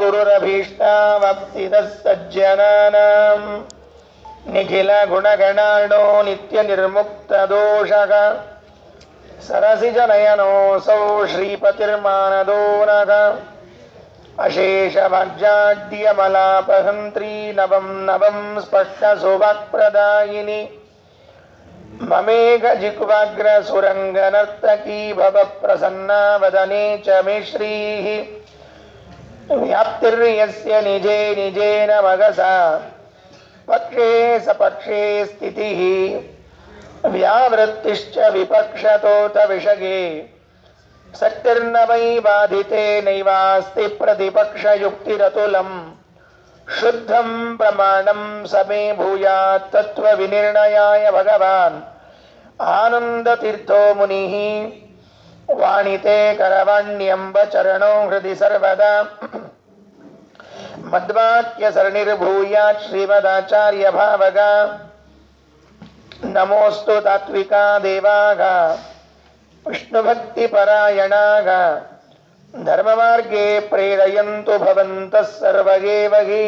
ಗುರುರಭೀಷ್ಟಾವಪ್ತಿದಃ ಸಜ್ಜನಾನಾಂ ನಿಖಿಲ ಗುಣಗಣಾರ್ಣೋ ನಿತ್ಯ ನಿರ್ಮುಕ್ತ ದೋಷಃ ಸರಸಿಜನಯನೋऽಸೌ ಶ್ರೀಪತಿರ್ಮಾನದೋ ನಃ ಅಶೇಷ ವಾಗ್ಜಾಡ್ಯಮಲಾಪಹಂತ್ರೀ ನವಂ ನವಂ ಸ್ಪಷ್ಟ ಸೌಭಾಗ್ಯಪ್ರದಾಯಿನಿ ಮಮೇಘ ಜಿಹ್ವಾಗ್ರ ಸುರಂಗ ನರ್ತಕೀ ಭವ ಪ್ರಸನ್ನಾ ವದನೆ ಚ ಮೇ ಶ್ರೀಃ ವ್ಯಾಪ್ತಿರ್ಯಸ್ಯ ನಿಜೇ ನಿಜೇನ ಮಗಸಾ ಪಕ್ಷೇ ಸಪಕ್ಷೇ ಸ್ಥಿತಿಃ ವ್ಯಾವೃತ್ತಿಶ್ಚ ವಿಪಕ್ಷತೋತ ವಿಷಗೆ ಸಕ್ತಿರ್ನ ವೈ ಬಾಧಿತೆ ನೈವಾಸ್ತಿ ಪ್ರತಿಪಕ್ಷಯುಕ್ತಿರತುಲಂ ಶುದ್ಧಂ ಪ್ರಮಾಣಂ ಸಮೇ ಭೂಯಾತ್ ತತ್ವ ವಿನಿರ್ಣಯಾಯ ಭಗವಾನ್ ಆನಂದತೀರ್ಥೋ ಮುನಿಃ ವಾಣಿತೆ ಕರವಾಣ್ಯಂಬ ಚರಣೋ ಹೃದಯ ಸರ್ವದಾ ಮದ್ವಾಕ್ಯ ಸರಣಿರ್ಭೂಯಾತ್ ಶ್ರೀಮದಾಚಾರ್ಯ ಭಾವಗ ನಮೋಸ್ತು ತಾತ್ವಿಕಾ ದೇವಾಗ ವಿಷ್ಣುಭಕ್ತಿಪರಾಯಣಾಗ ಧರ್ಮಮಾರ್ಗೇ ಪ್ರೇರಯಂತು ಭವಂತಃ ಸರ್ವಗೇವ ಹಿ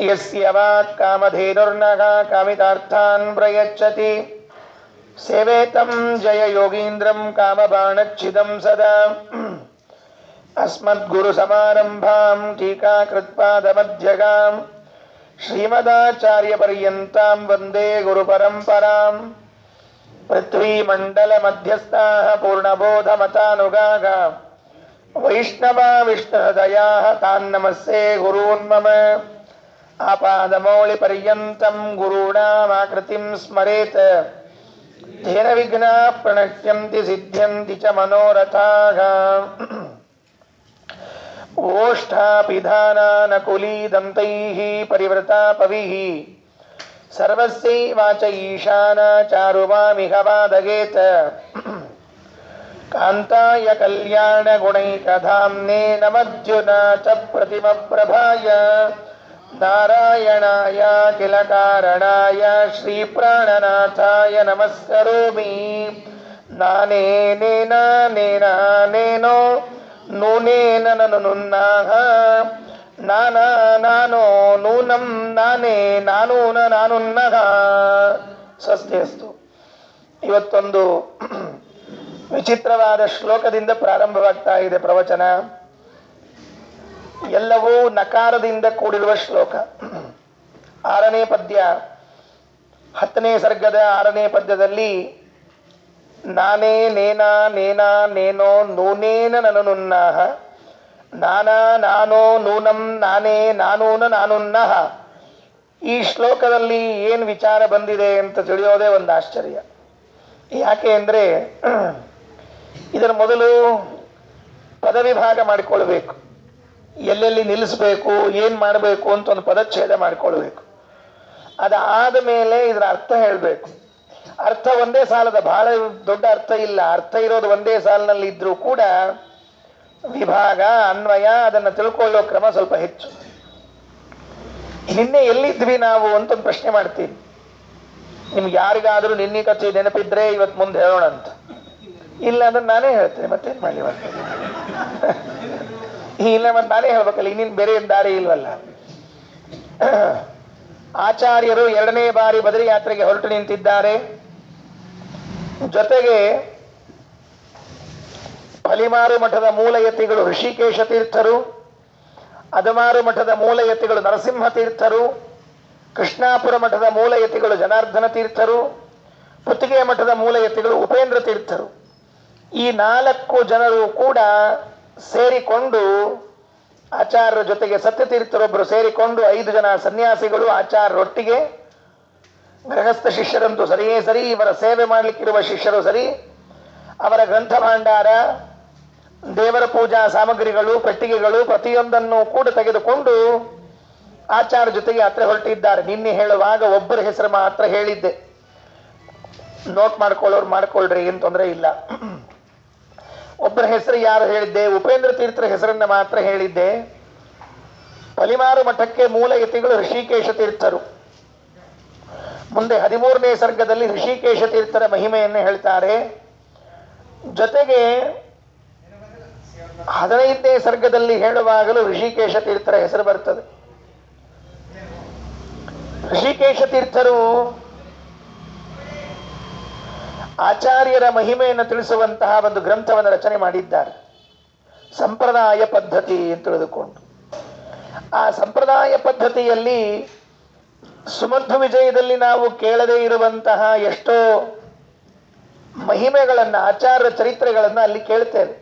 ಯಸ್ಯ ವಾಕ್ ಕಾಮಧೇನುರ್ನಃ ಕಾಮಿತಾರ್ಥಾನ್ ಪ್ರಯಚ್ಛತಿ ಸೇವೇತಂ ಜಯ ಯೋಗೀಂದ್ರಂ ಕಾಮಬಾಣಚ್ಛಿದಂ ಸದಾ ಅಸ್ಮದ್ಗುರು ಸಮಾರಂಭಾಂ ಟೀಕಾಕೃತ್ಪಾದಮಧ್ಯಗಾಂ ಶ್ರೀಮದಾಚಾರ್ಯ ಪರ್ಯಂತಾಂ ವಂದೇ ಗುರು ಪರಂಪರಾಂ ಪೃಥ್ವೀಮಂಡಲ ಮಧ್ಯಸ್ಥಾಃ ಪೂರ್ಣಬೋಧಮತಾನುಗಾಃ ವೈಷ್ಣವಾ ವಿಷ್ಣುಹೃದಯಾಃ ತಾನ್ ನಮಸ್ಸೇ ಗುರೂನ್ ಮಮ ಆಪಾದಮೌಳಿ ಪರ್ಯಂತಂ ಗುರುಣಾಮಾಕೃತಿಂ ಸ್ಮರೇತ್ ತೇನ ವಿಘ್ನಾಃ ಪ್ರಣಶ್ಯಂತಿ ಸಿದ್ಧ್ಯಂತಿ ಚ ಮನೋರಥಾಃ ಓಷ್ಠಾಪಿಧಾನಾನಕುಲೀದಂತೈಃ ಪರಿವೃತಾ ಪವಿಃ ಸರ್ವಸ್ಯೈವಾಚ ಈಶಾನ ಚಾರುಮಾಮಿಹ ಪಾದಗೇತ ಕಾಂತಾಯ ಕಲ್ಯಾಣ ಗುಣೈಕಧಾಮ್ನೇ ನಮಜ್ಜುನಾಥ ಪ್ರತಿಮ ಪ್ರಭಾಯ ನಾರಾಯಣಾಯ ಕಿಲ ಕಾರಣಾಯ ಶ್ರೀ ಪ್ರಾಣನಾಥಾಯ ನಮಸ್ಕರೋಮಿ ನಾನೇನೇನೇನೇನೋ ನೂನೇನ ನನು ನುನ್ನಾಹ ನಾನಾ ನಾನೋ ನೂನಂ ನಾನೇ ನಾನೂನ ನಾನುನ್ನಹ. ಸ್ವಸ್ತಿಯಸ್ತು. ಇವತ್ತೊಂದು ವಿಚಿತ್ರವಾದ ಶ್ಲೋಕದಿಂದ ಪ್ರಾರಂಭವಾಗ್ತಾ ಇದೆ ಪ್ರವಚನ. ಎಲ್ಲವೂ ನಕಾರದಿಂದ ಕೂಡಿರುವ ಶ್ಲೋಕ. 6ನೇ ಪದ್ಯ, 10ನೇ ಸರ್ಗದ 6ನೇ ಪದ್ಯದಲ್ಲಿ ನಾನೇ ನೇನಾ ನೇನಾ ನೇನೋ ನೂನೇನ ನನು ನುನ್ನಾಹ ನಾನಾ ನಾನೋ ನೂನಂ ನಾನೇ ನಾನೂನ ನಾನುನ್ನಹ. ಈ ಶ್ಲೋಕದಲ್ಲಿ ಏನು ವಿಚಾರ ಬಂದಿದೆ ಅಂತ ತಿಳಿಯೋದೇ ಒಂದು ಆಶ್ಚರ್ಯ. ಯಾಕೆ ಅಂದರೆ ಇದರ ಮೊದಲು ಪದವಿಭಾಗ ಮಾಡಿಕೊಳ್ಬೇಕು, ಎಲ್ಲೆಲ್ಲಿ ನಿಲ್ಲಿಸಬೇಕು, ಏನು ಮಾಡಬೇಕು ಅಂತ ಒಂದು ಪದಚ್ಛೇದ ಮಾಡಿಕೊಳ್ಬೇಕು. ಅದಾದ ಮೇಲೆ ಇದರ ಅರ್ಥ ಹೇಳಬೇಕು. ಅರ್ಥ ಒಂದೇ ಸಾಲದ, ಬಹಳ ದೊಡ್ಡ ಅರ್ಥ ಇಲ್ಲ, ಅರ್ಥ ಇರೋದು ಒಂದೇ ಸಾಲಿನಲ್ಲಿ ಇದ್ರೂ ಕೂಡ ವಿಭಾಗ ಅನ್ವಯ ಅದನ್ನು ತಿಳ್ಕೊಳ್ಳೋ ಕ್ರಮ ಸ್ವಲ್ಪ ಹೆಚ್ಚು. ನಿನ್ನೆ ಎಲ್ಲಿದ್ವಿ ನಾವು ಅಂತ ಒಂದು ಪ್ರಶ್ನೆ ಮಾಡ್ತೀನಿ. ನಿಮ್ಗೆ ಯಾರಿಗಾದರೂ ನಿನ್ನೆ ಕಥೆ ನೆನಪಿದ್ರೆ ಇವತ್ತು ಮುಂದೆ ಹೇಳೋಣ ಅಂತ. ಇಲ್ಲ ಅಂದ್ರೆ ನಾನೇ ಹೇಳ್ತೇನೆ, ಮತ್ತೇನು ಮಾಡಲಿ ಮತ್ತೆ. ಇಲ್ಲ ಮತ್ತೆ ನಾನೇ ಹೇಳ್ಬೇಕಲ್ಲ, ಇನ್ನಿನ್ ಬೇರೆ ದಾರಿ ಇಲ್ವಲ್ಲ. ಆಚಾರ್ಯರು 2ನೇ ಬಾರಿ ಬದರಿ ಯಾತ್ರೆಗೆ ಹೊರಟು ನಿಂತಿದ್ದಾರೆ. ಜೊತೆಗೆ ಫಲಿಮಾರು ಮಠದ ಮೂಲಯತಿಗಳು ಋಷಿಕೇಶ ತೀರ್ಥರು, ಅದಮಾರು ಮಠದ ಮೂಲಯತಿಗಳು ನರಸಿಂಹ ತೀರ್ಥರು, ಕೃಷ್ಣಾಪುರ ಮಠದ ಮೂಲಯತಿಗಳು ಜನಾರ್ದನ ತೀರ್ಥರು, ಪುತ್ತಿಗೆ ಮಠದ ಮೂಲಯತಿಗಳು ಉಪೇಂದ್ರ ತೀರ್ಥರು. ಈ 4 ಜನರು ಕೂಡ ಸೇರಿಕೊಂಡು ಆಚಾರ್ಯರ ಜೊತೆಗೆ ಸತ್ಯತೀರ್ಥರೊಬ್ಬರು ಸೇರಿಕೊಂಡು 5 ಜನ ಸನ್ಯಾಸಿಗಳು ಆಚಾರ್ಯರೊಟ್ಟಿಗೆ, ಗೃಹಸ್ಥ ಶಿಷ್ಯರಂತೂ ಸರಿಯೇ ಸರಿ, ಇವರ ಸೇವೆ ಮಾಡಲಿಕ್ಕಿರುವ ಶಿಷ್ಯರು ಸರಿ, ಅವರ ಗ್ರಂಥ ಭಾಂಡಾರ, ದೇವರ ಪೂಜಾ ಸಾಮಗ್ರಿಗಳು, ಪೆಟ್ಟಿಗೆಗಳು ಪ್ರತಿಯೊಂದನ್ನು ಕೂಡ ತೆಗೆದುಕೊಂಡು ಆಚಾರ್ಯ ಜೊತೆಗೆ ಯಾತ್ರೆ ಹೊರಟಿದ್ದಾರೆ. ನಿನ್ನೆ ಹೇಳುವಾಗ ಒಬ್ಬರ ಹೆಸರು ಮಾತ್ರ ಹೇಳಿದ್ದೆ, ನೋಟ್ ಮಾಡ್ಕೊಳ್ಳೋರು ಮಾಡ್ಕೊಳ್ರಿ, ಏನು ತೊಂದರೆ ಇಲ್ಲ. ಒಬ್ಬರ ಹೆಸರು ಯಾರು ಹೇಳಿದ್ದೆ? ಉಪೇಂದ್ರ ತೀರ್ಥರ ಹೆಸರನ್ನ ಮಾತ್ರ ಹೇಳಿದ್ದೆ. ಫಲಿಮಾರು ಮಠಕ್ಕೆ ಮೂಲ ಯತಿಗಳು ಋಷಿಕೇಶ ತೀರ್ಥರು. ಮುಂದೆ 13ನೇ ಸರ್ಗದಲ್ಲಿ ಋಷಿಕೇಶ ತೀರ್ಥರ ಮಹಿಮೆಯನ್ನು ಹೇಳ್ತಾರೆ. ಜೊತೆಗೆ 15ನೇ ಸರ್ಗದಲ್ಲಿ ಹೇಳುವಾಗಲೂ ಋಷಿಕೇಶ ತೀರ್ಥರ ಹೆಸರು ಬರ್ತದೆ. ಋಷಿಕೇಶ ತೀರ್ಥರು ಆಚಾರ್ಯರ ಮಹಿಮೆಯನ್ನು ತಿಳಿಸುವಂತಹ ಒಂದು ಗ್ರಂಥವನ್ನು ರಚನೆ ಮಾಡಿದ್ದಾರೆ, ಸಂಪ್ರದಾಯ ಪದ್ಧತಿ ಅಂತ ತಿಳಿದುಕೊಂಡು. ಆ ಸಂಪ್ರದಾಯ ಪದ್ಧತಿಯಲ್ಲಿ ಸುಮಧ್ವ ವಿಜಯದಲ್ಲಿ ನಾವು ಕೇಳದೇ ಇರುವಂತಹ ಎಷ್ಟೋ ಮಹಿಮೆಗಳನ್ನು, ಆಚಾರ್ಯ ಚರಿತ್ರೆಗಳನ್ನು ಅಲ್ಲಿ ಕೇಳ್ತೇವೆ.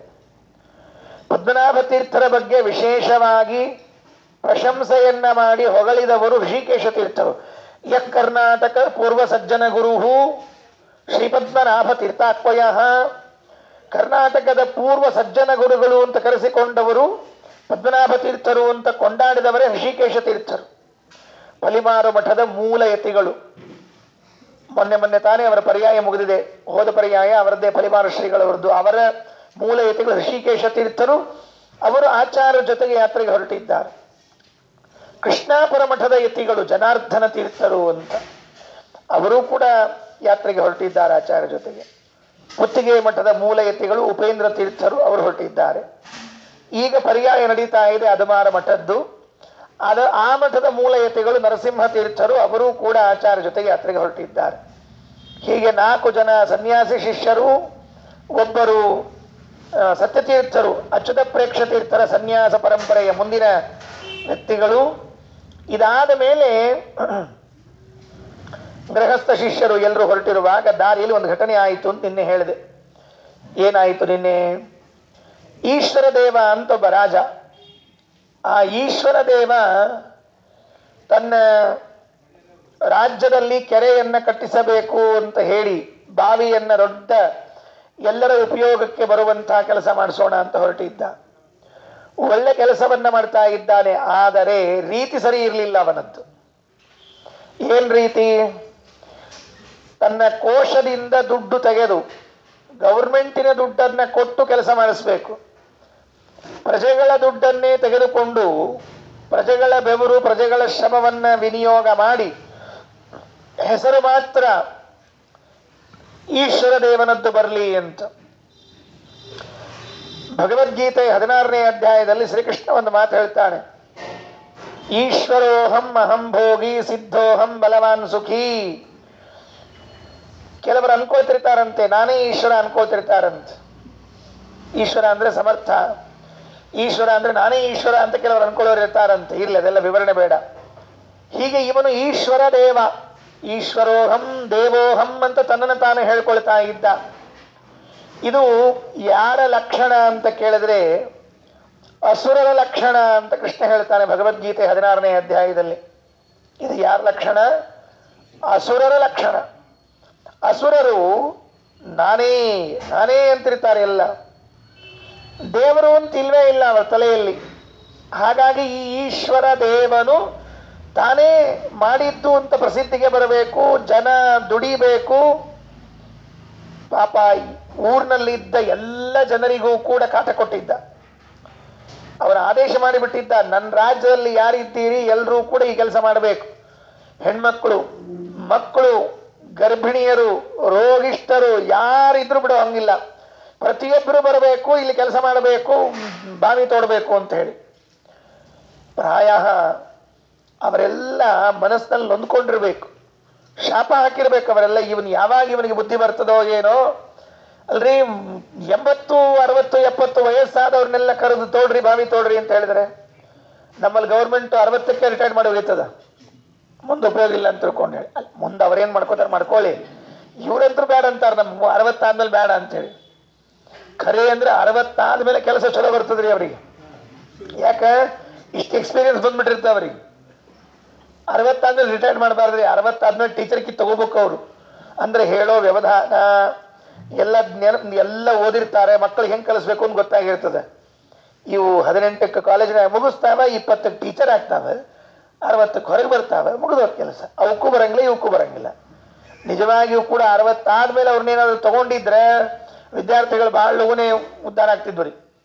ಪದ್ಮನಾಭ ತೀರ್ಥರ ಬಗ್ಗೆ ವಿಶೇಷವಾಗಿ ಪ್ರಶಂಸೆಯನ್ನ ಮಾಡಿ ಹೊಗಳಿದವರು ಋಷಿಕೇಶ ತೀರ್ಥರು. ಯಃ ಕರ್ನಾಟಕ ಪೂರ್ವ ಸಜ್ಜನ ಗುರುಹು ಶ್ರೀಪದ್ಮನಾಭ ತೀರ್ಥಾಕ್ವಯ, ಕರ್ನಾಟಕದ ಪೂರ್ವ ಸಜ್ಜನ ಗುರುಗಳು ಅಂತ ಕರೆಸಿಕೊಂಡವರು ಪದ್ಮನಾಭ ತೀರ್ಥರು ಅಂತ ಕೊಂಡಾಡಿದವರೇ ಋಷಿಕೇಶ ತೀರ್ಥರು. ಪಲಿಮಾರು ಮಠದ ಮೂಲ ಯತಿಗಳು. ಮೊನ್ನೆ ತಾನೇ ಅವರ ಪರ್ಯಾಯ ಮುಗಿದಿದೆ, ಹೋದ ಪರ್ಯಾಯ ಅವರದ್ದೇ ಪಲಿಮಾರು ಶ್ರೀಗಳವರದ್ದು. ಅವರ ಮೂಲ ಯತಿಗಳು ಋಷಿಕೇಶ ತೀರ್ಥರು. ಅವರು ಆಚಾರ್ಯ ಜೊತೆಗೆ ಯಾತ್ರೆಗೆ ಹೊರಟಿದ್ದಾರೆ. ಕೃಷ್ಣಾಪುರ ಮಠದ ಯತಿಗಳು ಜನಾರ್ದನ ತೀರ್ಥರು ಅಂತ, ಅವರು ಕೂಡ ಯಾತ್ರೆಗೆ ಹೊರಟಿದ್ದಾರೆ ಆಚಾರ್ಯ ಜೊತೆಗೆ. ಮುತ್ತಿಗೆ ಮಠದ ಮೂಲ ಯತಿಗಳು ಉಪೇಂದ್ರ ತೀರ್ಥರು, ಅವರು ಹೊರಟಿದ್ದಾರೆ. ಈಗ ಪರ್ಯಾಯ ನಡೀತಾ ಇದೆ ಅದಮಾರ ಮಠದ್ದು. ಆ ಮಠದ ಮೂಲ ಯತಿಗಳು ನರಸಿಂಹ ತೀರ್ಥರು, ಅವರು ಕೂಡ ಆಚಾರ್ಯ ಜೊತೆಗೆ ಯಾತ್ರೆಗೆ ಹೊರಟಿದ್ದಾರೆ. ಹೀಗೆ 4 ಜನ ಸನ್ಯಾಸಿ ಶಿಷ್ಯರು, ಒಬ್ಬರು ಸತ್ಯತೀರ್ಥರು, ಅಚ್ಯುತ ಪ್ರೇಕ್ಷ ತೀರ್ಥರ ಸನ್ಯಾಸ ಪರಂಪರೆಯ ಮುಂದಿನ ವ್ಯಕ್ತಿಗಳು. ಇದಾದ ಮೇಲೆ ಗೃಹಸ್ಥ ಶಿಷ್ಯರು ಎಲ್ಲರೂ ಹೊರಟಿರುವಾಗ ದಾರಿಯಲ್ಲಿ ಒಂದು ಘಟನೆ ಆಯಿತು ಅಂತ ನಿನ್ನೆ ಹೇಳಿದೆ. ಏನಾಯಿತು ನಿನ್ನೆ? ಈಶ್ವರ ದೇವ ಅಂತ ಒಬ್ಬ ರಾಜ. ಆ ಈಶ್ವರ ದೇವ ತನ್ನ ರಾಜ್ಯದಲ್ಲಿ ಕೆರೆಯನ್ನ ಕಟ್ಟಿಸಬೇಕು ಅಂತ ಹೇಳಿ ಬಾವಿಯನ್ನ ದೊಡ್ಡ ಎಲ್ಲರ ಉಪಯೋಗಕ್ಕೆ ಬರುವಂತಹ ಕೆಲಸ ಮಾಡಿಸೋಣ ಅಂತ ಹೊರಟಿದ್ದ. ಒಳ್ಳೆ ಕೆಲಸವನ್ನ ಮಾಡ್ತಾ ಇದ್ದಾನೆ, ಆದರೆ ರೀತಿ ಸರಿ ಇರಲಿಲ್ಲ ಅವನದ್ದು. ಏನ್ ರೀತಿ? ತನ್ನ ಕೋಶದಿಂದ ದುಡ್ಡು ತೆಗೆದು ಗೌರ್ಮೆಂಟಿನ ದುಡ್ಡನ್ನ ಕೊಟ್ಟು ಕೆಲಸ ಮಾಡಿಸ್ಬೇಕು. ಪ್ರಜೆಗಳ ದುಡ್ಡನ್ನೇ ತೆಗೆದುಕೊಂಡು ಪ್ರಜೆಗಳ ಬೆವರು ಪ್ರಜೆಗಳ ಶ್ರಮವನ್ನ ವಿನಿಯೋಗ ಮಾಡಿ ಹೆಸರು ಮಾತ್ರ ಈಶ್ವರ ದೇವನದ್ದು ಬರಲಿ ಅಂತ. ಭಗವದ್ಗೀತೆ 16ನೇ ಅಧ್ಯಾಯದಲ್ಲಿ ಶ್ರೀಕೃಷ್ಣ ಒಂದು ಮಾತು ಹೇಳ್ತಾನೆ, ಈಶ್ವರೋಹಂ ಅಹಂ ಭೋಗಿ ಸಿದ್ಧೋಹಂ ಬಲವಾನ್ ಸುಖಿ. ಕೆಲವರು ಅನ್ಕೊಳ್ತಿರ್ತಾರಂತೆ ನಾನೇ ಈಶ್ವರ ಅನ್ಕೊಳ್ತಿರ್ತಾರಂತೆ. ಈಶ್ವರ ಅಂದ್ರೆ ಸಮರ್ಥ, ಈಶ್ವರ ಅಂದ್ರೆ ನಾನೇ ಈಶ್ವರ ಅಂತ ಕೆಲವರು ಅನ್ಕೊಳ್ಳೋರು ಇರ್ತಾರಂತೆ. ಇರ್ಲಿ, ಅದೆಲ್ಲ ವಿವರಣೆ ಬೇಡ. ಹೀಗೆ ಇವನು ಈಶ್ವರ ದೇವ, ಈಶ್ವರೋಹಂ ದೇವೋಹಂ ಅಂತ ತನ್ನನ್ನು ತಾನು ಹೇಳ್ಕೊಳ್ತಾ ಇದ್ದ. ಇದು ಯಾರ ಲಕ್ಷಣ ಅಂತ ಕೇಳಿದ್ರೆ ಅಸುರರ ಲಕ್ಷಣ ಅಂತ ಕೃಷ್ಣ ಹೇಳ್ತಾನೆ ಭಗವದ್ಗೀತೆ 16ನೇ ಅಧ್ಯಾಯದಲ್ಲಿ. ಇದು ಯಾರ ಲಕ್ಷಣ? ಅಸುರರ ಲಕ್ಷಣ. ಅಸುರರು ನಾನೇ ನಾನೇ ಅಂತಿರ್ತಾರೆ ಎಲ್ಲ, ದೇವರು ಅಂತ ಇಲ್ವೇ ಇಲ್ಲ ಅವರ ತಲೆಯಲ್ಲಿ. ಹಾಗಾಗಿ ಈ ಈಶ್ವರ ದೇವನು ತಾನೇ ಮಾಡಿದ್ದು ಅಂತ ಪ್ರಸಿದ್ಧಿಗೆ ಬರಬೇಕು, ಜನ ದುಡಿಬೇಕು. ಪಾಪ ಊರಿನಲ್ಲಿದ್ದ ಎಲ್ಲ ಜನರಿಗೂ ಕೂಡ ಕಾಟ ಕೊಟ್ಟಿದ್ದ. ಅವರ ಆದೇಶ ಮಾಡಿಬಿಟ್ಟಿದ್ದ, ನನ್ನ ರಾಜ್ಯದಲ್ಲಿ ಯಾರಿದ್ದೀರಿ ಎಲ್ಲರೂ ಕೂಡ ಈ ಕೆಲಸ ಮಾಡಬೇಕು. ಹೆಣ್ಮಕ್ಳು, ಮಕ್ಕಳು, ಗರ್ಭಿಣಿಯರು, ರೋಗಿಷ್ಠರು ಯಾರಿದ್ರು ಬಿಡೋ ಹಂಗಿಲ್ಲ, ಪ್ರತಿಯೊಬ್ಬರು ಬರಬೇಕು, ಇಲ್ಲಿ ಕೆಲಸ ಮಾಡಬೇಕು, ಬಾವಿ ತೋಡಬೇಕು ಅಂತ ಹೇಳಿ. ಪ್ರಾಯ ಅವರೆಲ್ಲ ಮನಸ್ಸಿನಲ್ಲಿ ನೊಂದ್ಕೊಂಡಿರ್ಬೇಕು, ಶಾಪ ಹಾಕಿರ್ಬೇಕು ಅವರೆಲ್ಲ. ಯಾವಾಗ ಇವನಿಗೆ ಬುದ್ಧಿ ಬರ್ತದೋ ಏನೋ. ಅಲ್ರಿ 80, 60, 70 ವಯಸ್ಸಾದವ್ರನ್ನೆಲ್ಲ ಕರೆದು ತೋಡ್ರಿ ಬಾವಿ ತೋಡ್ರಿ ಅಂತ ಹೇಳಿದ್ರೆ ನಮ್ಮಲ್ಲಿ ಗೌರ್ಮೆಂಟ್ 60ಕ್ಕೆ ರಿಟೈರ್ಡ್ ಮಾಡಿ ಹೋಗ್ತದ, ಮುಂದೆ ಉಪಯೋಗ ಇಲ್ಲ ಅಂತ ತಿಳ್ಕೊಂಡು ಹೇಳಿ. ಮುಂದೆ ಅವ್ರೇನ್ ಮಾಡ್ಕೋತಾರೆ ಮಾಡ್ಕೊಳ್ಳಿ, ಇವ್ರಂತೂ ಬೇಡ ಅಂತಾರೆ, ನಮ್ಮ 60 ಆದ್ಮೇಲೆ ಬೇಡ ಅಂತೇಳಿ. ಖರೆ ಅಂದ್ರೆ 60 ಆದ್ಮೇಲೆ ಕೆಲಸ ಚಲೋ ಬರ್ತದ್ರಿ ಅವ್ರಿಗೆ. ಯಾಕ? ಇಷ್ಟು ಎಕ್ಸ್ಪೀರಿಯನ್ಸ್ ಬಂದ್ಬಿಟ್ಟಿರ್ತಾವ ಅವ್ರಿಗೆ. 60 ಆದ್ಮೇಲೆ ರಿಟೈರ್ಡ್ ಮಾಡಬಾರ್ದ್ರಿ, 60 ಆದ್ಮೇಲೆ ಟೀಚರ್ಗೆ ತಗೋಬೇಕು ಅವರು. ಅಂದ್ರೆ ಹೇಳೋ ವ್ಯವಧಾನ ಎಲ್ಲ ಓದಿರ್ತಾರೆ, ಮಕ್ಕಳಿಗೆ ಹೆಂಗೆ ಕಲಿಸ್ಬೇಕು ಅಂತ ಗೊತ್ತಾಗಿರ್ತದೆ. ಇವು 18ಕ್ಕೆ ಕಾಲೇಜಿನಾಗ ಮುಗಿಸ್ತಾವ, 20ಕ್ಕೆ ಟೀಚರ್ ಆಗ್ತಾವೆ, 60ಕ್ಕೆ ಹೊರಗೆ ಬರ್ತಾವೆ, ಮುಗಿದವ್ರ ಕೆಲಸ. ಅವಕ್ಕೂ ಬರಂಗಿಲ್ಲ ಇವಕ್ಕೂ ಬರಂಗಿಲ್ಲ. ನಿಜವಾಗಿಯೂ ಕೂಡ 60 ಆದ್ಮೇಲೆ ಅವ್ರನ್ನೇನಾದ್ರು ತಗೊಂಡಿದ್ರೆ ವಿದ್ಯಾರ್ಥಿಗಳು ಭಾಳ ಲಘುನೇ ಉದ್ಧಾರ ಆಗ್ತಿದ್ವು ರೀ.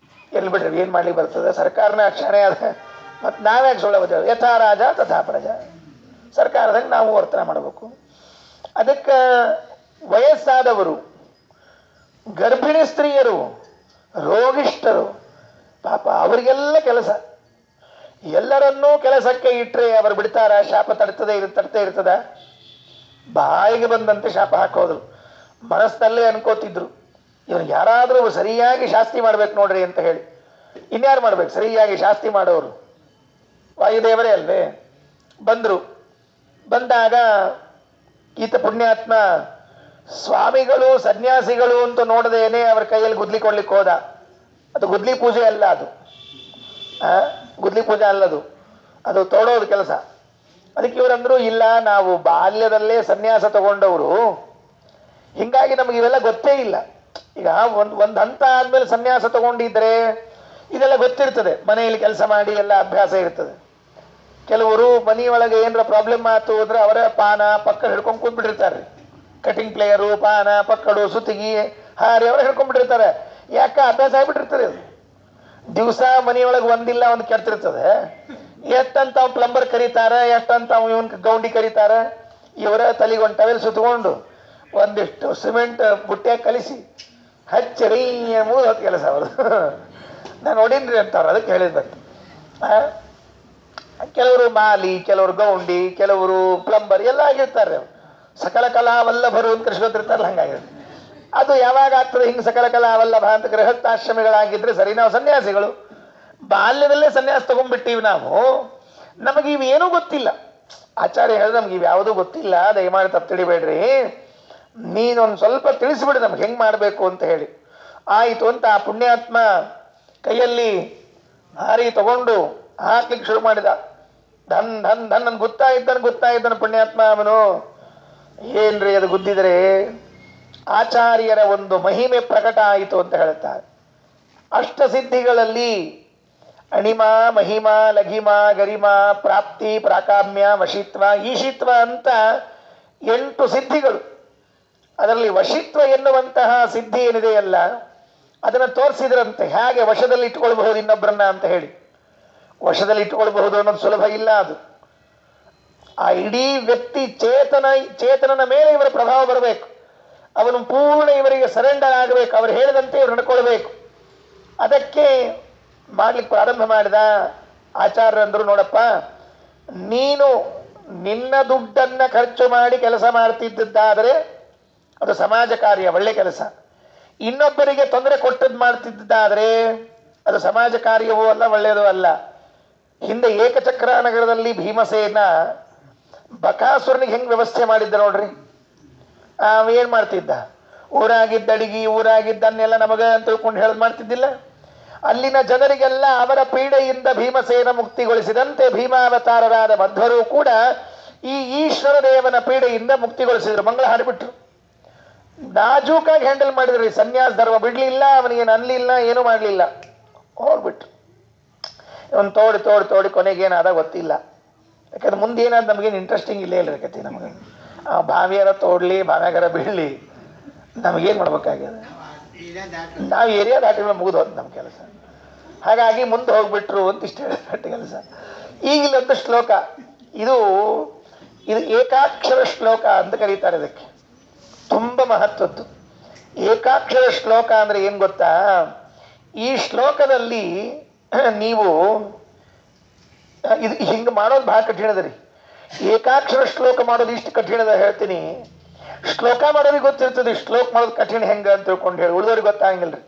ಎಲ್ಲಿ ಬಿಡ್ರಿ, ಏನ್ ಮಾಡ್ಲಿಕ್ಕೆ ಬರ್ತದೆ, ಸರ್ಕಾರನ ಕ್ಷಣೆ ಅದ. ಮತ್ತು ನಾವ್ಯಾಕೆ ಸೊಳ್ಳೆ ಯಥಾ ರಾಜ ತಥಾ ಪ್ರಜಾ, ಸರ್ಕಾರದಂಗೆ ನಾವು ವರ್ತನೆ ಮಾಡಬೇಕು. ಅದಕ್ಕೆ ವಯಸ್ಸಾದವರು, ಗರ್ಭಿಣಿ ಸ್ತ್ರೀಯರು, ರೋಗಿಷ್ಠರು, ಪಾಪ ಅವರಿಗೆಲ್ಲ ಕೆಲಸ. ಎಲ್ಲರನ್ನೂ ಕೆಲಸಕ್ಕೆ ಇಟ್ಟರೆ ಅವರು ಬಿಡ್ತಾರ? ಶಾಪ ತಡ್ತೇ ಇರ್ತದ? ಬಾಯಿಗೆ ಬಂದಂತೆ ಶಾಪ ಹಾಕೋದು. ಮನಸ್ಸಿನಲ್ಲೇ ಅನ್ಕೋತಿದ್ರು, ಇವನು ಯಾರಾದರೂ ಸರಿಯಾಗಿ ಶಾಸ್ತಿ ಮಾಡ್ಬೇಕು ನೋಡ್ರಿ ಅಂತ ಹೇಳಿ. ಇನ್ಯಾರು ಮಾಡ್ಬೇಕು ಸರಿಯಾಗಿ ಶಾಸ್ತಿ ಮಾಡೋರು? ವಾಯುದೇವರೇ ಅಲ್ವೇ? ಬಂದರು. ಬಂದಾಗ ಈತ ಪುಣ್ಯಾತ್ಮ ಸ್ವಾಮಿಗಳು ಸನ್ಯಾಸಿಗಳು ಅಂತ ನೋಡದೇನೆ ಅವರ ಕೈಯಲ್ಲಿ ಗುದ್ಲಿ ಕೊಡ್ಲಿಕ್ಕೆ ಹೋದ. ಅದು ಗುದ್ಲಿ ಪೂಜೆ ಅಲ್ಲ, ಅದು ಗುದ್ಲಿ ಪೂಜೆ ಅಲ್ಲದು, ಅದು ತೋಡೋದು ಕೆಲಸ. ಅದಕ್ಕೆ ಇವರಂದ್ರು, ಇಲ್ಲ ನಾವು ಬಾಲ್ಯದಲ್ಲೇ ಸನ್ಯಾಸ ತಗೊಂಡವರು, ಹಿಂಗಾಗಿ ನಮಗೆ ಇವೆಲ್ಲ ಗೊತ್ತೇ ಇಲ್ಲ. ಈಗ ಒಂದು ಹಂತ ಆದ್ಮೇಲೆ ಸನ್ಯಾಸ ತಗೊಂಡಿದ್ರೆ ಇದೆಲ್ಲ ಗೊತ್ತಿರ್ತದೆ, ಮನೆಯಲ್ಲಿ ಕೆಲಸ ಮಾಡಿ ಎಲ್ಲ ಅಭ್ಯಾಸ ಇರ್ತದೆ. ಕೆಲವರು ಮನೆಯೊಳಗೆ ಏನರ ಪ್ರಾಬ್ಲಮ್ ಆಯ್ತು ಅಂದ್ರೆ ಅವರ ಪಾನ ಪಕ್ಕಡ ಹಿಡ್ಕೊಂಡು ಕೂತ್ಬಿಟ್ಟಿರ್ತಾರೆ. ಕಟಿಂಗ್ ಪ್ಲೇಯರು, ಪಾನ ಪಕ್ಕಡು, ಸುತ್ತಿಗೆ, ಹಾರಿ ಅವರ ಹಿಡ್ಕೊಂಡ್ಬಿಟ್ಟಿರ್ತಾರೆ. ಯಾಕ ಅಭ್ಯಾಸ ಆಗ್ಬಿಟ್ಟಿರ್ತದೆ. ಅದು ದಿವಸ ಮನೆಯೊಳಗೆ ಒಂದಿಲ್ಲ ಒಂದು ಕೆಡ್ತಿರ್ತದೆ. ಎಷ್ಟಂತ ಪ್ಲಂಬರ್ ಕರೀತಾರೆ, ಎಷ್ಟಂತ ಇವನ್ ಗೌಂಡಿ ಕರೀತಾರೆ. ಇವರ ತಲೆಗೊಂದು ಟವೆಲ್ ಸುತ್ತಕೊಂಡು ಒಂದಿಷ್ಟು ಸಿಮೆಂಟ್ ಬುಟ್ಟಿಯಾಗಿ ಕಲಿಸಿ ಹಚ್ಚರಿ ಮುಗಿದು ಹೊತ್ತು ಕೆಲಸ ಅವರು. ನಾನು ನೋಡೀನ್ರಿ ಅಂತವ್ರು, ಅದಕ್ಕೆ ಹೇಳಿದ್ಬಂತ. ಕೆಲವರು ಮಾಲಿ, ಕೆಲವರು ಗೌಂಡಿ, ಕೆಲವರು ಪ್ಲಂಬರ್ ಎಲ್ಲ ಆಗಿರ್ತಾರೆ. ಸಕಲ ಕಲಾ ವಲ್ಲಭರು ಅಂತ ಕೃಷ್ಣೋತ್ತಿರ್ತಾರಲ್ಲ, ಹಂಗಾಗಿರುತ್ತೆ. ಅದು ಯಾವಾಗ ಆಗ್ತದೆ ಹಿಂಗೆ ಸಕಲ ಕಲಾ ವಲ್ಲಭ ಅಂತ? ಗೃಹಸ್ಥಾಶ್ರಮಿಗಳಾಗಿದ್ರೆ ಸರಿ, ನಾವು ಸನ್ಯಾಸಿಗಳು ಬಾಲ್ಯದಲ್ಲೇ ಸನ್ಯಾಸ ತಗೊಂಡ್ಬಿಟ್ಟಿವಿ ನಾವು. ನಮಗೆ ಇವೇನೂ ಗೊತ್ತಿಲ್ಲ. ಆಚಾರ್ಯ ಹೇಳಿದ್ರೆ ನಮ್ಗೆ ಇವ್ಯಾವುದೂ ಗೊತ್ತಿಲ್ಲ, ದಯಮಾಡಿ ತಪ್ಪು ತಿಳಿಬೇಡ್ರಿ, ನೀನೊಂದು ಸ್ವಲ್ಪ ತಿಳಿಸ್ಬಿಡಿ ನಮ್ಗೆ ಹೆಂಗೆ ಮಾಡಬೇಕು ಅಂತ ಹೇಳಿ. ಆಯಿತು ಅಂತ ಆ ಪುಣ್ಯಾತ್ಮ ಕೈಯಲ್ಲಿ ಹಾರಿ ತಗೊಂಡು ಹಾಕ್ಲಿಕ್ಕೆ ಶುರು ಮಾಡಿದ. ಧನ್ ಧನ್ ಧನ್ ನನ್ ಗೊತ್ತಾ ಇದ್ದಾನೆ ಪುಣ್ಯಾತ್ಮ ಅವನು. ಏನ್ರಿ ಅದು ಗುದ್ದಿದರೆ ಆಚಾರ್ಯರ ಒಂದು ಮಹಿಮೆ ಪ್ರಕಟ ಆಯಿತು ಅಂತ ಹೇಳ್ತಾರೆ. ಅಷ್ಟಸಿದ್ಧಿಗಳಲ್ಲಿ ಅಣಿಮಾ, ಮಹಿಮಾ, ಲಘಿಮಾ, ಗರಿಮಾ, ಪ್ರಾಪ್ತಿ, ಪ್ರಾಕಾಮ್ಯ, ವಶಿತ್ವ, ಈಶಿತ್ವ ಅಂತ 8 ಸಿದ್ಧಿಗಳು. ಅದರಲ್ಲಿ ವಶಿತ್ವ ಎನ್ನುವಂತಹ ಸಿದ್ಧಿ ಏನಿದೆಯಲ್ಲ, ಅದನ್ನು ತೋರಿಸಿದ್ರಂತೆ. ಹೇಗೆ ವಶದಲ್ಲಿ ಇಟ್ಕೊಳ್ಬಹುದು ಇನ್ನೊಬ್ಬರನ್ನ ಅಂತ ಹೇಳಿ. ವಶದಲ್ಲಿ ಇಟ್ಕೊಳ್ಬಹುದು ಅನ್ನೋದು ಸುಲಭ ಇಲ್ಲ. ಅದು ಆ ಇಡೀ ವ್ಯಕ್ತಿ ಚೇತನನ ಮೇಲೆ ಇವರ ಪ್ರಭಾವ ಬರಬೇಕು. ಅವನು ಪೂರ್ಣ ಇವರಿಗೆ ಸರೆಂಡರ್ ಆಗಬೇಕು, ಅವರು ಹೇಳಿದಂತೆ ಇವರು ನಡ್ಕೊಳ್ಬೇಕು. ಅದಕ್ಕೆ ಮಾಡ್ಲಿಕ್ಕೆ ಪ್ರಾರಂಭ ಮಾಡಿದ. ಆಚಾರ್ಯರಂದ್ರು, ನೋಡಪ್ಪ, ನೀನು ನಿನ್ನ ದುಡ್ಡನ್ನ ಖರ್ಚು ಮಾಡಿ ಕೆಲಸ ಮಾಡ್ತಿದ್ದಾದರೆ ಅದು ಸಮಾಜ ಕಾರ್ಯ, ಒಳ್ಳೆ ಕೆಲಸ. ಇನ್ನೊಬ್ಬರಿಗೆ ತೊಂದರೆ ಕೊಟ್ಟದ್ದು ಮಾಡ್ತಿದ್ದಾದರೆ ಅದು ಸಮಾಜ ಕಾರ್ಯವೂ ಅಲ್ಲ, ಒಳ್ಳೆಯದೂ ಅಲ್ಲ. ಹಿಂದೆ ಏಕಚಕ್ರ ನಗರದಲ್ಲಿ ಭೀಮಸೇನ ಬಕಾಸುರನಿಗೆ ಹೆಂಗೆ ವ್ಯವಸ್ಥೆ ಮಾಡಿದ್ದ ನೋಡ್ರಿ. ಏನ್ ಮಾಡ್ತಿದ್ದ? ಊರಾಗಿದ್ದ ಅಡಿಗೆ, ಊರಾಗಿದ್ದನ್ನೆಲ್ಲ ನಮಗ ಅಂತ ತಿಳ್ಕೊಂಡು ಹೇಳದ್ ಮಾಡ್ತಿದ್ದಿಲ್ಲ. ಅಲ್ಲಿನ ಜನರಿಗೆಲ್ಲ ಅವರ ಪೀಡೆಯಿಂದ ಭೀಮಸೇನ ಮುಕ್ತಿಗೊಳಿಸಿದಂತೆ ಭೀಮಾವತಾರರಾದ ಮಧ್ವರು ಕೂಡ ಈ ಈಶ್ವರ ದೇವನ ಪೀಡೆಯಿಂದ ಮುಕ್ತಿಗೊಳಿಸಿದ್ರು. ಮಂಗಳ ಹಾಡಿಬಿಟ್ರು. ನಾಜೂಕಾಗಿ ಹ್ಯಾಂಡಲ್ ಮಾಡಿದ್ರಿ. ಸನ್ಯಾಸ ಧರ್ಮ ಬಿಡ್ಲಿಲ್ಲ, ಅವನಿಗೇನು ಅನ್ಲಿಲ್ಲ, ಏನೂ ಮಾಡಲಿಲ್ಲ, ಹೋಗ್ಬಿಟ್ರು. ಇವನು ತೋಡಿ ಕೊನೆಗೇನಾದ ಗೊತ್ತಿಲ್ಲ. ಯಾಕಂದ್ರೆ ಮುಂದೆ ಏನಾದ ನಮಗೇನು ಇಂಟ್ರೆಸ್ಟಿಂಗ್ ಇಲ್ಲೇ ಇಲ್ಲ ಕತಿ. ನಮಗೆ ಬಾವಿಯಾರ ತೋಡ್ಲಿ, ಬಾವ್ಯಾಗಾರ ಬೀಳಲಿ, ನಮಗೇನು ಮಾಡ್ಬೇಕಾಗ್ಯದ? ನಾವು ಏರಿಯಾ ದಾಟಿ ಮುಗಿದು ಹೋದ್ ನಮ್ಮ ಕೆಲಸ. ಹಾಗಾಗಿ ಮುಂದೆ ಹೋಗ್ಬಿಟ್ರು ಅಂತ ಇಷ್ಟ ಹೇಳಿ ಕೆಲಸ. ಈಗಿಲ್ಲೊಂದು ಶ್ಲೋಕ, ಇದು ಏಕಾಕ್ಷರ ಶ್ಲೋಕ ಅಂತ ಕರೀತಾರೆ. ಇದಕ್ಕೆ ತುಂಬ ಮಹತ್ವದ್ದು. ಏಕಾಕ್ಷರ ಶ್ಲೋಕ ಅಂದ್ರೆ ಏನು ಗೊತ್ತಾ? ಈ ಶ್ಲೋಕದಲ್ಲಿ ನೀವು ಇದು ಹಿಂಗೆ ಮಾಡೋದು ಬಹಳ ಕಠಿಣದ ರೀ. ಏಕಾಕ್ಷರ ಶ್ಲೋಕ ಮಾಡೋದು ಇಷ್ಟು ಕಠಿಣದ ಹೇಳ್ತೀನಿ. ಶ್ಲೋಕ ಮಾಡೋರಿಗೆ ಗೊತ್ತಿರ್ತದೆ ಶ್ಲೋಕ ಮಾಡೋದು ಕಠಿಣ ಹೆಂಗೆ ಅಂತ ತಿಳ್ಕೊಂಡು ಹೇಳಿ. ಉಳಿದವ್ರಿಗೆ ಗೊತ್ತಾಗಂಗಿಲ್ರಿ.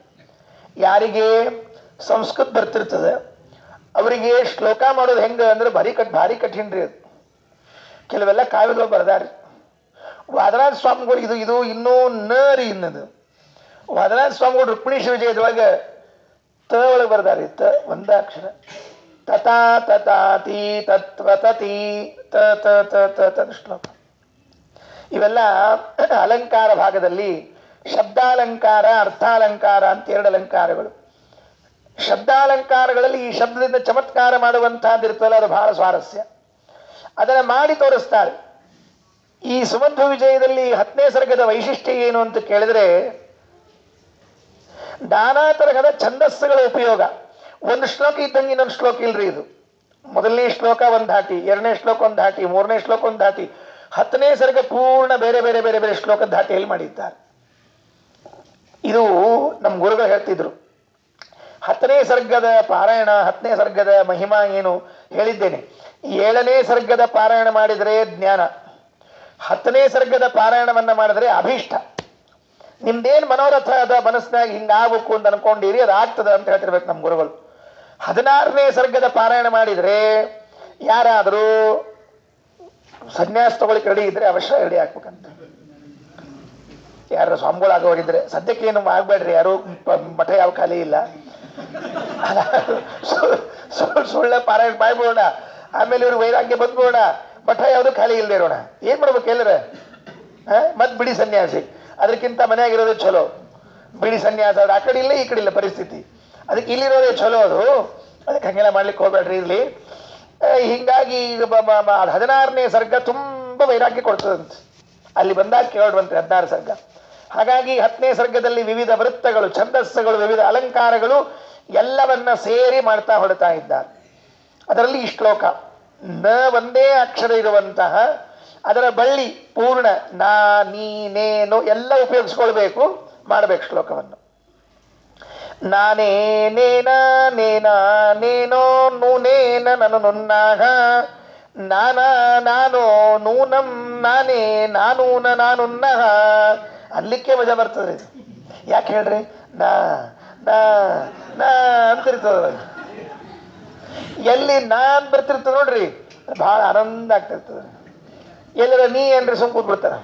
ಯಾರಿಗೆ ಸಂಸ್ಕೃತ ಬರ್ತಿರ್ತದೆ ಅವರಿಗೆ ಶ್ಲೋಕ ಮಾಡೋದು ಹೆಂಗೆ ಅಂದ್ರೆ ಭಾರಿ ಕಠಿಣ ರೀ ಅದು. ಕೆಲವೆಲ್ಲ ಕಾವ್ಯಗಳು ಬರ್ದಾರಿ. ವಾದರಾಜ ಸ್ವಾಮಿಗಳು ಇದು ಇನ್ನೂ ನರಿ ಇನ್ನದು. ವಾದರಾಜ ಸ್ವಾಮಿಗಳು ರುಕ್ಮಿಣೀಶ ವಿಜಯದೊಳಗೆ ತ ಒಳಗೆ ಬರ್ದಾರಿ. ತ ಒಂದಾಕ್ಷರ. ತಥಾ ತಥಾತಿ ತತ್ವತತಿ ತ ತ ತ ತ ತ ಶ್ಲೋಕ. ಇವೆಲ್ಲ ಅಲಂಕಾರ ಭಾಗದಲ್ಲಿ ಶಬ್ದಾಲಂಕಾರ, ಅರ್ಥಾಲಂಕಾರ ಅಂತ 2 ಅಲಂಕಾರಗಳು. ಶಬ್ದಾಲಂಕಾರಗಳಲ್ಲಿ ಈ ಶಬ್ದದಿಂದ ಚಮತ್ಕಾರ ಮಾಡುವಂತಹದ್ದು ಇರ್ತಲ್ಲ, ಅದು ಬಹಳ ಸ್ವಾರಸ್ಯ. ಅದನ್ನು ಮಾಡಿ ತೋರಿಸ್ತಾರೆ. ಈ ಸುಮಧ್ವ ವಿಜಯದಲ್ಲಿ 10ನೇ ಸರ್ಗದ ವೈಶಿಷ್ಟ್ಯ ಏನು ಅಂತ ಕೇಳಿದ್ರೆ, ನಾನಾ ತರಹದ ಛಂದಸ್ಸುಗಳ ಉಪಯೋಗ. ಒಂದು ಶ್ಲೋಕ ಇದ್ದಂಗೆ ಇನ್ನೊಂದು ಶ್ಲೋಕ ಇಲ್ರಿ. ಇದು ಮೊದಲನೇ ಶ್ಲೋಕ ಒಂದು ಧಾಟಿ, 2ನೇ ಶ್ಲೋಕ ಒಂದು ಧಾಟಿ, 3ನೇ ಶ್ಲೋಕ ಒಂದು ಧಾಟಿ, 10ನೇ ಸರ್ಗ ಪೂರ್ಣ ಬೇರೆ ಬೇರೆ ಬೇರೆ ಬೇರೆ ಶ್ಲೋಕದ ಧಾಟಿಯಲ್ಲಿ ಮಾಡಿದ್ದಾರೆ. ಇದು ನಮ್ಮ ಗುರುಗಳು ಹೇಳ್ತಿದ್ರು. 10ನೇ ಸರ್ಗದ ಪಾರಾಯಣ, 10ನೇ ಸರ್ಗದ ಮಹಿಮಾ ಏನು ಹೇಳಿದ್ದೇನೆ. 7ನೇ ಸರ್ಗದ ಪಾರಾಯಣ ಮಾಡಿದರೆ ಜ್ಞಾನ, 10ನೇ ಸರ್ಗದ ಪಾರಾಯಣವನ್ನ ಮಾಡಿದ್ರೆ ಅಭೀಷ್ಟ. ನಿಮ್ದೇನು ಮನೋರಥ ಅದ ಮನಸ್ಸಿನಾಗ ಹಿಂಗಾಗಬೇಕು ಅಂತ ಅನ್ಕೊಂಡಿರಿ, ಅದು ಆಗ್ತದ ಅಂತ ಹೇಳ್ತಿರ್ಬೇಕು ನಮ್ಮ ಗುರುಗಳು. 16ನೇ ಸರ್ಗದ ಪಾರಾಯಣ ಮಾಡಿದ್ರೆ ಯಾರಾದರೂ ಸನ್ಯಾಸ ತಗೊಳ್ಳಿಕ್ಕೆ ರೆಡಿ ಇದ್ರೆ ಅವಶ್ಯ ರೆಡಿ ಆಗ್ಬೇಕಂತ. ಯಾರು ಸ್ವಾಮಿಗಳಾಗೋರಿದ್ರೆ ಸದ್ಯಕ್ಕೆ ಏನು ಆಗ್ಬೇಡ್ರಿ, ಯಾರು ಮಠ ಯಾವ ಖಾಲಿ ಇಲ್ಲ. ಸುಳ್ಳ ಪಾರಾಯಣ ಮಾಡ್ಬೋಣ, ಆಮೇಲೆ ಇವ್ರು ವೈರಾಗ್ಯ ಬಂದ್ಬೋಣ, ಮಠ ಯಾವುದು ಖಾಲಿ ಇಲ್ಲದೆ ಇರೋಣ. ಏನ್ ಮಾಡ್ಬೇಕು ಎಲ್ಲರ ಮತ್ ಬಿಡಿ ಸನ್ಯಾಸಿ, ಅದಕ್ಕಿಂತ ಮನೆಯಾಗಿರೋದೇ ಚಲೋ. ಬಿಡಿ ಸನ್ಯಾಸ ಅದು ಆ ಕಡೆ ಇಲ್ಲ ಈ ಕಡೆ ಇಲ್ಲ ಪರಿಸ್ಥಿತಿ, ಅದಕ್ಕೆ ಇಲ್ಲಿರೋದೇ ಚಲೋ. ಅದು ಅದಕ್ಕೆ ಹಂಗೆಲ್ಲ ಮಾಡ್ಲಿಕ್ಕೆ ಹೋಗ್ಬೇಡ್ರಿ ಇಲ್ಲಿ. ಹಿಂಗಾಗಿ 16ನೇ ಸರ್ಗ ತುಂಬಾ ವೈರಾಗ್ಯ ಕೊಡ್ತದಂತೆ. ಅಲ್ಲಿ ಬಂದಾಗ ಕೇಳ್ವಂತೆ 16 ಸರ್ಗ. ಹಾಗಾಗಿ 10ನೇ ಸರ್ಗದಲ್ಲಿ ವಿವಿಧ ವೃತ್ತಗಳು, ಛಂದಸ್ಸುಗಳು, ವಿವಿಧ ಅಲಂಕಾರಗಳು ಎಲ್ಲವನ್ನ ಸೇರಿ ಮಾಡ್ತಾ ಹೊಡ್ತಾ ಇದ್ದಾರೆ. ಅದರಲ್ಲಿ ಈ ಶ್ಲೋಕ ನ ಒಂದೇ ಅಕ್ಷರ ಇರುವಂತಹ ಅದರ ಬಳ್ಳಿ ಪೂರ್ಣ ನಾ ನೀ ನೇನು ಎಲ್ಲ ಉಪಯೋಗಿಸ್ಕೊಳ್ಬೇಕು, ಮಾಡಬೇಕು ಶ್ಲೋಕವನ್ನು. ನಾನೇ ನೇನ ನೇನ ನೇನೋ ನೂನೇನ ನನು ನುನ್ನಾಗ ನಾನಾ ನಾನೋ ನೂನಂ ನಾನೇ ನಾನೂನ ನಾನುನ್ನಹ ಅನ್ಲಿಕ್ಕೆ ಮಜಾ ಬರ್ತದೆ. ಯಾಕೆ ಹೇಳ್ರಿ? ನಾ ನಾ ನಾ ಅಂತಿರ್ತದ. ಎಲ್ಲಿ ನಾ ಅಂತ ಬರ್ತಿರ್ತದೆ ನೋಡ್ರಿ, ಬಹಳ ಆನಂದ ಆಗ್ತಿರ್ತದೆ. ಎಲ್ಲರ ನೀ ಏನ್ರಿ ಸುಮ್ ಕೂತ್ಬಿಡ್ತಾರ,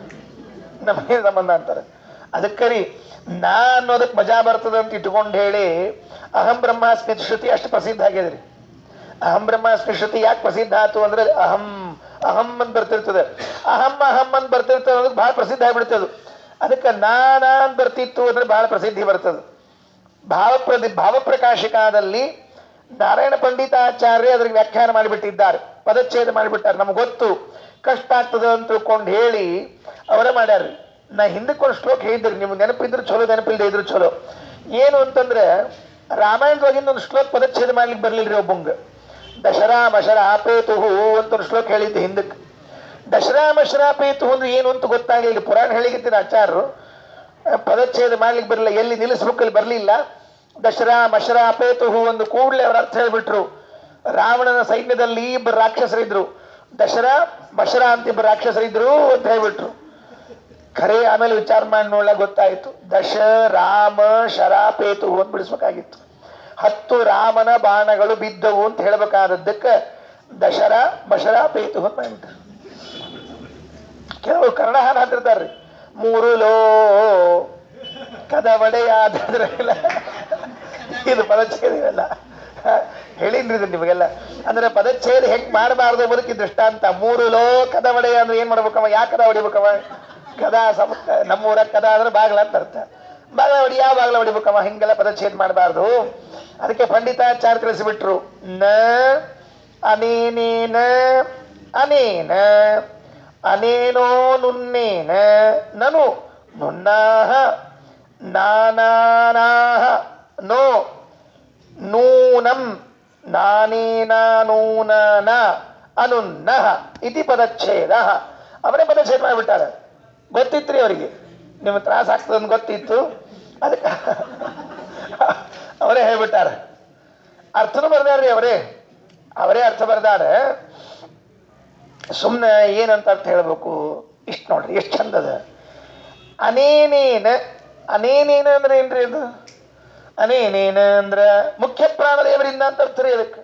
ನಮಗೆ ಸಂಬಂಧ ಅಂತಾರೆ. ಅದಕ್ಕರಿ ನಾ ಅನ್ನೋದಕ್ಕೆ ಮಜಾ ಬರ್ತದೆ ಅಂತ ಇಟ್ಕೊಂಡು ಹೇಳಿ ಅಹಂ ಬ್ರಹ್ಮಾಸ್ಮಿ ಶ್ರುತಿ ಅಷ್ಟು ಪ್ರಸಿದ್ಧ ಆಗ್ಯದ್ರಿ. ಅಹಂ ಬ್ರಹ್ಮಾಸ್ಮಿ ಶ್ರುತಿ ಯಾಕೆ ಪ್ರಸಿದ್ಧ ಆಯ್ತು ಅಂದ್ರೆ ಅಹಂ ಅಹಂ ಅಂತ ಬರ್ತಿರ್ತದೆ, ಅಹಂ ಅಹಂ ಅಂತ ಬರ್ತಿರ್ತದೆ ಅನ್ನೋದಕ್ಕೆ ಬಹಳ ಪ್ರಸಿದ್ಧ ಆಗ್ಬಿಡ್ತದೆ. ಅದಕ್ಕೆ ನಾನಾ ಅಂತ ಬರ್ತಿತ್ತು ಅಂದ್ರೆ ಬಹಳ ಪ್ರಸಿದ್ಧಿ ಬರ್ತದೆ. ಭಾವಪ್ರಕಾಶಿಕಾದಲ್ಲಿ ನಾರಾಯಣ ಪಂಡಿತಾಚಾರ್ಯ ಅದ್ರಿಗೆ ವ್ಯಾಖ್ಯಾನ ಮಾಡಿಬಿಟ್ಟಿದ್ದಾರೆ, ಪದಚ್ಛೇದ ಮಾಡಿಬಿಟ್ಟಾರೆ. ನಮ್ಗೆ ಗೊತ್ತು ಕಷ್ಟ ಆಗ್ತದೆ ಅಂತ ತಿಳ್ಕೊಂಡು ಹೇಳಿ ಅವರೇ ಮಾಡ್ಯಾರ್ರಿ. ನಾ ಹಿಂದಕ್ಕೊಂದು ಶ್ಲೋಕ ಹೇಳಿದ್ರಿ, ನಿಮ್ಗೆ ನೆನಪಿದ್ರು ಚಲೋ, ನೆನಪಿಲ್ಲದೆ ಇದ್ರು ಚಲೋ. ಏನು ಅಂತಂದ್ರೆ ರಾಮಾಯಣದೊಳಗಿಂದ ಒಂದು ಶ್ಲೋಕ ಪದಚ್ಛೇದ ಮಾಡ್ಲಿಕ್ಕೆ ಬರ್ಲಿಲ್ರಿ ಒಬ್ಬಂಗ. ದಶರಾಮಶರಾಪೇತುಹು ಅಂತ ಒಂದು ಶ್ಲೋಕ ಹೇಳಿದ್ದೆ ಹಿಂದಕ್ಕೆ. ದಶರಾಮಶರಾಪೇತುಹು ಅಂದ್ರೆ ಏನು ಅಂತ ಗೊತ್ತಾಗಲಿಲ್ಲ. ಪುರಾಣ ಹೇಳಿಗಿತ್ತಿನ ಆಚಾರ್ಯರು ಪದಚ್ಛೇದ ಮಾಡ್ಲಿಕ್ಕೆ ಬರಲಿಲ್ಲ, ಎಲ್ಲಿ ನಿಲ್ಲಿಸ್ಬೇಕಲ್ಲಿ ಬರಲಿಲ್ಲ. ದಶರಾಮಶರಾಪೇತುಹು ಒಂದು ಕೂಡಲೇ ಅವ್ರ ಅರ್ಥ ಹೇಳ್ಬಿಟ್ರು. ರಾವಣನ ಸೈನ್ಯದಲ್ಲಿ ಇಬ್ಬರು ರಾಕ್ಷಸರಿದ್ರು, ದಶರ ಮಶರ ಅಂತ ಇಬ್ಬರು ರಾಕ್ಷಸರಿದ್ರು ಅಂತ ಹೇಳ್ಬಿಟ್ರು. ಖರೆ ಆಮೇಲೆ ವಿಚಾರ ಮಾಡಿ ನೋಡ್ಲ ಗೊತ್ತಾಯ್ತು, ದಶ ರಾಮ ಶರಾಪೇತು ಅಂತ ಬಿಡಿಸ್ಬೇಕಾಗಿತ್ತು. 10 ರಾಮನ ಬಾಣಗಳು ಬಿದ್ದವು ಅಂತ ಹೇಳ್ಬೇಕಾದದ್ದಕ್ಕೆ ದಶರ ಮಶರಾಪೇತು ಅಂತ ಮಾಡಿಬಿಟ್ರು. ಕೆಲವು ಕನ್ನಡ ಹಾಡು ಹಾಡ್ತಿರ್ತಾರ್ರಿ, 3 ಲೋ ಕದವಡೆಯಾದ್ರಲ್ಲ, ಇದು ಪದಚ್ಛೇದ ಇವೆಲ್ಲ ಹೇಳಿನ್ರಿ ಇದು ನಿಮಗೆಲ್ಲ. ಅಂದ್ರೆ ಪದಚ್ಛೇದ ಹೆಂಗ್ ಮಾಡಬಾರ್ದು ಎಂಬುದಕ್ಕೆ ದೃಷ್ಟಾಂತ. 3 ಲೋ ಕದವಡೆಯ ಅಂದ್ರೆ ಏನ್ ಮಾಡ್ಬೇಕವ, ಯಾಕೆ ಕದ ಹೊಡಿಬೇಕವ? ಕದಾ ನಮ್ಮೂರ ಕದ ಅಂದ್ರೆ ಬಾಗ್ಲ ಅಂತ ಅರ್ಥ. ಬಾಗ್ಲ ಹೊಡಿ, ಯಾವ ಬಾಗ್ಲ ಹೊಡಿಬೇಕವ? ಹಿಂಗೆಲ್ಲ ಪದಚ್ಛೇದ ಮಾಡಬಾರ್ದು. ಅದಕ್ಕೆ ಪಂಡಿತಾಚಾರ್ಯ ತಿಳಿಸಿಬಿಟ್ರು, ನ ಅನೇನೇನ ಅನೇನ ಅನೇನೋ ನುನ್ನೇನ ನನು ನುನ್ನಾಹ ನಾನಾನಾಹ ನೋ ನೂನಂ ನಾನೇನಾನೂನನ ಅನುನ್ನಹ ಇತಿ ಪದಚ್ಛೇದ. ಅವರೇ ಪದಚ್ಛೇದ ಮಾಡಿಬಿಟ್ಟಾರೆ. ಗೊತ್ತಿತ್ರಿ ಅವರಿಗೆ, ನಿಮ್ಗೆ ತ್ರಾಸ ಆಗ್ತದೆ ಅಂತ ಗೊತ್ತಿತ್ತು, ಅದಕ್ಕೆ ಅವರೇ ಹೇಳ್ಬಿಟ್ಟಾರೆ. ಅರ್ಥನೂ ಬರ್ದಾರ್ರಿ, ಅವರೇ ಅರ್ಥ ಬರ್ದಾರೆ. ಸುಮ್ಮನೆ ಏನಂತ ಅರ್ಥ ಹೇಳ್ಬೇಕು, ಇಷ್ಟು ನೋಡ್ರಿ ಎಷ್ಟು ಚಂದದ. ಅನೇನೇನ ಅನೇನೇನ ಅಂದ್ರೆ ಏನ್ರಿ ಅದು? ಅನೇನೇನ ಅಂದ್ರ ಮುಖ್ಯ ಪ್ರಾಣದೇವರಿಂದ ಅಂತ ಅರ್ಥ ರೀ. ಅದಕ್ಕೆ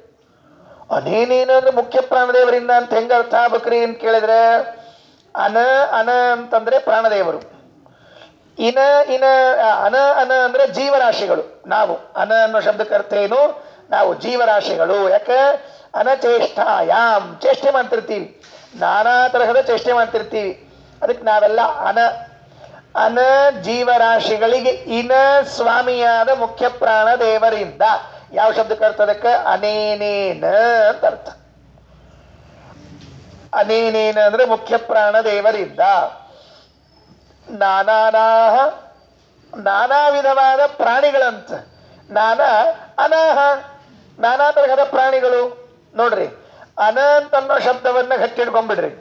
ಅನೇನೇನ ಅಂದ್ರೆ ಮುಖ್ಯ ಪ್ರಾಣದೇವರಿಂದ ಅಂತ ಹೆಂಗ ಅರ್ಥ ಆಗ್ಬೇಕ್ರಿ ಅಂತ ಕೇಳಿದ್ರೆ, ಅನ ಅನ ಅಂತಂದ್ರೆ ಪ್ರಾಣದೇವರು, ಇನ ಇನ ಅನ ಅನ ಅಂದ್ರೆ ಜೀವರಾಶಿಗಳು. ನಾವು ಅನ ಅನ್ನೋ ಶಬ್ದಕ್ಕೆ ಅರ್ಥ ಏನು? ನಾವು ಜೀವರಾಶಿಗಳು. ಯಾಕೆ? ಅನಚೇಷ್ಟಾಯಾಮ್, ಚೇಷ್ಟೆ ಮಾಡ್ತಿರ್ತೀವಿ, ನಾನಾ ತರಹದ ಚೇಷ್ಟೆ ಮಾಡ್ತಿರ್ತೀವಿ. ಅದಕ್ಕೆ ನಾವೆಲ್ಲ ಅನ ಜೀವರಾಶಿಗಳಿಗೆ ಇನ ಸ್ವಾಮಿಯಾದ ಮುಖ್ಯ ಪ್ರಾಣ ದೇವರಿಂದ. ಯಾವ ಶಬ್ದಕ್ಕೆ ಅರ್ಥ? ಅದಕ್ಕೆ ಅನೇನೇನ ಅಂತ ಅರ್ಥ. ಅನೇನೇನ ಅಂದ್ರೆ ಮುಖ್ಯ ಪ್ರಾಣ ದೇವರಿಂದ. ನಾನಾನಾಹ ನಾನಾ ವಿಧವಾದ ಪ್ರಾಣಿಗಳಂತ. ಅನಾಹ ನಾನಾ ತರಹದ ಪ್ರಾಣಿಗಳು. ನೋಡ್ರಿ, ಅನ ಅಂತನ್ನೋ ಶಬ್ದವನ್ನ ಗಟ್ಟಿಡ್ಕೊಂಡ್ಬಿಡ್ರಿ.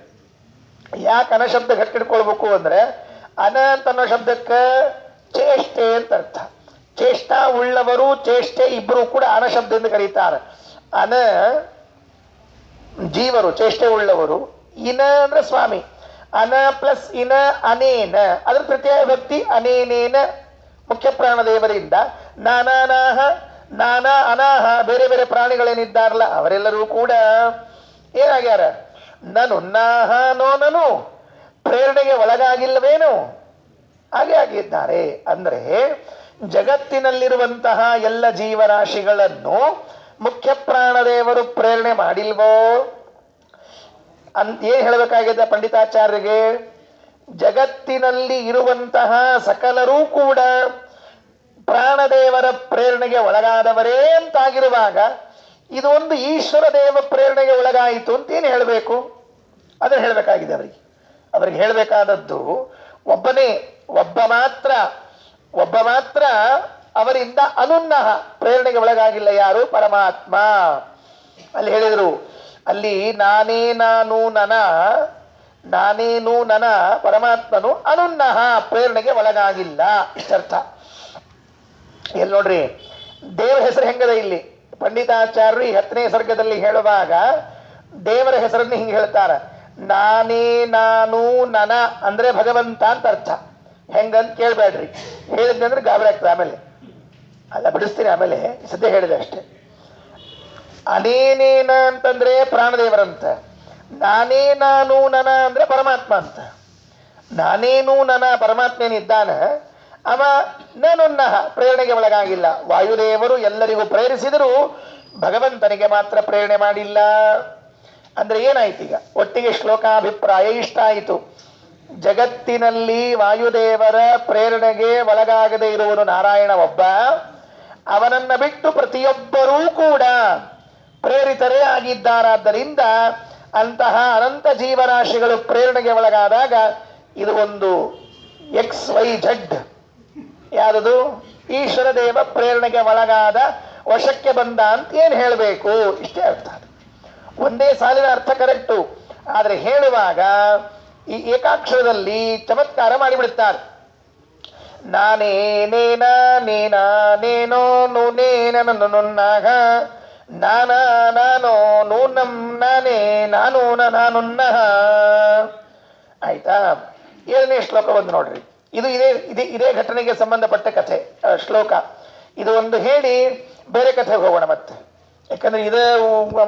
ಯಾಕೆ ಅನ ಶಬ್ದ ಗಟ್ಟಿಡ್ಕೊಳ್ಬೇಕು ಅಂದ್ರೆ, ಅನ ಅಂತನ್ನೋ ಶಬ್ದಕ್ಕೆ ಚೇಷ್ಟೆ ಅಂತ ಅರ್ಥ. ಚೇಷ್ಟಾ ಉಳ್ಳವರು, ಚೇಷ್ಟೆ ಇಬ್ಬರು ಕೂಡ ಅನ ಶಬ್ದದಿಂದ ಕರೀತಾರೆ. ಅನ ಜೀವರು, ಚೇಷ್ಟೆ ಉಳ್ಳವರು. ಇನ ಅಂದ್ರೆ ಸ್ವಾಮಿ. ಅನ ಪ್ಲಸ್ ಇನ ಅನೇನ, ಅದ್ರ ತೃತೀಯ ವ್ಯಕ್ತಿ ಅನೇನೇನ, ಮುಖ್ಯ ಪ್ರಾಣದೇವರಿಂದ. ನಾನಾನಾಹ, ನಾನಾ ಅನಾಹ, ಬೇರೆ ಬೇರೆ ಪ್ರಾಣಿಗಳೇನಿದ್ದಾರಲ್ಲ ಅವರೆಲ್ಲರೂ ಕೂಡ ಏನಾಗ್ಯಾರ? ನನುನ್ನಾಹ ನೋ ಪ್ರೇರಣೆಗೆ ಒಳಗಾಗಿಲ್ಲವೇನು? ಹಾಗೆ ಆಗಿದ್ದಾರೆ. ಅಂದ್ರೆ ಜಗತ್ತಿನಲ್ಲಿರುವಂತಹ ಎಲ್ಲ ಜೀವರಾಶಿಗಳನ್ನು ಮುಖ್ಯ ಪ್ರಾಣದೇವರು ಪ್ರೇರಣೆ ಮಾಡಿಲ್ವೋ ಏನ್ ಹೇಳಬೇಕಾಗಿದೆ ಪಂಡಿತಾಚಾರ್ಯರಿಗೆ? ಜಗತ್ತಿನಲ್ಲಿ ಇರುವಂತಹ ಸಕಲರೂ ಕೂಡ ಪ್ರಾಣದೇವರ ಪ್ರೇರಣೆಗೆ ಒಳಗಾದವರೇ ಅಂತಾಗಿರುವಾಗ ಇದು ಒಂದು ಈಶ್ವರ ದೇವ ಪ್ರೇರಣೆಗೆ ಒಳಗಾಯಿತು ಅಂತ ಏನು ಹೇಳಬೇಕು? ಅದನ್ನು ಹೇಳಬೇಕಾಗಿದೆ ಅವರಿಗೆ ಹೇಳಬೇಕಾದದ್ದು ಒಬ್ಬ ಮಾತ್ರ ಅವರಿಂದ ಅನುನ್ನಹ ಪ್ರೇರಣೆಗೆ ಒಳಗಾಗಿಲ್ಲ. ಯಾರು? ಪರಮಾತ್ಮ. ಅಲ್ಲಿ ಹೇಳಿದರು, ಅಲ್ಲಿ ನಾನೇನು ನನ ಪರಮಾತ್ಮನು ಅನುನ್ನಹ ಪ್ರೇರಣೆಗೆ ಒಳಗಾಗಿಲ್ಲ. ಇಷ್ಟರ್ಥ. ಎಲ್ಲಿ ನೋಡ್ರಿ ದೇವರ ಹೆಸರು ಹೆಂಗದ ಇಲ್ಲಿ? ಪಂಡಿತಾಚಾರ್ಯರು ಈ 10ನೇ ಸರ್ಗದಲ್ಲಿ ಹೇಳುವಾಗ ದೇವರ ಹೆಸರನ್ನು ಹಿಂಗೆ ಹೇಳ್ತಾರ. ನಾನು ನನ ಅಂದ್ರೆ ಭಗವಂತ ಅಂತ ಅರ್ಥ. ಹೆಂಗಂತ ಕೇಳ್ಬೇಡ್ರಿ. ಹೇಳಿದ್ನಿ ಅಂದ್ರೆ ಗಾಬರಿ ಆಗ್ತದೆ. ಆಮೇಲೆ ಅಲ್ಲ ಬಿಡಿಸ್ತೀನಿ. ಆಮೇಲೆ ಸದ್ಯ ಹೇಳಿದೆ ಅಷ್ಟೇ. ಅನೇನೇನ ಅಂತಂದ್ರೆ ಪ್ರಾಣದೇವರಂತ. ನಾನು ನನ ಅಂದ್ರೆ ಪರಮಾತ್ಮ ಅಂತ. ನಾನೇನು ನನ ಪರಮಾತ್ಮನಿದ್ದಾನ, ಅವ ನಾನುನ್ನಹ ಪ್ರೇರಣೆಗೆ ಒಳಗಾಗಿಲ್ಲ. ವಾಯುದೇವರು ಎಲ್ಲರಿಗೂ ಪ್ರೇರಿಸಿದರೂ ಭಗವಂತನಿಗೆ ಮಾತ್ರ ಪ್ರೇರಣೆ ಮಾಡಿಲ್ಲ. ಅಂದ್ರೆ ಏನಾಯ್ತು? ಈಗ ಒಟ್ಟಿಗೆ ಶ್ಲೋಕಾಭಿಪ್ರಾಯ ಇಷ್ಟ ಆಯಿತು. ಜಗತ್ತಿನಲ್ಲಿ ವಾಯುದೇವರ ಪ್ರೇರಣೆಗೆ ಒಳಗಾಗದೇ ಇರುವನು ನಾರಾಯಣ ಒಬ್ಬ. ಅವನನ್ನ ಬಿಟ್ಟು ಪ್ರತಿಯೊಬ್ಬರೂ ಕೂಡ ಪ್ರೇರಿತರೇ ಆಗಿದ್ದಾರಾದ್ದರಿಂದ ಅಂತಹ ಅನಂತ ಜೀವರಾಶಿಗಳು ಪ್ರೇರಣೆಗೆ ಒಳಗಾದಾಗ ಇದು ಒಂದು XYZ. ಯಾರದು? ಈಶ್ವರ ದೇವ ಪ್ರೇರಣೆಗೆ ಒಳಗಾದ, ವಶಕ್ಕೆ ಬಂದ ಅಂತ ಏನು ಹೇಳಬೇಕು? ಇಷ್ಟೇ ಅರ್ಥ. ಒಂದೇ ಸಾಲಿನ ಅರ್ಥ ಕರೆಕ್ಟು. ಆದರೆ ಹೇಳುವಾಗ ಈ ಏಕಾಕ್ಷರದಲ್ಲಿ ಚಮತ್ಕಾರ ಮಾಡಿಬಿಡುತ್ತಾರೆ. ನೇನೋ ನುನ್ನಾಗ ನಾನೋ ನೂನಂ ನಾನೇ ನಾನುನ್ನಹ. ಆಯ್ತಾ? 7ನೇ ಶ್ಲೋಕ ಬಂದು ನೋಡ್ರಿ. ಇದು ಇದೇ ಘಟನೆಗೆ ಸಂಬಂಧಪಟ್ಟ ಕಥೆ ಶ್ಲೋಕ. ಇದು ಒಂದು ಹೇಳಿ ಬೇರೆ ಕಥೆಗೆ ಹೋಗೋಣ ಮತ್ತೆ. ಯಾಕಂದ್ರೆ ಇದು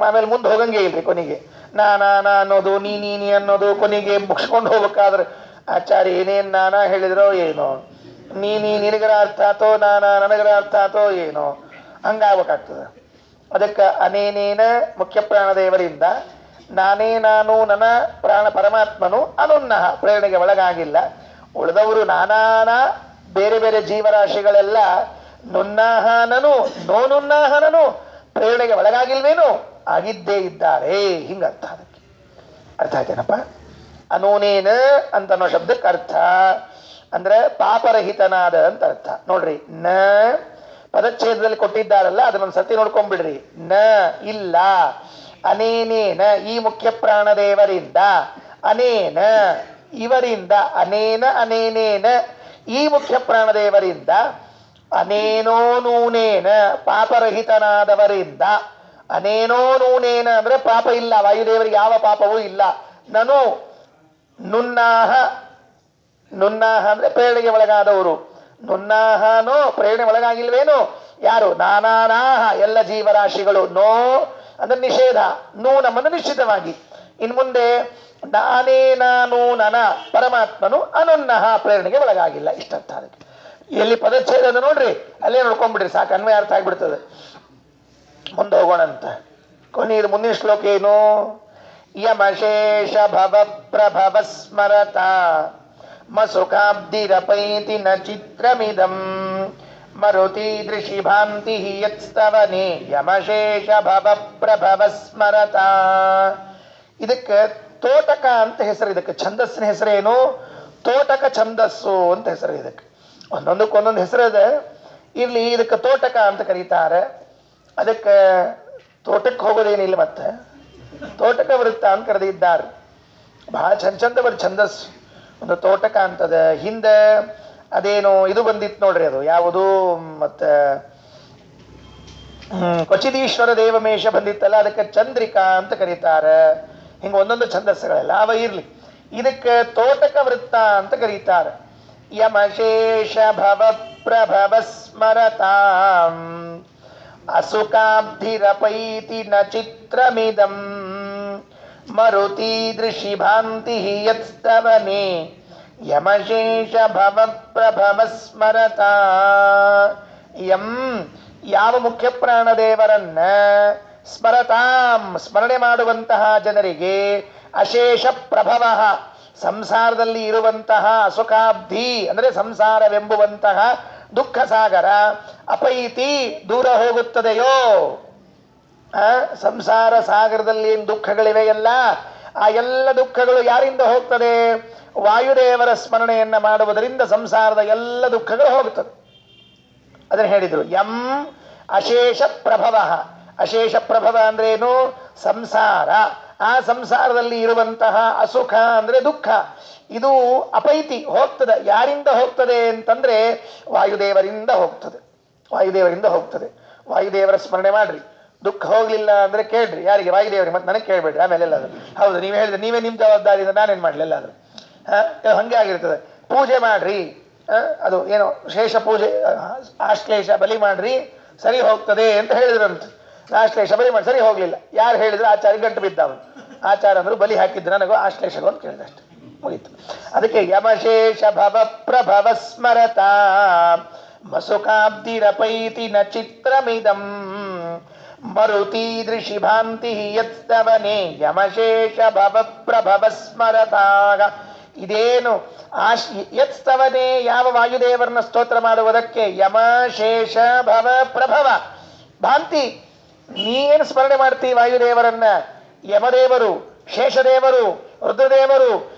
ಆಮೇಲೆ ಮುಂದೆ ಹೋಗಂಗೆ ಇಲ್ರಿ. ಕೊನೆಗೆ ನಾನಾ ಅನ್ನೋದು ನೀ ಅನ್ನೋದು ಕೊನೆಗೆ ಮುಗಿಸ್ಕೊಂಡು ಹೋಗ್ಬೇಕಾದ್ರೆ ಆಚಾರ್ಯ ಏನೇನು ನಾನಾ ಹೇಳಿದ್ರೋ ಏನೋ, ನಿನಗರ ಅರ್ಥ ಆತೋ, ನನಗರ ಅರ್ಥ ಆತೋ ಏನೋ, ಹಂಗಾಗ್ಬೇಕಾಗ್ತದೆ. ಅದಕ್ಕೆ ಅನೇನೇನ ಮುಖ್ಯ ಪ್ರಾಣದೇವರಿಂದ, ನಾನು ನನ್ನ ಪ್ರಾಣ ಪರಮಾತ್ಮನು ಅನುನ್ನಹ ಪ್ರೇರಣೆಗೆ ಒಳಗಾಗಿಲ್ಲ. ಉಳಿದವರು ನಾನಾ ಬೇರೆ ಬೇರೆ ಜೀವರಾಶಿಗಳೆಲ್ಲ ನುನ್ನಾಹನನು ನೋನುನ್ನಾಹನನು ಪ್ರೇರಣೆಗೆ ಒಳಗಾಗಿಲ್ವೇನು? ಆಗಿದ್ದೇ ಇದ್ದಾರೆ. ಹಿಂಗರ್ಥ. ಅದಕ್ಕೆ ಅರ್ಥ ಆಯ್ತೇನಪ್ಪ? ಅನೂನೇನ ಅಂತನೋ ಶಬ್ದಕ್ಕೆ ಅರ್ಥ ಅಂದ್ರೆ ಪಾಪರಹಿತನಾದ ಅಂತ ಅರ್ಥ. ನೋಡ್ರಿ, ನ ಪದಚ್ಛೇದದಲ್ಲಿ ಕೊಟ್ಟಿದ್ದಾರಲ್ಲ, ಅದನ್ನೊಂದು ಸತಿ ನೋಡ್ಕೊಂಡ್ಬಿಡ್ರಿ. ನ ಇಲ್ಲ. ಅನೇನೇನ ಈ ಮುಖ್ಯ ಪ್ರಾಣದೇವರಿಂದ, ಅನೇನ ಇವರಿಂದ, ಅನೇನೇನ ಈ ಮುಖ್ಯ ಪ್ರಾಣದೇವರಿಂದ, ಅನೇನೋ ನೂನೇನ ಪಾಪರಹಿತನಾದವರಿಂದ. ಅನೇನೋ ನೂನೇನ ಅಂದ್ರೆ ಪಾಪ ಇಲ್ಲ, ವಾಯುದೇವರಿಗೆ ಯಾವ ಪಾಪವೂ ಇಲ್ಲ. ನಾನು ನುನ್ನಾಹ ಅಂದ್ರೆ ಪ್ರೇರಣೆಗೆ ಒಳಗಾದವರು. ನುನ್ನಾಹನೋ ಪ್ರೇರಣೆ ಒಳಗಾಗಿಲ್ವೇನು? ಯಾರು? ನಾನಾನಾಹ ಎಲ್ಲ ಜೀವರಾಶಿಗಳು. ನೋ ಅಂದ್ರೆ ನಿಷೇಧ, ನಮ್ಮನ್ನು ನಿಶ್ಚಿತವಾಗಿ. ಇನ್ ಮುಂದೆ ನಾನು ನನ ಪರಮಾತ್ಮನು ಅನುನ್ನಹ ಪ್ರೇರಣೆಗೆ ಒಳಗಾಗಿಲ್ಲ. ಇಷ್ಟರ್ಥ. ಅದಕ್ಕೆ ಎಲ್ಲಿ ಪದಚ್ಛೇದ ನೋಡ್ರಿ, ಅಲ್ಲೇ ನೋಡ್ಕೊಂಡ್ಬಿಡ್ರಿ, ಸಾಕು, ಅನ್ವಯ ಅರ್ಥ ಆಗ್ಬಿಡ್ತದೆ. ಮುಂದೆ ಹೋಗೋಣಂತ. ಕೊನೆಯದು ಮುಂದಿನ ಶ್ಲೋಕ ಏನು? ಯಮಶೇಷ ಭವ ಪ್ರಭವ ಸ್ಮರತ ಮಸುಖಾಬ್ದಿರಪೈತಿ ನ ಚಿತ್ರಮಿದಂ ಮರುತಿ ದೃಶಿ ಭಾಂತಿ ಯತ್ಸ್ತವನೆ ಯಮಶೇಷ ಭವ ಪ್ರಭವ ಸ್ಮರತ. ಇದಕ್ಕೆ ತೋಟಕ ಅಂತ ಹೆಸರು. ಇದಕ್ಕೆ ಛಂದಸ್ಸಿನ ಹೆಸರೇನು? ತೋಟಕ ಛಂದಸ್ಸು ಅಂತ ಹೆಸರು. ಇದಕ್ಕೆ ಒಂದೊಂದಕ್ಕೊಂದೊಂದು ಹೆಸರು ಇದೆ. ಇಲ್ಲಿ ಇದಕ್ಕೆ ತೋಟಕ ಅಂತ ಕರೀತಾರೆ. ಅದಕ್ಕೆ ತೋಟಕ್ಕೆ ಹೋಗೋದೇನಿಲ್ಲ, ಮತ್ತೆ ತೋಟಕ ವೃತ್ತ ಅಂತ ಕರೆದಿದ್ದಾರೆ. ಬಹಳ ಚಂದ ಬರ್ ಛಂದಸ್ಸು. ಒಂದು ತೋಟಕ ಅಂತದ. ಹಿಂದೆ ಅದೇನು ಇದು ಬಂದಿತ್ತು ನೋಡ್ರಿ, ಅದು ಯಾವುದು ಮತ್ತೆ ಕ್ವಚಿದೀಶ್ವರ ದೇವಮೇಶ ಬಂದಿತ್ತಲ್ಲ, ಅದಕ್ಕೆ ಚಂದ್ರಿಕಾ ಅಂತ ಕರೀತಾರೆ. ಹಿಂಗೆ ಒಂದೊಂದು ಛಂದಸ್ಸುಗಳೆಲ್ಲ ಅವ ಇರ್ಲಿ. ಇದಕ್ಕೆ ತೋಟಕ ವೃತ್ತ ಅಂತ ಕರೀತಾರೆ. ಯಮಶೇಷ ಭವ ಪ್ರಭವ ಸ್ಮರತಾಂ ಅಸುಕಾಬ್ಧಿರಪೈತಿ ನ ಚಿತ್ರಮಿದಂ ಮರುತೀದೃಶಿ ಭಾಂತಿ ಯತ್ಸ್ತವನೆ ಯಮಶೇಷ ಭವ ಪ್ರಭವ ಸ್ಮರತಾ. ಯಂ ಯಾವ ಮುಖ್ಯ ಪ್ರಾಣದೇವರನ್ನ ಸ್ಮರತಾಂ ಸ್ಮರಣೆ ಮಾಡುವಂತಹ ಜನರಿಗೆ ಅಶೇಷ ಪ್ರಭವ ಸಂಸಾರದಲ್ಲಿ ಇರುವಂತಹ ಅಸುಖಾಬ್ಧಿ ಅಂದರೆ ಸಂಸಾರವೆಂಬುವಂತಹ ದುಃಖ ಸಾಗರ ಅಪೈತಿ ದೂರ ಹೋಗುತ್ತದೆಯೋ. ಸಂಸಾರ ಸಾಗರದಲ್ಲಿ ಏನು ದುಃಖಗಳಿವೆಯಲ್ಲ, ಆ ಎಲ್ಲ ದುಃಖಗಳು ಯಾರಿಂದ ಹೋಗ್ತದೆ? ವಾಯುದೇವರ ಸ್ಮರಣೆಯನ್ನ ಮಾಡುವುದರಿಂದ ಸಂಸಾರದ ಎಲ್ಲ ದುಃಖಗಳು ಹೋಗುತ್ತದೆ. ಅದನ್ನು ಹೇಳಿದರು. ಯಂ ಅಶೇಷ ಪ್ರಭವ. ಅಶೇಷ ಪ್ರಭವ ಅಂದ್ರೇನು? ಸಂಸಾರ. ಆ ಸಂಸಾರದಲ್ಲಿ ಇರುವಂತಹ ಅಸುಖ ಅಂದ್ರೆ ದುಃಖ, ಇದು ಅಪೈತಿ ಹೋಗ್ತದೆ. ಯಾರಿಂದ ಹೋಗ್ತದೆ ಅಂತಂದ್ರೆ ವಾಯುದೇವರಿಂದ ಹೋಗ್ತದೆ. ವಾಯುದೇವರಿಂದ ಹೋಗ್ತದೆ. ವಾಯುದೇವರ ಸ್ಮರಣೆ ಮಾಡ್ರಿ, ದುಃಖ ಹೋಗ್ಲಿಲ್ಲ ಅಂದ್ರೆ ಕೇಳ್ರಿ. ಯಾರಿಗೆ? ವಾಯುದೇವರಿಗೆ. ಮತ್ತೆ ನನಗೆ ಕೇಳ್ಬೇಡ್ರಿ ಆಮೇಲೆ ಎಲ್ಲಾದ್ರು. ಹೌದು, ನೀವು ಹೇಳಿದ್ರೆ ನೀವೇ ನಿಮ್ಮ ಜವಾಬ್ದಾರಿಯಿಂದ ನಾನೇನು ಮಾಡಲಿ ಎಲ್ಲಾದ್ರು. ಹಂಗೆ ಆಗಿರ್ತದೆ. ಪೂಜೆ ಮಾಡ್ರಿ, ಅದು ಏನೋ ಶೇಷ ಪೂಜೆ ಆಶ್ಲೇಷ ಬಲಿ ಮಾಡ್ರಿ ಸರಿ ಹೋಗ್ತದೆ ಅಂತ ಹೇಳಿದ್ರಂತ. ಆಶ್ಲೇಷ ಬಲಿ ಮಾಡಿ ಸರಿ ಹೋಗ್ಲಿಲ್ಲ. ಯಾರು ಹೇಳಿದ್ರು? ಆಚಾರ್ಯ ಗಂಟು ಬಿದ್ದವನು. ಆಚಾರ ಅಂದ್ರು ಬಲಿ ಹಾಕಿದ್ದು ನನಗೂ ಆಶ್ಲೇಷಗಳು ಅಂತ ಕೇಳಿದೆ, ಅಷ್ಟೆ ಮುಗೀತು. ಅದಕ್ಕೆ ಯಮಶೇಷ ಭವ ಪ್ರಭವ ಸ್ಮರತಾ ಮಸುಕಾಬ್ದಿರಪೈತಿ ನ ಚಿತ್ರಮಿದಂ ಮರುತೀದೃಶಿ ಭಾಂತಿ ಯತ್ಸ್ತವನೆ ಯಮಶೇಷ ಭವ ಪ್ರಭವ ಸ್ಮರತಾಗ. ಇದೇನು ಯತ್ಸ್ತವನೆ ಯಾವ ವಾಯುದೇವರನ್ನ ಸ್ತೋತ್ರ ಮಾಡುವುದಕ್ಕೆ ಯಮ ಶೇಷ ಭವ ಪ್ರಭವ ಭಾಂತಿ. ನೀನು ಸ್ಮರಣೆ ಮಾಡ್ತೀವಿ ವಾಯುದೇವರನ್ನ. ಯಮದೇವರು, ಶೇಷದೇವರು, ರುದ್ರದೇವರು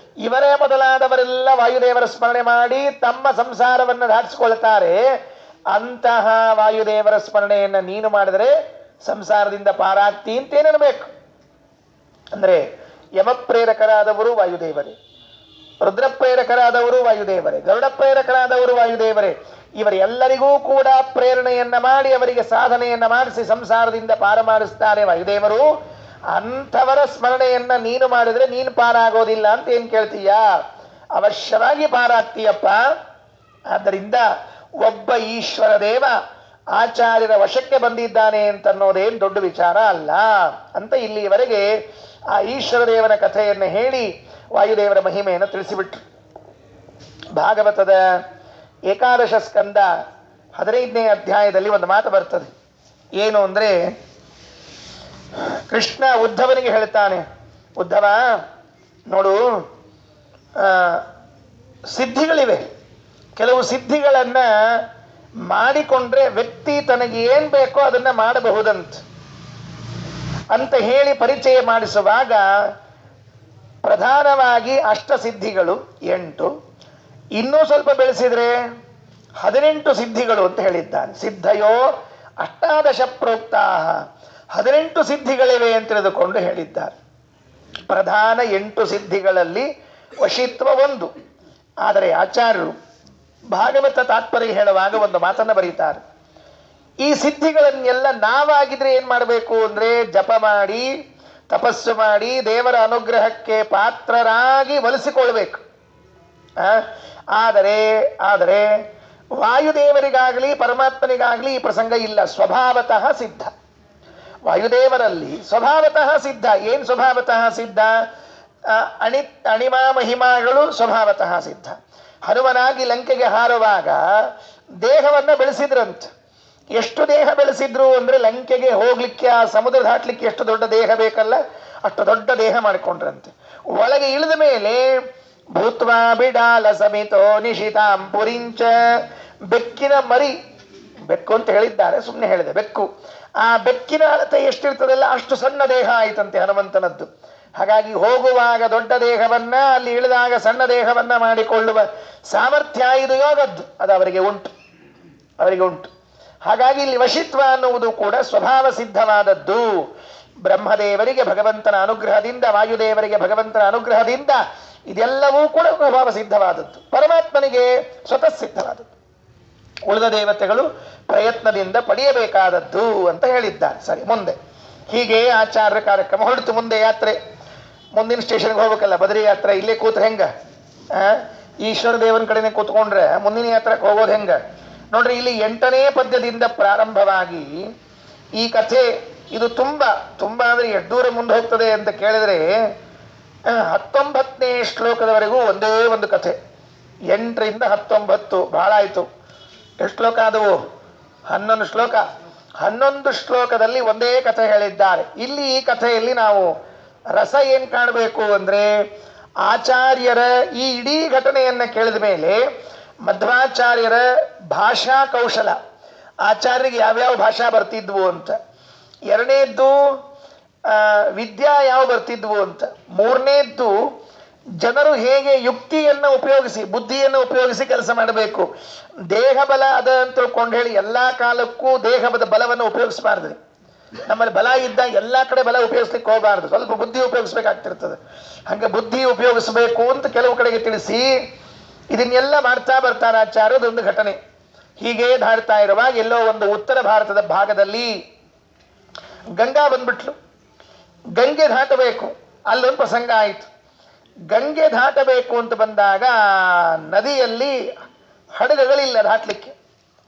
ಇವರೇ ಮೊದಲಾದವರೆಲ್ಲ ವಾಯುದೇವರ ಸ್ಮರಣೆ ಮಾಡಿ ತಮ್ಮ ಸಂಸಾರವನ್ನು ದಾಟಿಸಿಕೊಳ್ತಾರೆ. ಅಂತಹ ವಾಯುದೇವರ ಸ್ಮರಣೆಯನ್ನು ನೀನು ಮಾಡಿದರೆ ಸಂಸಾರದಿಂದ ಪಾರಾಗ್ತಿ ಅಂತೇನಬೇಕು ಅಂದ್ರೆ ಯಮ ಪ್ರೇರಕರಾದವರು ವಾಯುದೇವರೇ, ರುದ್ರ ಪ್ರೇರಕರಾದವರು ವಾಯುದೇವರೇ, ಗರುಡ ಪ್ರೇರಕರಾದವರು ವಾಯುದೇವರೇ. ಇವರೆಲ್ಲರಿಗೂ ಕೂಡ ಪ್ರೇರಣೆಯನ್ನ ಮಾಡಿ ಅವರಿಗೆ ಸಾಧನೆಯನ್ನ ಮಾಡಿಸಿ ಸಂಸಾರದಿಂದ ಪಾರ ಮಾಡಿಸ್ತಾರೆ ವಾಯುದೇವರು. ಅಂಥವರ ಸ್ಮರಣೆಯನ್ನ ನೀನು ಮಾಡಿದ್ರೆ ನೀನು ಪಾರಾಗೋದಿಲ್ಲ ಅಂತ ಏನ್ ಕೇಳ್ತೀಯ? ಅವಶ್ಯವಾಗಿ ಪಾರಾಗ್ತೀಯಪ್ಪ. ಆದ್ದರಿಂದ ಒಬ್ಬ ಈಶ್ವರ ದೇವ ಆಚಾರ್ಯರ ವಶಕ್ಕೆ ಬಂದಿದ್ದಾನೆ ಅಂತನ್ನೋದೇನು ದೊಡ್ಡ ವಿಚಾರ ಅಲ್ಲ ಅಂತ ಇಲ್ಲಿಯವರೆಗೆ ಆ ಈಶ್ವರ ದೇವನ ಕಥೆಯನ್ನು ಹೇಳಿ ವಾಯುದೇವರ ಮಹಿಮೆಯನ್ನು ತಿಳಿಸಿಬಿಟ್ರು. ಭಾಗವತದ ಏಕಾದಶ ಸ್ಕಂದ 15ನೇ ಅಧ್ಯಾಯದಲ್ಲಿ ಒಂದು ಮಾತು ಬರ್ತದೆ. ಏನು ಅಂದ್ರೆ, ಕೃಷ್ಣ ಉದ್ಧವನಿಗೆ ಹೇಳ್ತಾನೆ, ಉದ್ಧವ ನೋಡು, ಸಿದ್ಧಿಗಳಿವೆ. ಕೆಲವು ಸಿದ್ಧಿಗಳನ್ನ ಮಾಡಿಕೊಂಡ್ರೆ ವ್ಯಕ್ತಿ ತನಗೆ ಏನ್ ಬೇಕೋ ಅದನ್ನ ಮಾಡಬಹುದಂತ ಅಂತ ಹೇಳಿ ಪರಿಚಯ ಮಾಡಿಸುವಾಗ ಪ್ರಧಾನವಾಗಿ ಅಷ್ಟಸಿದ್ಧಿಗಳು 8, ಇನ್ನೂ ಸ್ವಲ್ಪ ಬೆಳೆಸಿದ್ರೆ 18 ಸಿದ್ಧಿಗಳು ಅಂತ ಹೇಳಿದ್ದಾನೆ. ಸಿದ್ಧಯೋ ಅಷ್ಟಾದಶ ಪ್ರೋಕ್ತಾ, 18 ಸಿದ್ಧಿಗಳಿವೆ ಅಂತ ತಿಳಿದುಕೊಂಡು ಹೇಳಿದ್ದಾರೆ. ಪ್ರಧಾನ 8 ಸಿದ್ಧಿಗಳಲ್ಲಿ ವಶಿತ್ವ ಒಂದು. ಆದರೆ ಆಚಾರ್ಯರು ಭಾಗವತ ತಾತ್ಪರ್ಯ ಹೇಳುವಾಗ ಒಂದು ಮಾತನ್ನ ಬರೀತಾರೆ. ಈ ಸಿದ್ಧಿಗಳನ್ನೆಲ್ಲ ನಾವಾಗಿದ್ರೆ ಏನ್ ಮಾಡಬೇಕು ಅಂದ್ರೆ ಜಪ ಮಾಡಿ, ತಪಸ್ಸು ಮಾಡಿ, ದೇವರ ಅನುಗ್ರಹಕ್ಕೆ ಪಾತ್ರರಾಗಿ ಒಲಿಸಿಕೊಳ್ಬೇಕು. ಆದರೆ ವಾಯುದೇವರಿಗಾಗಲಿ ಪರಮಾತ್ಮನಿಗಾಗಲಿ ಈ ಪ್ರಸಂಗ ಇಲ್ಲ. ಸ್ವಭಾವತಃ ಸಿದ್ಧ. ವಾಯುದೇವರಲ್ಲಿ ಸ್ವಭಾವತಃ ಸಿದ್ಧ. ಏನ್ ಸ್ವಭಾವತಃ ಸಿದ್ಧ? ಅಣಿಮಾ ಮಹಿಮಾಗಳು ಸ್ವಭಾವತಃ ಸಿದ್ಧ. ಹನುಮನಾಗಿ ಲಂಕೆಗೆ ಹಾರುವಾಗ ದೇಹವನ್ನ ಬೆಳೆಸಿದ್ರಂತ. ಎಷ್ಟು ದೇಹ ಬೆಳೆಸಿದ್ರು ಅಂದ್ರೆ ಲಂಕೆಗೆ ಹೋಗ್ಲಿಕ್ಕೆ, ಆ ಸಮುದ್ರ ದಾಟ್ಲಿಕ್ಕೆ ಎಷ್ಟು ದೊಡ್ಡ ದೇಹ ಬೇಕಲ್ಲ, ಅಷ್ಟು ದೊಡ್ಡ ದೇಹ ಮಾಡಿಕೊಂಡ್ರಂತೆ. ಒಳಗೆ ಇಳಿದ ಮೇಲೆ ಭೂತ್ವಾ ಬಿಡಾಲ ಸಮಿತೋ ನಿಶಿತಾಂ ಪುರಿಂಚ, ಬೆಕ್ಕಿನ ಮರಿ, ಬೆಕ್ಕು ಅಂತ ಹೇಳಿದ್ದಾರೆ, ಸುಮ್ಮನೆ ಹೇಳಿದೆ ಬೆಕ್ಕು. ಆ ಬೆಕ್ಕಿನ ಅಳತೆ ಎಷ್ಟಿರ್ತದಲ್ಲ ಅಷ್ಟು ಸಣ್ಣ ದೇಹ ಆಯ್ತಂತೆ ಹನುಮಂತನದ್ದು. ಹಾಗಾಗಿ ಹೋಗುವಾಗ ದೊಡ್ಡ ದೇಹವನ್ನ, ಅಲ್ಲಿ ಇಳಿದಾಗ ಸಣ್ಣ ದೇಹವನ್ನ ಮಾಡಿಕೊಳ್ಳುವ ಸಾಮರ್ಥ್ಯ ಇದು ಯೋಗದ್ದು, ಅದು ಅವರಿಗೆ ಉಂಟು. ಹಾಗಾಗಿ ಇಲ್ಲಿ ವಶಿತ್ವ ಅನ್ನುವುದು ಕೂಡ ಸ್ವಭಾವ ಸಿದ್ಧವಾದದ್ದು. ಬ್ರಹ್ಮದೇವರಿಗೆ ಭಗವಂತನ ಅನುಗ್ರಹದಿಂದ, ವಾಯುದೇವರಿಗೆ ಭಗವಂತನ ಅನುಗ್ರಹದಿಂದ ಇದೆಲ್ಲವೂ ಕೂಡ ಸ್ವಭಾವ ಸಿದ್ಧವಾದದ್ದು, ಪರಮಾತ್ಮನಿಗೆ ಸ್ವತಃ ಸಿದ್ಧವಾದದ್ದು. ಉಳಿದ ದೇವತೆಗಳು ಪ್ರಯತ್ನದಿಂದ ಪಡೆಯಬೇಕಾದದ್ದು ಅಂತ ಹೇಳಿದ್ದಾರೆ. ಸರಿ, ಮುಂದೆ ಹೀಗೆ ಆಚಾರ್ಯ ಕಾರ್ಯಕ್ರಮ ಹೊರಡಿತು. ಮುಂದೆ ಯಾತ್ರೆ, ಮುಂದಿನ ಸ್ಟೇಷನ್ಗೆ ಹೋಗ್ಬೇಕಲ್ಲ, ಬದರಿ ಯಾತ್ರೆ. ಇಲ್ಲೇ ಕೂತ್ ಹೆಂಗ ಈಶ್ವರ ದೇವನ ಕಡೆನೆ ಕೂತ್ಕೊಂಡ್ರೆ ಮುಂದಿನ ಯಾತ್ರಕ್ಕೆ ಹೋಗೋದು ಹೆಂಗ ನೋಡ್ರಿ. ಇಲ್ಲಿ 8ನೇ ಪದ್ಯದಿಂದ ಪ್ರಾರಂಭವಾಗಿ ಈ ಕಥೆ ಇದು ತುಂಬಾ ತುಂಬಾ ಅಂದ್ರೆ ಎಷ್ಟು ದೂರ ಮುಂದೆ ಹೋಗ್ತದೆ ಅಂತ ಕೇಳಿದ್ರೆ 19ನೇ ಶ್ಲೋಕದವರೆಗೂ ಒಂದೇ ಒಂದು ಕಥೆ. 8ರಿಂದ 19 ಬಹಳ ಆಯ್ತು. ಎಷ್ಟು ಶ್ಲೋಕ ಆದವು? 11 ಶ್ಲೋಕ. 11 ಶ್ಲೋಕದಲ್ಲಿ ಒಂದೇ ಕಥೆ ಹೇಳಿದ್ದಾರೆ. ಇಲ್ಲಿ ಈ ಕಥೆಯಲ್ಲಿ ನಾವು ರಸ ಏನ್ ಕಾಣಬೇಕು ಅಂದ್ರೆ, ಆಚಾರ್ಯರ ಈ ಇಡೀ ಘಟನೆಯನ್ನ ಕೇಳಿದ ಮೇಲೆ ಮಧ್ವಾಚಾರ್ಯರ ಭಾಷಾ ಕೌಶಲ, ಆಚಾರ್ಯರಿಗೆ ಯಾವ್ಯಾವ ಭಾಷಾ ಬರ್ತಿದ್ವು ಅಂತ, ಎರಡನೇದ್ದು ವಿದ್ಯಾ ಯಾವ ಬರ್ತಿದ್ವು ಅಂತ, ಮೂರನೇದ್ದು ಜನರು ಹೇಗೆ ಯುಕ್ತಿಯನ್ನು ಉಪಯೋಗಿಸಿ ಬುದ್ಧಿಯನ್ನು ಉಪಯೋಗಿಸಿ ಕೆಲಸ ಮಾಡಬೇಕು. ದೇಹ ಬಲ ಅದ ಅಂತ ತಿಳ್ಕೊಂಡು ಹೇಳಿ ಎಲ್ಲಾ ಕಾಲಕ್ಕೂ ದೇಹದ ಬಲವನ್ನು ಉಪಯೋಗಿಸಬಾರ್ದು. ನಮ್ಮಲ್ಲಿ ಬಲ ಇದ್ದ ಎಲ್ಲಾ ಕಡೆ ಬಲ ಉಪಯೋಗಿಸ್ಲಿಕ್ಕೆ ಹೋಗಬಾರ್ದು, ಸ್ವಲ್ಪ ಬುದ್ಧಿ ಉಪಯೋಗಿಸ್ಬೇಕಾಗ್ತಿರ್ತದೆ. ಹಂಗೆ ಬುದ್ಧಿ ಉಪಯೋಗಿಸಬೇಕು ಅಂತ ಕೆಲವು ಕಡೆಗೆ ತಿಳಿಸಿ ಇದನ್ನೆಲ್ಲ ಮಾಡ್ತಾ ಬರ್ತಾರ ಆಚಾರ್ಯದೊಂದು ಘಟನೆ. ಹೀಗೆ ದಾಡ್ತಾ ಇರುವಾಗ ಎಲ್ಲೋ ಒಂದು ಉತ್ತರ ಭಾರತದ ಭಾಗದಲ್ಲಿ ಗಂಗಾ ಬಂದ್ಬಿಟ್ಲು. ಗಂಗೆ ದಾಟಬೇಕು, ಅಲ್ಲೊಂದು ಪ್ರಸಂಗ ಆಯಿತು. ಗಂಗೆ ದಾಟಬೇಕು ಅಂತ ಬಂದಾಗ ನದಿಯಲ್ಲಿ ಹಡಗುಗಳಿಲ್ಲ ದಾಟ್ಲಿಕ್ಕೆ,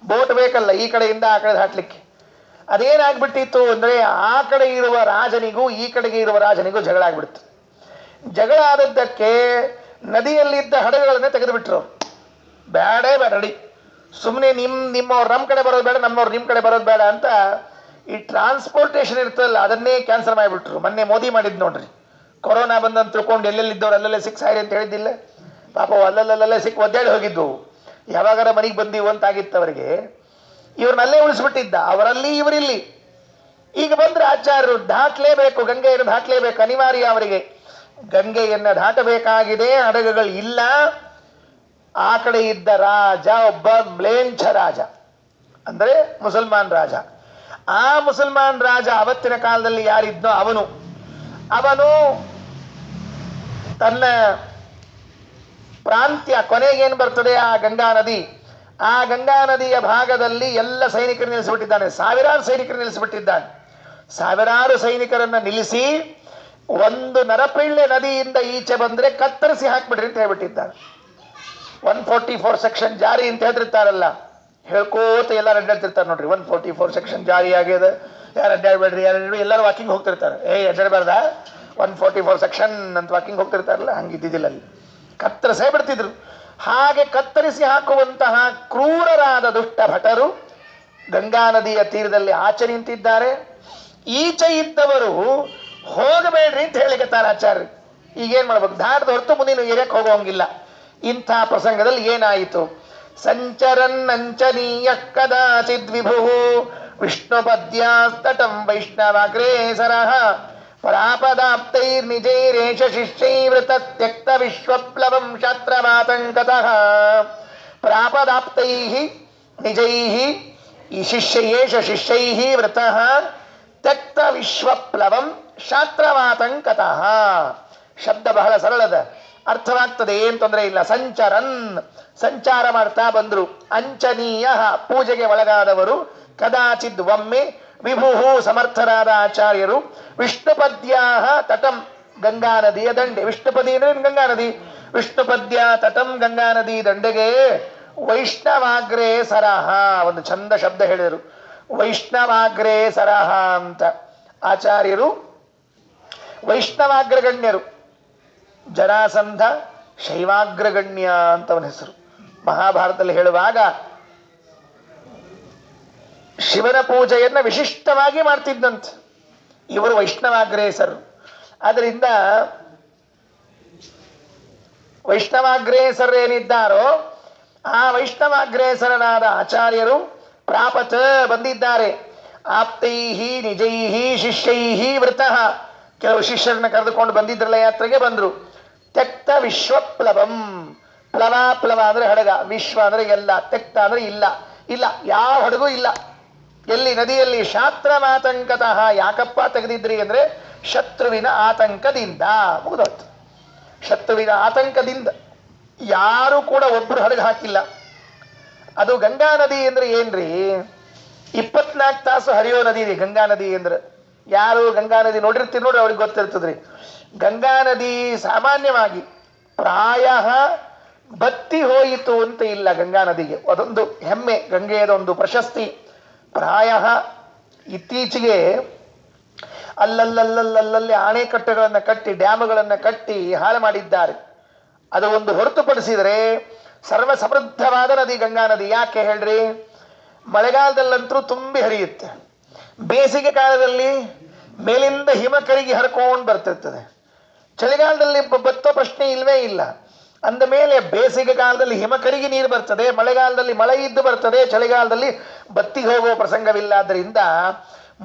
ಬೋಟ್ ಬೇಕಲ್ಲ ಈ ಕಡೆಯಿಂದ ಆ ಕಡೆ ದಾಟ್ಲಿಕ್ಕೆ. ಅದೇನಾಗ್ಬಿಟ್ಟಿತ್ತು ಅಂದ್ರೆ, ಆ ಕಡೆ ಇರುವ ರಾಜನಿಗೂ ಈ ಕಡೆಗೆ ಇರುವ ರಾಜನಿಗೂ ಜಗಳ ಆಗ್ಬಿಡ್ತು. ಜಗಳ ಆದದ್ದಕ್ಕೆ ನದಿಯಲ್ಲಿದ್ದ ಹಡಗುಗಳನ್ನೇ ತೆಗೆದುಬಿಟ್ರು. ಬೇಡೇ ಬೇಡ, ನಡಿ ಸುಮ್ಮನೆ ನಿಮ್ಮವ್ರು ನಮ್ಮ ಕಡೆ ಬರೋದು ಬೇಡ, ನಮ್ಮವ್ರು ನಿಮ್ಮ ಕಡೆ ಬರೋದು ಬೇಡ ಅಂತ ಈ ಟ್ರಾನ್ಸ್ಪೋರ್ಟೇಷನ್ ಇರ್ತದಲ್ಲ ಅದನ್ನೇ ಕ್ಯಾನ್ಸಲ್ ಮಾಡಿಬಿಟ್ರು. ಮೊನ್ನೆ ಮೋದಿ ಮಾಡಿದ್ ನೋಡ್ರಿ. ಕೊರೋನಾ ಬಂದಂತ ತಿಳ್ಕೊಂಡು ಎಲ್ಲೆಲ್ಲಿದ್ದವ್ರು ಅಲ್ಲೆಲ್ಲ ಸಿಕ್ ಸಾಯ್ರಿ ಅಂತ ಹೇಳಿದ್ದಿಲ್ಲ. ಪಾಪ ಅಲ್ಲಲ್ಲಲ್ಲೇ ಸಿಕ್ ಒದ್ದಾಡಿ ಹೋಗಿದ್ದು. ಯಾವಾಗಾರ ಮನೆಗೆ ಬಂದೀವು ಅಂತ ಆಗಿತ್ತು ಅವರಿಗೆ. ಇವ್ರನ್ನಲ್ಲೇ ಉಳಿಸ್ಬಿಟ್ಟಿದ್ದ, ಅವರಲ್ಲಿ ಇವರಿಲ್ಲಿ. ಈಗ ಬಂದ್ರೆ ಆಚಾರ್ಯರು ದಾಟ್ಲೇಬೇಕು, ಗಂಗೆಯನ್ನು ದಾಟ್ಲೇಬೇಕು, ಅನಿವಾರ್ಯ ಅವರಿಗೆ. ಗಂಗೆಯನ್ನು ದಾಟಬೇಕಾಗಿದೆ, ಹಡಗುಗಳು ಇಲ್ಲ. ಆ ಕಡೆ ಇದ್ದ ರಾಜ ಒಬ್ಬ ಮ್ಲೇಂಛ ರಾಜ, ಅಂದ್ರೆ ಮುಸಲ್ಮಾನ್ ರಾಜ. ಆ ಮುಸಲ್ಮಾನ್ ರಾಜ ಅವತ್ತಿನ ಕಾಲದಲ್ಲಿ ಯಾರಿದ್ನೋ ಅವನು ತನ್ನ ಪ್ರಾಂತ್ಯ ಕೊನೆಗೇನು ಬರ್ತದೆ ಆ ಗಂಗಾ ನದಿ, ಆ ಗಂಗಾ ನದಿಯ ಭಾಗದಲ್ಲಿ ಎಲ್ಲ ಸೈನಿಕರು ನಿಲ್ಲಿಸಿಬಿಟ್ಟಿದ್ದಾನೆ. ಸಾವಿರಾರು ಸೈನಿಕರು ನಿಲ್ಲಿಸಿಬಿಟ್ಟಿದ್ದಾನೆ. ಸಾವಿರಾರು ಸೈನಿಕರನ್ನ ನಿಲ್ಲಿಸಿ ಒಂದು ನರಪಿಳ್ಳೆ ನದಿಯಿಂದ ಈಚೆ ಬಂದ್ರೆ ಕತ್ತರಿಸಿ ಹಾಕ್ಬಿಡ್ರಿ ಅಂತ ಹೇಳ್ಬಿಟ್ಟಿದ್ದಾನೆ. 144 ಸೆಕ್ಷನ್ ಜಾರಿ ಅಂತ ಹೇಳ್ತಿರ್ತಾರಲ್ಲ, ಹೇಳ್ಕೋತ ಎಲ್ಲರೂ ಅಡ್ಡಾಡ್ತಿರ್ತಾರೆ ನೋಡ್ರಿ. 144 ಸೆಕ್ಷನ್ ಜಾರಿ ಆಗಿದೆ, ಯಾರು ಅಡ್ಡಾಡ್ಬೇಡ್ರಿ, ಯಾರು ಎಲ್ಲರೂ ವಾಕಿಂಗ್ ಹೋಗ್ತಿರ್ತಾರೆ. ಅಡ್ಡಾಡ್ಬಾರ್ದ 144 ಸೆಕ್ಷನ್ ಅಂತ ವಾಕಿಂಗ್ ಹೋಗ್ತಿರ್ತಾರಲ್ಲ, ಹಂಗಿದ್ದಿದ್ದಿಲ್ಲ. ಅಲ್ಲಿ ಕತ್ತರಿಸೇ ಬಿಡ್ತಿದ್ರು. ಹಾಗೆ ಕತ್ತರಿಸಿ ಹಾಕುವಂತಹ ಕ್ರೂರರಾದ ದುಷ್ಟ ಭಟರು ಗಂಗಾ ನದಿಯ ತೀರದಲ್ಲಿ ಆಚೆ ನಿಂತಿದ್ದಾರೆ. ಈಚೆ ಇದ್ದವರು ಹೋಗಬೇಡ್ರಿ ಅಂತ ಹೇಳಿಕತ್ತಾರ ಆಚಾರ್ಯ. ಈಗೇನ್ ಮಾಡ್ಬೇಕು? ದಾಟದ ಹೊರತು ಮುಂದಿನ ಏರಿಯಕ್ಕೆ ಹೋಗೋಂಗಿಲ್ಲ. ಇಂಥ ಪ್ರಸಂಗದಲ್ಲಿ ಏನಾಯಿತು? ಸಂಚರನ್ನಂಚನೀಯ ಕದಾಚಿದ್ ವಿಭು ವಿಷ್ಣುಪದ್ಯಾಸ್ತಟಂ ವೈಷ್ಣವಾಗ್ರೇಸರ ಪ್ರಾಪದಾಪ್ತೈರ್ನಿಜೈರೇಷ ಶಿಷ್ಯೈವೃತ ತ್ಯಕ್ತ ವಿಶ್ವಪ್ಲವಂ ಶಾಸ್ತ್ರಮಾತಂಕತಃ. ಪ್ರಾಪದಾಪ್ತೈಃ ನಿಜೈಃ ಶಿಷ್ಯೇಷ ಶಿಷ್ಯೈಃ ವೃತಃ ತ್ಯಕ್ತ ವಿಶ್ವಪ್ಲವಂ ಶಾಸ್ತ್ರಮಾತಂಕತಃ. ಶಬ್ದ ಬಹಳ ಸರಳದ, ಅರ್ಥವಾಗ್ತದೆ, ಏನ್ ತೊಂದರೆ ಇಲ್ಲ. ಸಂಚರನ್, ಸಂಚಾರ ಮಾಡ್ತಾ ಬಂದ್ರು. ಅಂಚನೀಯ, ಪೂಜೆಗೆ ಒಳಗಾದವರು. ಕದಾಚಿದ್, ಒಮ್ಮೆ. ವಿಭುಹು, ಸಮರ್ಥರಾದ ಆಚಾರ್ಯರು. ವಿಷ್ಣುಪದ್ಯಾ ತಟಂ, ಗಂಗಾ ನದಿಯ ದಂಡೆ. ವಿಷ್ಣುಪದಿ ಅಂದ್ರೆ ಗಂಗಾ ನದಿ. ವಿಷ್ಣುಪದ್ಯ ತಟಂ, ಗಂಗಾ ನದಿ ದಂಡೆಗೆ. ವೈಷ್ಣವಾಗ್ರೇ ಸರಹ, ಒಂದು ಚಂದ ಶಬ್ದ ಹೇಳಿದರು, ವೈಷ್ಣವಾಗ್ರೇ ಸರಹ ಅಂತ. ಆಚಾರ್ಯರು ವೈಷ್ಣವಾಗ್ರಗಣ್ಯರು. ಜರಾಸಂಧ ಶೈವಾಗ್ರಗಣ್ಯ ಅಂತ ಅವನ ಹೆಸರು. ಮಹಾಭಾರತದಲ್ಲಿ ಹೇಳುವಾಗ ಶಿವನ ಪೂಜೆಯನ್ನ ವಿಶಿಷ್ಟವಾಗಿ ಮಾಡ್ತಿದ್ದಂತೆ. ಇವರು ವೈಷ್ಣವಾಗ್ರೇಸರು. ಅದರಿಂದ ವೈಷ್ಣವಾಗ್ರೇಸರೇನಿದ್ದಾರೋ ಆ ವೈಷ್ಣವಾಗ್ರೇಸರನಾದ ಆಚಾರ್ಯರು ಪ್ರಾಪತ ಬಂದಿದ್ದಾರೆ. ಆಪ್ತೈಹಿ ನಿಜೈಹಿ ಶಿಷ್ಯೈಹಿ ವೃತಃ, ಕೆಲವು ಶಿಷ್ಯರನ್ನ ಕರೆದುಕೊಂಡು ಬಂದಿದ್ರಲ್ಲ, ಯಾತ್ರೆಗೆ ಬಂದ್ರು. ತ್ಯಕ್ತ ವಿಶ್ವಪ್ಲವಂ, ಪ್ಲವ ಪ್ಲವ ಅಂದ್ರೆ ಹಡಗ, ವಿಶ್ವ ಅಂದ್ರೆ ಎಲ್ಲ, ತ್ಯಕ್ತ ಅಂದ್ರೆ ಇಲ್ಲ, ಇಲ್ಲ ಯಾವ ಹಡಗು ಇಲ್ಲ. ಎಲ್ಲಿ? ನದಿಯಲ್ಲಿ. ಶಾಸ್ತ್ರಮಾತಂಕತಃ, ಯಾಕಪ್ಪ ತೆಗೆದಿದ್ರಿ ಅಂದ್ರೆ ಶತ್ರುವಿನ ಆತಂಕದಿಂದ. ಮುಗಿದೋಯ್ತು. ಶತ್ರುವಿನ ಆತಂಕದಿಂದ ಯಾರೂ ಕೂಡ ಒಬ್ರು ಹಡಗು ಹಾಕಿಲ್ಲ. ಅದು ಗಂಗಾ ನದಿ ಅಂದ್ರೆ ಏನ್ರಿ? 24 ತಾಸು ಹರಿಯೋ ನದಿ ರೀ ಗಂಗಾ ನದಿ ಅಂದ್ರೆ. ಯಾರು ಗಂಗಾ ನದಿ ನೋಡಿರ್ತೀರಿ ನೋಡ್ರಿ, ಅವ್ರಿಗೆ ಗೊತ್ತಿರ್ತದ್ರಿ. ಗಂಗಾ ನದಿ ಸಾಮಾನ್ಯವಾಗಿ ಪ್ರಾಯ ಬತ್ತಿ ಹೋಯಿತು ಅಂತ ಇಲ್ಲ. ಗಂಗಾ ನದಿಗೆ ಅದೊಂದು ಹೆಮ್ಮೆ, ಗಂಗೆಯದೊಂದು ಪ್ರಶಸ್ತಿ. ಪ್ರಾಯ ಇತ್ತೀಚೆಗೆ ಅಲ್ಲಲ್ಲಿ ಅಣೆಕಟ್ಟೆಗಳನ್ನು ಕಟ್ಟಿ, ಡ್ಯಾಮ್ಗಳನ್ನು ಕಟ್ಟಿ ಹಾಳು ಮಾಡಿದ್ದಾರೆ. ಅದು ಒಂದು ಹೊರತುಪಡಿಸಿದರೆ ಸರ್ವ ಸಮೃದ್ಧವಾದ ನದಿ ಗಂಗಾ ನದಿ. ಯಾಕೆ ಹೇಳ್ರಿ? ಮಳೆಗಾಲದಲ್ಲಂತರೂ ತುಂಬಿ ಹರಿಯುತ್ತೆ, ಬೇಸಿಗೆ ಕಾಲದಲ್ಲಿ ಮೇಲಿಂದ ಹಿಮ ಕರಗಿ ಹರ್ಕೊಂಡು ಬರ್ತಿರ್ತದೆ, ಚಳಿಗಾಲದಲ್ಲಿ ಬತ್ತೋ ಪ್ರಶ್ನೆ ಇಲ್ವೇ ಇಲ್ಲ. ಅಂದ ಮೇಲೆ ಬೇಸಿಗೆ ಕಾಲದಲ್ಲಿ ಹಿಮ ಕರಗಿ ನೀರು ಬರ್ತದೆ, ಮಳೆಗಾಲದಲ್ಲಿ ಮಳೆ ಇದ್ದು ಬರ್ತದೆ, ಚಳಿಗಾಲದಲ್ಲಿ ಬತ್ತಿ ಹೋಗುವ ಪ್ರಸಂಗವಿಲ್ಲ.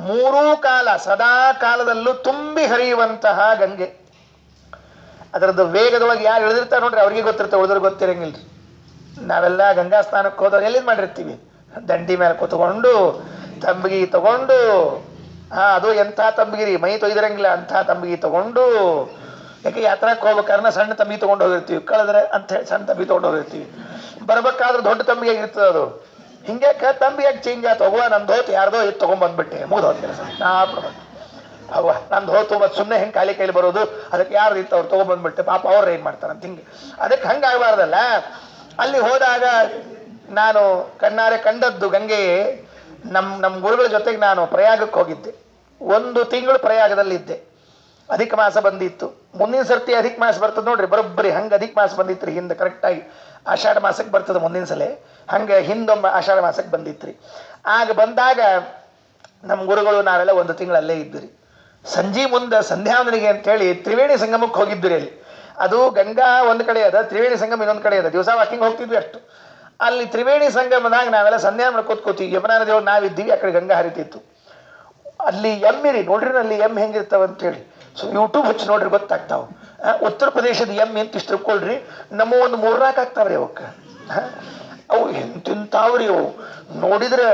ಮೂರೂ ಕಾಲ ಸದಾ ಕಾಲದಲ್ಲೂ ತುಂಬಿ ಹರಿಯುವಂತಹ ಗಂಗೆ. ಅದರದ್ದು ವೇಗದೊಳಗೆ ಯಾರು ಇಳಿದಿರ್ತಾರೆ ನೋಡ್ರಿ, ಅವ್ರಿಗೆ ಗೊತ್ತಿರ್ತಾರೆ, ಉಳಿದ್ರೆ ಗೊತ್ತಿರಂಗಿಲ್ರಿ. ನಾವೆಲ್ಲ ಗಂಗಾ ಸ್ನಾನಕ್ಕೆ ಹೋದವ್ರು ಎಲ್ಲಿಂದ ಮಾಡಿರ್ತೀವಿ? ದಂಡಿ ಮೇಲೆ ಕೂತ್ಕೊಂಡು ತಂಬಿಗೆ ತಗೊಂಡು, ಅದು ಎಂಥ ತಂಬಿಗಿರಿ, ಮೈ ತೊಯ್ದಿರಂಗಿಲ್ಲ ಅಂಥ ತಂಬಿಗೆ ತಗೊಂಡು, ಯಾಕೆ ಯಾತ್ರಾಕ್ಕೆ ಹೋಗ್ಬೇಕಾದ್ರೆ ಸಣ್ಣ ತಂಬಿ ತೊಗೊಂಡು ಹೋಗಿರ್ತೀವಿ, ಕಳೆದ್ರೆ ಅಂತ ಹೇಳಿ ಸಣ್ಣ ತಂಬಿ ತೊಗೊಂಡು ಹೋಗಿರ್ತೀವಿ. ಬರ್ಬೇಕಾದ್ರೆ ದೊಡ್ಡ ತಂಬಿಗೆ ಇರ್ತದೆ ಅದು. ಹಿಂಗೆ ತಂಬಿಯಾಗಿ ಚೇಂಜ್ ಆಯ್ತು, ಹೋಗುವ ನಂದು ಹೋತು ಯಾರ್ದೋ ಇದು ತೊಗೊಂಡ್ಬಂದ್ಬಿಟ್ಟೆ, ಮುಗಿದು ಹೋದ ಕೆಲಸ. ಅವ್ವ ನಂದು ಹೋತು, ಮತ್ತು ಸುಮ್ಮನೆ ಹೆಂಗೆ ಖಾಲಿ ಕೈಲಿ ಬರೋದು, ಅದಕ್ಕೆ ಯಾರು ಇತ್ತು ಅವ್ರು ತೊಗೊಂಡ್ಬಂದ್ಬಿಟ್ಟೆ, ಪಾಪ ಅವ್ರು ಏನು ಮಾಡ್ತಾರಂತ. ಹಿಂಗೆ ಅದಕ್ಕೆ ಹಂಗೆ ಆಗಬಾರ್ದಲ್ಲ. ಅಲ್ಲಿ ಹೋದಾಗ ನಾನು ಕಣ್ಣಾರೆ ಕಂಡದ್ದು ಗಂಗೆ. ನಮ್ಮ ಗುರುಗಳ ಜೊತೆಗೆ ನಾನು ಪ್ರಯಾಗಕ್ಕೆ ಹೋಗಿದ್ದೆ. 1 ತಿಂಗಳು ಪ್ರಯಾಗದಲ್ಲಿದ್ದೆ. ಅಧಿಕ ಮಾಸ ಬಂದಿತ್ತು. ಮುಂದಿನ ಸರ್ತಿ ಅಧಿಕ ಮಾಸ ಬರ್ತದೆ ನೋಡ್ರಿ, ಬರೋಬ್ಬರಿ ಹಂಗೆ ಅಧಿಕ ಮಾಸ ಬಂದಿತ್ತು ರೀ ಹಿಂದೆ. ಕರೆಕ್ಟಾಗಿ ಆಷಾಢ ಮಾಸಕ್ಕೆ ಬರ್ತದೆ ಮುಂದಿನ ಸಲ, ಹಂಗೆ ಹಿಂದೊಮ್ಮೆ ಆಷಾಢ ಮಾಸಕ್ಕೆ ಬಂದಿತ್ತು ರೀ. ಆಗ ಬಂದಾಗ ನಮ್ಮ ಗುರುಗಳು ನಾವೆಲ್ಲ 1 ತಿಂಗಳಲ್ಲೇ ಇದ್ದಿರಿ. ಸಂಜೆ ಮುಂದೆ ಸಂಧ್ಯಾವಂದನಿಗೆ ಅಂತೇಳಿ ತ್ರಿವೇಣಿ ಸಂಗಮಕ್ಕೆ ಹೋಗಿದ್ವಿ ಅಲ್ಲಿ. ಅದು ಗಂಗಾ ಒಂದು ಕಡೆ ಅದ, ತ್ರಿವೇಣಿ ಸಂಗಮ ಇನ್ನೊಂದು ಕಡೆ ಅದ. ದಿವಸ ವಾಕಿಂಗ್ ಹೋಗ್ತಿದ್ವಿ ಅಷ್ಟು. ಅಲ್ಲಿ ತ್ರಿವೇಣಿ ಸಂಗಮದಾಗ ನಾವೆಲ್ಲ ಸಂಧ್ಯಾ ಮಾಡ್ಕೋತೀವಿ. ಯಮುನಾ ನದಿಯೊಳಗೆ ನಾವಿದ್ದೀವಿ, ಆ ಕಡೆ ಗಂಗಾ ಹರಿತಿತ್ತು. ಅಲ್ಲಿ ಎಮ್ಮಿರಿ ನೋಡ್ರಿ, ಅಲ್ಲಿ ಎಮ್ಮೆ ಹೆಂಗಿರ್ತಾವ ಅಂತೇಳಿ ಸೊ ಯೂಟ್ಯೂಬ್ ಹಚ್ಚಿ ನೋಡ್ರಿ ಗೊತ್ತಾಗ್ತಾವ. ಉತ್ತರ ಪ್ರದೇಶದ ಎಮ್ಮೆ ಅಂತ ಇಷ್ಟು ತಿಳ್ಕೊಳ್ರಿ, ನಮ್ಮ ಒಂದು 3-4 ಆಗ್ತಾವ್ರಿ ಅವಕ್ಕೆ. ಅವು ಎಂತಿಂತಾವ್ರಿ ಅವು ನೋಡಿದ್ರೆ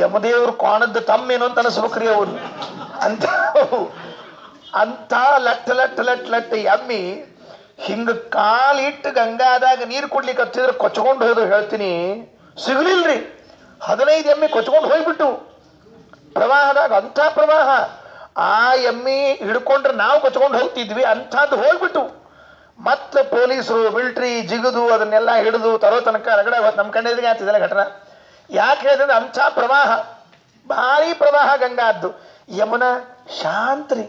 ಯಮದೇವ್ರು ಕಾಣದ್ದು ತಮ್ಮೇನು ಅಂತ ಅನಿಸ್ಬೇಕ್ರಿ ಅವನು. ಅಂತ ಲಟ್ ಎಮ್ಮಿ ಹಿಂಗ ಕಾಲಿಟ್ಟು ಗಂಗಾದಾಗ ನೀರು ಕೊಡ್ಲಿಕ್ಕೆ ಹತ್ತಿದ್ರೆ ಕೊಚ್ಕೊಂಡು ಹೋದ್ರು. ಹೇಳ್ತೀನಿ ಸಿಗ್ಲಿಲ್ರಿ. 15 ಎಮ್ಮೆ ಕೊಚ್ಕೊಂಡು ಹೋಗ್ಬಿಟ್ಟು ಪ್ರವಾಹದಾಗ. ಅಂಥ ಪ್ರವಾಹ. ಆ ಎಮ್ಮಿ ಹಿಡ್ಕೊಂಡ್ರೆ ನಾವು ಕೊಚ್ಕೊಂಡು ಹೋಗ್ತಿದ್ವಿ, ಅಂಥದ್ದು ಹೋಗ್ಬಿಟ್ಟು ಮತ್ತೆ ಪೊಲೀಸರು ಮಿಲಿಟ್ರಿ ಜಿಗಿದು ಅದನ್ನೆಲ್ಲ ಹಿಡಿದು ತರೋ ತನಕ ರಗಡ ನಮ್ಮ ಕಣ್ಣೆದಿಗೆ ಆಗ್ತಿದ್ದಲ್ಲ ಘಟನಾ. ಯಾಕೆ ಹೇಳಿದ್ರೆ ಅಂಥ ಪ್ರವಾಹ, ಭಾರಿ ಪ್ರವಾಹ ಗಂಗಾದ್ದು. ಯಮುನಾ ಶಾಂತ್ರಿ,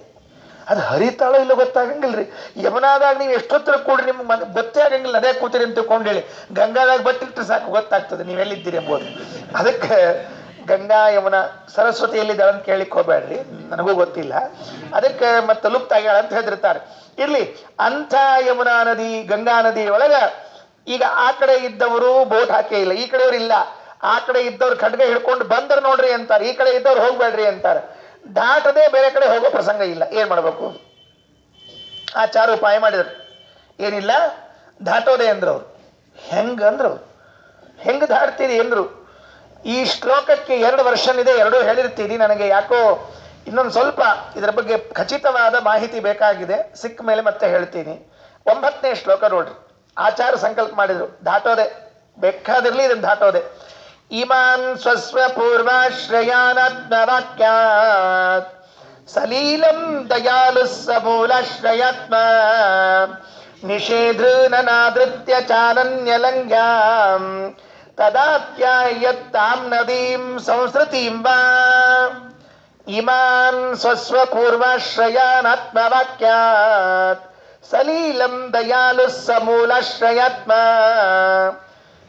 ಅದು ಹರಿತಾಳೋ ಇಲ್ಲ ಗೊತ್ತಾಗಂಗಿಲ್ರಿ. ಯಮುನಾದಾಗ ನೀವು ಎಷ್ಟೊತ್ತರ ಕೂಡ್ರಿ ನಿಮ್ಗೆ ಗೊತ್ತೇ ಆಗಂಗಿಲ್ಲ, ಅದೇ ಕೂತಿರಿ ಅಂತ ತಿಳ್ಕೊಂಡೇಳಿ. ಗಂಗಾದಾಗ ಬಟ್ಟಿಟ್ಟು ಸಾಕು ಗೊತ್ತಾಗ್ತದೆ ನೀವೆಲ್ಲಿದ್ದೀರಿ ಎಂಬುದು. ಅದಕ್ಕೆ ಗಂಗಾ ಯಮುನಾ ಸರಸ್ವತಿ ಎಲ್ಲಿದ್ದಾಳೆ ಅಂತ ಕೇಳಿಕ್ಕೆ ಹೋಗ್ಬೇಡ್ರಿ, ನನಗೂ ಗೊತ್ತಿಲ್ಲ. ಅದಕ್ಕೆ ಮತ್ತೆ ಲುಪ್ತ ಆಗ್ಯಾಳ ಅಂತ ಹೇಳಿರ್ತಾರೆ. ಇರ್ಲಿ, ಅಂಥ ಯಮುನಾ ನದಿ ಗಂಗಾ ನದಿ ಒಳಗ ಈಗ ಆ ಕಡೆ ಇದ್ದವರು ಬೋಟ್ ಹಾಕೇ ಇಲ್ಲ, ಈ ಕಡೆಯವ್ರು ಇಲ್ಲ. ಆ ಕಡೆ ಇದ್ದವ್ರು ಖಡ್ಗ ಹಿಡ್ಕೊಂಡು ಬಂದರು ನೋಡ್ರಿ ಅಂತಾರೆ, ಈ ಕಡೆ ಇದ್ದವ್ರು ಹೋಗ್ಬೇಡ್ರಿ ಅಂತಾರೆ. ದಾಟದೆ ಬೇರೆ ಕಡೆ ಹೋಗೋ ಪ್ರಸಂಗ ಇಲ್ಲ. ಏನ್ ಮಾಡ್ಬೇಕು? ಆ 4 ಉಪಾಯ ಮಾಡಿದ್ರು. ಏನಿಲ್ಲ, ದಾಟೋದೆ ಅಂದ್ರು ಅವ್ರು. ಹೆಂಗಂದ್ರು, ಹೆಂಗ್ ದಾಟ್ತೀರಿ ಅಂದ್ರು. ಈ ಶ್ಲೋಕಕ್ಕೆ 2 ವರ್ಷನ್ ಇದೆ, 2 ಹೇಳಿರ್ತೀನಿ. ನನಗೆ ಯಾಕೋ ಇನ್ನೊಂದು ಸ್ವಲ್ಪ ಇದರ ಬಗ್ಗೆ ಖಚಿತವಾದ ಮಾಹಿತಿ ಬೇಕಾಗಿದೆ, ಸಿಕ್ಕ ಮೇಲೆ ಮತ್ತೆ ಹೇಳ್ತೀನಿ. 9ನೇ ಶ್ಲೋಕ ನೋಡ್ರಿ. ಆಚಾರ ಸಂಕಲ್ಪ ಮಾಡಿದ್ರು, ದಾಟೋದೆ ಬೇಕಾದಿರ್ಲಿ, ಇದನ್ನು ದಾಟೋದೆ. ಇಮಾನ್ ಸ್ವಸ್ವ ಪೂರ್ವಾಶ್ರಯಾನಾತ್ಮವಾಕ್ಯಾತ್ ಸಲೀಲಂ ದಯಾಲು ಸಮೂಲಾಶ್ರಯಾತ್ಮ ನಿಷೇಧೃನನಾದೃತ್ಯ ಚಾನನ್ಯಲಂಘ್ಯಾಂ ತದಾತ್ಯಾಯತ್ತಾಂ ನದೀಂ ಸಂಸ್ಕೃತಿಂ ವಾ. ಇಮಾನ್ ಸ್ವಸ್ವ ಪೂರ್ವಾಶ್ರಯಾನಾತ್ಮವಾಕ್ಯಾತ್ ಸಲೀಲಂ ದಯಾಲು ಸಮೂಲಾಶ್ರಯಾತ್ಮ.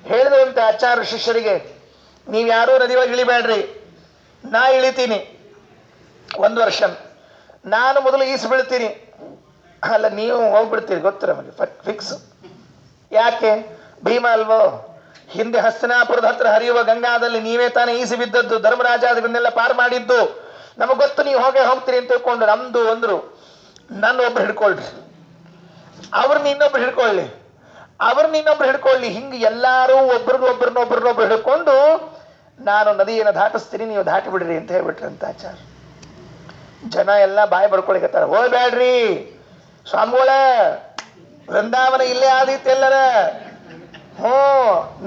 ಹೇಳಿದಂತೆ ಆಚಾರ ಶಿಷ್ಯರಿಗೆ, ನೀವ್ಯಾರೂ ನದಿಯೊಳಗೆ ಇಳಿಬೇಡ್ರಿ, ನಾ ಇಳಿತೀನಿ 1 ವರ್ಷ. ನಾನು ಮೊದಲು ಈಸು ಬೀಳ್ತೀನಿ. ಅಲ್ಲ, ನೀವು ಹೋಗ್ಬಿಡ್ತೀರಿ ಗೊತ್ತಿರ ನಮಗೆ ಫಿಕ್ಸ್. ಯಾಕೆ? ಭೀಮ ಅಲ್ವೋ? ಹಿಂದೆ ಹಸ್ತಿನಾಪುರದ ಹತ್ರ ಹರಿಯುವ ಗಂಗಾದಲ್ಲಿ ನೀವೇ ತಾನೇ ಈಸಿ ಬಿದ್ದದ್ದು, ಧರ್ಮರಾಜ ಅದನ್ನೆಲ್ಲ ಪಾರು ಮಾಡಿದ್ದು. ನಮಗೆ ಗೊತ್ತು, ನೀವು ಹೋಗ್ತೀರಿ ಅಂತ ತಿಳ್ಕೊಂಡು ನಮ್ದು ಅಂದ್ರು. ನನ್ನ ಒಬ್ರು ಹಿಡ್ಕೊಳ್ರಿ, ಅವ್ರನ್ನ ಇನ್ನೊಬ್ರು ಹಿಡ್ಕೊಳ್ಳಿ, ಅವ್ರನ್ನ ಇನ್ನೊಬ್ರು ಹಿಡ್ಕೊಳ್ಳಿ. ಹಿಂಗೆ ಎಲ್ಲರೂ ಒಬ್ರನ್ನೊಬ್ರು ಹಿಡ್ಕೊಂಡು ನಾನು ನದಿಯನ್ನು ದಾಟಿಸ್ತೀನಿ, ನೀವು ದಾಟಿ ಬಿಡ್ರಿ ಅಂತ ಹೇಳ್ಬಿಟ್ರಿ ಅಂತ ಆಚಾರ. ಜನ ಎಲ್ಲ ಬಾಯಿ ಬಡ್ಕೊಳಿಕತ್ತಾರ, ಹೋಗ್ಬೇಡ್ರಿ ಸ್ವಾಮಿಗಳೇ, ವೃಂದಾವನ ಇಲ್ಲೇ ಆದಿತ್ತು ಎಲ್ಲರ.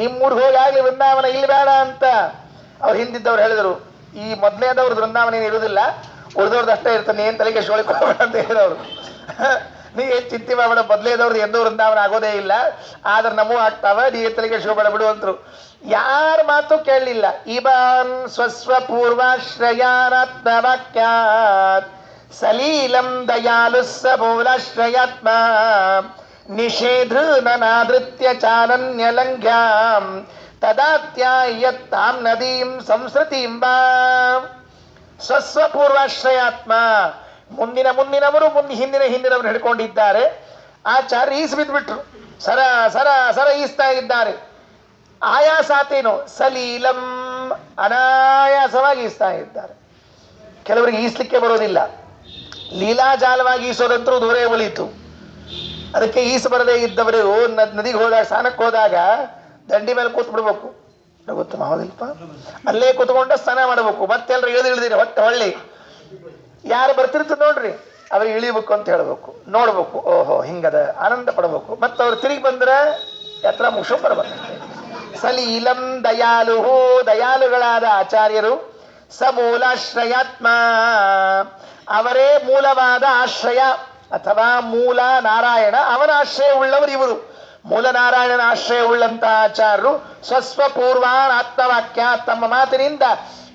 ನಿಮ್ಮೂರ್ಗೆ ಹೋಗಿ ಆಗ್ಲಿ ವೃಂದಾವನ ಇಲ್ಲಿ ಬೇಡ ಅಂತ ಅವ್ರು ಹಿಂದಿದ್ದವ್ರು ಹೇಳಿದ್ರು. ಈ ಮೊದಲನೇದವ್ರದ್ದು ವೃಂದಾವನ ಏನು ಇರುವುದಿಲ್ಲ, ಉಳಿದವ್ರದ್ದು ಅಷ್ಟೇ ಇರ್ತಾನೆ, ಏನ್ ತಲೆಗೆ ಶೋಳಿಕೋಬೇಡ ಅಂತ ಹೇಳಿದವರು. ನೀ ಏನ್ ಚಿಂತೆ ಮಾಡಬೇಡ, ಮೊದಲೇದವ್ರದ್ದು ಎಂದೂ ವೃಂದಾವನ ಆಗೋದೇ ಇಲ್ಲ, ಆದ್ರೆ ನಮಗೂ ಆಗ್ತಾವ, ನೀ ಏನ್ ತಲೆಗೆ ಶೋಬೇಡ ಬಿಡು ಅಂತರು. ಯಾರ ಮಾತು ಕೇಳಲಿಲ್ಲ. ಇಬಾನ್ ಸ್ವಸ್ವ ಪೂರ್ವಾಶ್ರಯಾನಾತ್ಮವಾಕ್ಯಾತ್ ಸಲೀಲಂ ದಯಾಲು ಸಮೂಲಾಶ್ರಯಾತ್ಮ ನಿಷೇಧೃನಾದೃತ್ಯ ಚಾನನ್ಯಲಂಘ್ಯಾಂ ತದಾತ್ಯಾಯತ್ತಾಂ ನದೀಂ ಸಂಸ್ಕೃತಿಂ ಬಾ. ಸ್ವಸ್ವಪೂರ್ವಾಶ್ರಯಾತ್ಮ, ಮುಂದಿನವರು ಹಿಂದಿನವರು ಹಿಡ್ಕೊಂಡಿದ್ದಾರೆ. ಆಚಾರ್ಯ ಈಸ್ ಬಿದ್ಬಿಟ್ರು, ಸರ ಸರ ಸರ ಈಸ್ತಾ ಇದ್ದಾರೆ. ಆಯಾಸಾತೇನು ಸಲೀಲಂ, ಅನಾಯಾಸವಾಗಿ ಈಸ್ತಾ ಇದ್ದಾರೆ. ಕೆಲವರಿಗೆ ಈಸ್ಲಿಕ್ಕೆ ಬರೋದಿಲ್ಲ, ಲೀಲಾಜಾಲವಾಗಿ ಈಸೋದಂತೂ ದೂರೇ ಉಳಿಯಿತು. ಅದಕ್ಕೆ ಈಸು ಬರದೇ ಇದ್ದವರು ನದಿಗೆ ಹೋದಾಗ, ಸ್ನಾನಕ್ಕೆ ಹೋದಾಗ ದಂಡಿ ಮೇಲೆ ಕೂತ್ ಬಿಡ್ಬೇಕು. ಗೊತ್ತು ಹೌದಿಲ್ಪ, ಅಲ್ಲೇ ಕೂತ್ಕೊಂಡು ಸ್ನಾನ ಮಾಡಬೇಕು. ಮತ್ತೆಲ್ಲರೂ ಇಳಿದಿರಿ ಹೊಳ್ಳಿ ಯಾರು ಬರ್ತಿರ್ತದೆ ನೋಡ್ರಿ, ಅವ್ರಿಗೆ ಇಳಿಬೇಕು ಅಂತ ಹೇಳ್ಬೇಕು, ನೋಡ್ಬೇಕು, ಓಹೋ ಹಿಂಗದ, ಆನಂದ ಪಡಬೇಕು. ಮತ್ತೆ ಅವ್ರು ತಿರುಗಿ ಬಂದ್ರೆ ಯಾತ್ರ ಮುಗಿಸೋ ಬರ್ಬೇಕಷ್ಟೇ. ಸಲೀಲಂ ದಯಾಲು, ದಯಾಳುಗಳಾದ ಆಚಾರ್ಯರು. ಸಮೂಲಾಶ್ರಯಾತ್ಮ, ಅವರೇ ಮೂಲವಾದ ಆಶ್ರಯ ಅಥವಾ ಮೂಲ ನಾರಾಯಣ, ಅವನ ಆಶ್ರಯ ಉಳ್ಳವರು ಇವರು. ಮೂಲ ನಾರಾಯಣನ ಆಶ್ರಯ ಉಳ್ಳಂತಹ ಆಚಾರ್ಯರು ಸ್ವಸ್ವಪೂರ್ವಾನ್ ಆತ್ಮವಾಕ್ಯ, ತಮ್ಮ ಮಾತಿನಿಂದ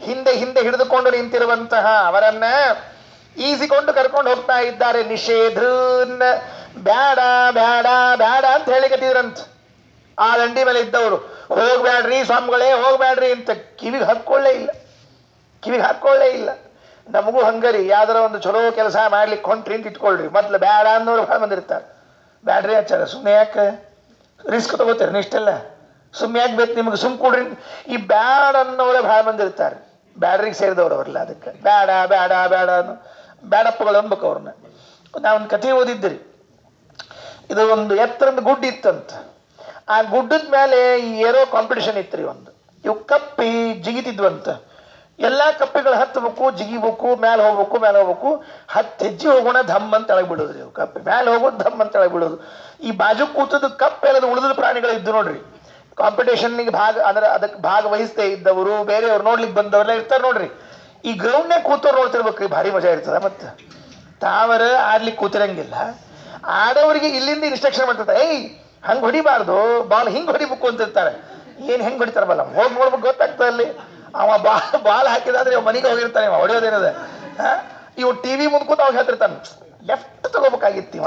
ಹಿಂದೆ ಹಿಂದೆ ಹಿಡಿದುಕೊಂಡು ನಿಂತಿರುವಂತಹ ಅವರನ್ನ ಈಸಿಕೊಂಡು ಕರ್ಕೊಂಡು ಹೋಗ್ತಾ ಇದ್ದಾರೆ. ನಿಷೇಧೃನ್, ಬ್ಯಾಡ ಬ್ಯಾಡ ಬ್ಯಾಡ ಅಂತ ಹೇಳಿಕತ್ತಿದ್ರಂತ ಆ ದಂಡಿ ಮೇಲೆ ಇದ್ದವರು. ಹೋಗ್ಬ್ಯಾಡ್ರಿ ಸ್ವಾಮಿಗಳೇ, ಹೋಗ್ಬ್ಯಾಡ್ರಿ ಅಂತ ಕಿವಿಗೆ ಹಾಕೊಳ್ಳೇ ಇಲ್ಲ. ನಮಗೂ ಹಂಗರಿ, ಯಾವ್ದಾರ ಒಂದು ಚಲೋ ಕೆಲಸ ಮಾಡ್ಲಿಕ್ಕೆ ಹೊಂಟ್ರಿ ಅಂತ ಇಟ್ಕೊಳ್ರಿ, ಮೊದ್ಲು ಬ್ಯಾಡ ಅನ್ನೋರು ಭಾಳ ಬಂದಿರ್ತಾರೆ. ಬ್ಯಾಡ್ರಿ ಆಚಾರ, ಸುಮ್ಮನೆ ಯಾಕೆ ರಿಸ್ಕ್ ತಗೋತೀರಿ ಇಷ್ಟೆಲ್ಲ, ಸುಮ್ಮನೆ ಯಾಕೆ ಬೇಕು ನಿಮ್ಗೆ, ಸುಮ್ ಕೊಡ್ರಿ. ಈ ಬ್ಯಾಡ ಅನ್ನೋರೇ ಭಾಳ ಬಂದಿರ್ತಾರೆ, ಬ್ಯಾಡ್ರಿಗೆ ಸೇರಿದವ್ರು ಅವರಲ್ಲ. ಅದಕ್ಕೆ ಬೇಡ ಬೇಡ ಬೇಡ ಅನ್ನೋ ಬ್ಯಾಡಪ್ಪಗಳು ಅನ್ಬೇಕು ಅವ್ರನ್ನ. ನಾವೊಂದು ಕಥೆ ಓದಿದ್ರಿ, ಇದು ಒಂದು ಎತ್ತರದ ಗುಡ್ಡ ಇತ್ತಂತ. ಆ ಗುಡ್ಡದ ಮೇಲೆ ಏರೋ ಕಾಂಪಿಟಿಷನ್ ಇತ್ತು. ಇವು ಕಪ್ಪಿ ಜಿಗಿತಿದ್ವಂತ. ಎಲ್ಲ ಕಪ್ಪಿಗಳು ಹತ್ತಬೇಕು, ಜಿಗಿಬೇಕು, ಮೇಲೆ ಹೋಗ್ಬೇಕು. 10 ಹೆಜ್ಜೆ ಹೋಗೋಣ ಧಮ್ ಅಂತ ಎಳಗ್ ಬಿಡೋದ್ರಿ. ಅವು ಕಪ್ಪಿ ಮೇಲೆ ಹೋಗೋದು, ಧಮ್ ಅಂತ ಎಳಗ್ ಬಿಡೋದು. ಈ ಬಾಜು ಕೂತದ ಕಪ್ಪೆಲ್ಲದ ಉಳಿದ ಪ್ರಾಣಿಗಳು ಇದ್ದು ನೋಡ್ರಿ. ಕಾಂಪಿಟೇಷನ್ನಿಗೆ ಅದಕ್ಕೆ ಭಾಗವಹಿಸದೇ ಇದ್ದವರು, ಬೇರೆಯವ್ರು ನೋಡ್ಲಿಕ್ಕೆ ಬಂದವರೆಲ್ಲ ಇರ್ತಾರೆ ನೋಡ್ರಿ. ಈ ಗ್ರೌಂಡ್ನಾಗ ಕೂತವ್ರು ನೋಡ್ತಿರ್ಬೇಕ್ರಿ, ಭಾರಿ ಮಜಾ ಇರ್ತದ. ಮತ್ತೆ ತಾವರ ಆಡ್ಲಿಕ್ಕೆ ಕೂತಿರಂಗಿಲ್ಲ. ಆಡೋರಿಗೆ ಇಲ್ಲಿಂದ ಇನ್ಸ್ಟ್ರಕ್ಷನ್ ಮಾಡ್ತಿರ್ತಾರೆ, ಏಯ್ ಹಂಗೆ ಹೊಡಿಬಾರ್ದು, ಬಾಲ್ ಹಿಂಗೆ ಹೊಡಿಬೇಕು ಅಂತಿರ್ತಾರೆ. ಏನು ಹೆಂಗೆ ಹೊಡಿತಾರ ಬಲ್ಲ, ಹೋಗಿ ನೋಡ್ಬೇಕು ಗೊತ್ತಾಗ್ತದೆ. ಅಲ್ಲಿ ಅವ ಬಾಲ್ ಹಾಕಿದಾದ್ರೆ ಇವ ಮನೆಗೆ ಹೋಗಿರ್ತಾನೆ, ಇವ ಹೊಡೆಯೋದೇನದ. ಇವ್ ಟಿವಿ ಮುಂದೆ ಕೂತ ಅವಾಗ ಹೇಳ್ತಿರ್ತಾನೆ, ಲೆಫ್ಟ್ ತಗೋಬೇಕಾಗಿತ್ತಿವ,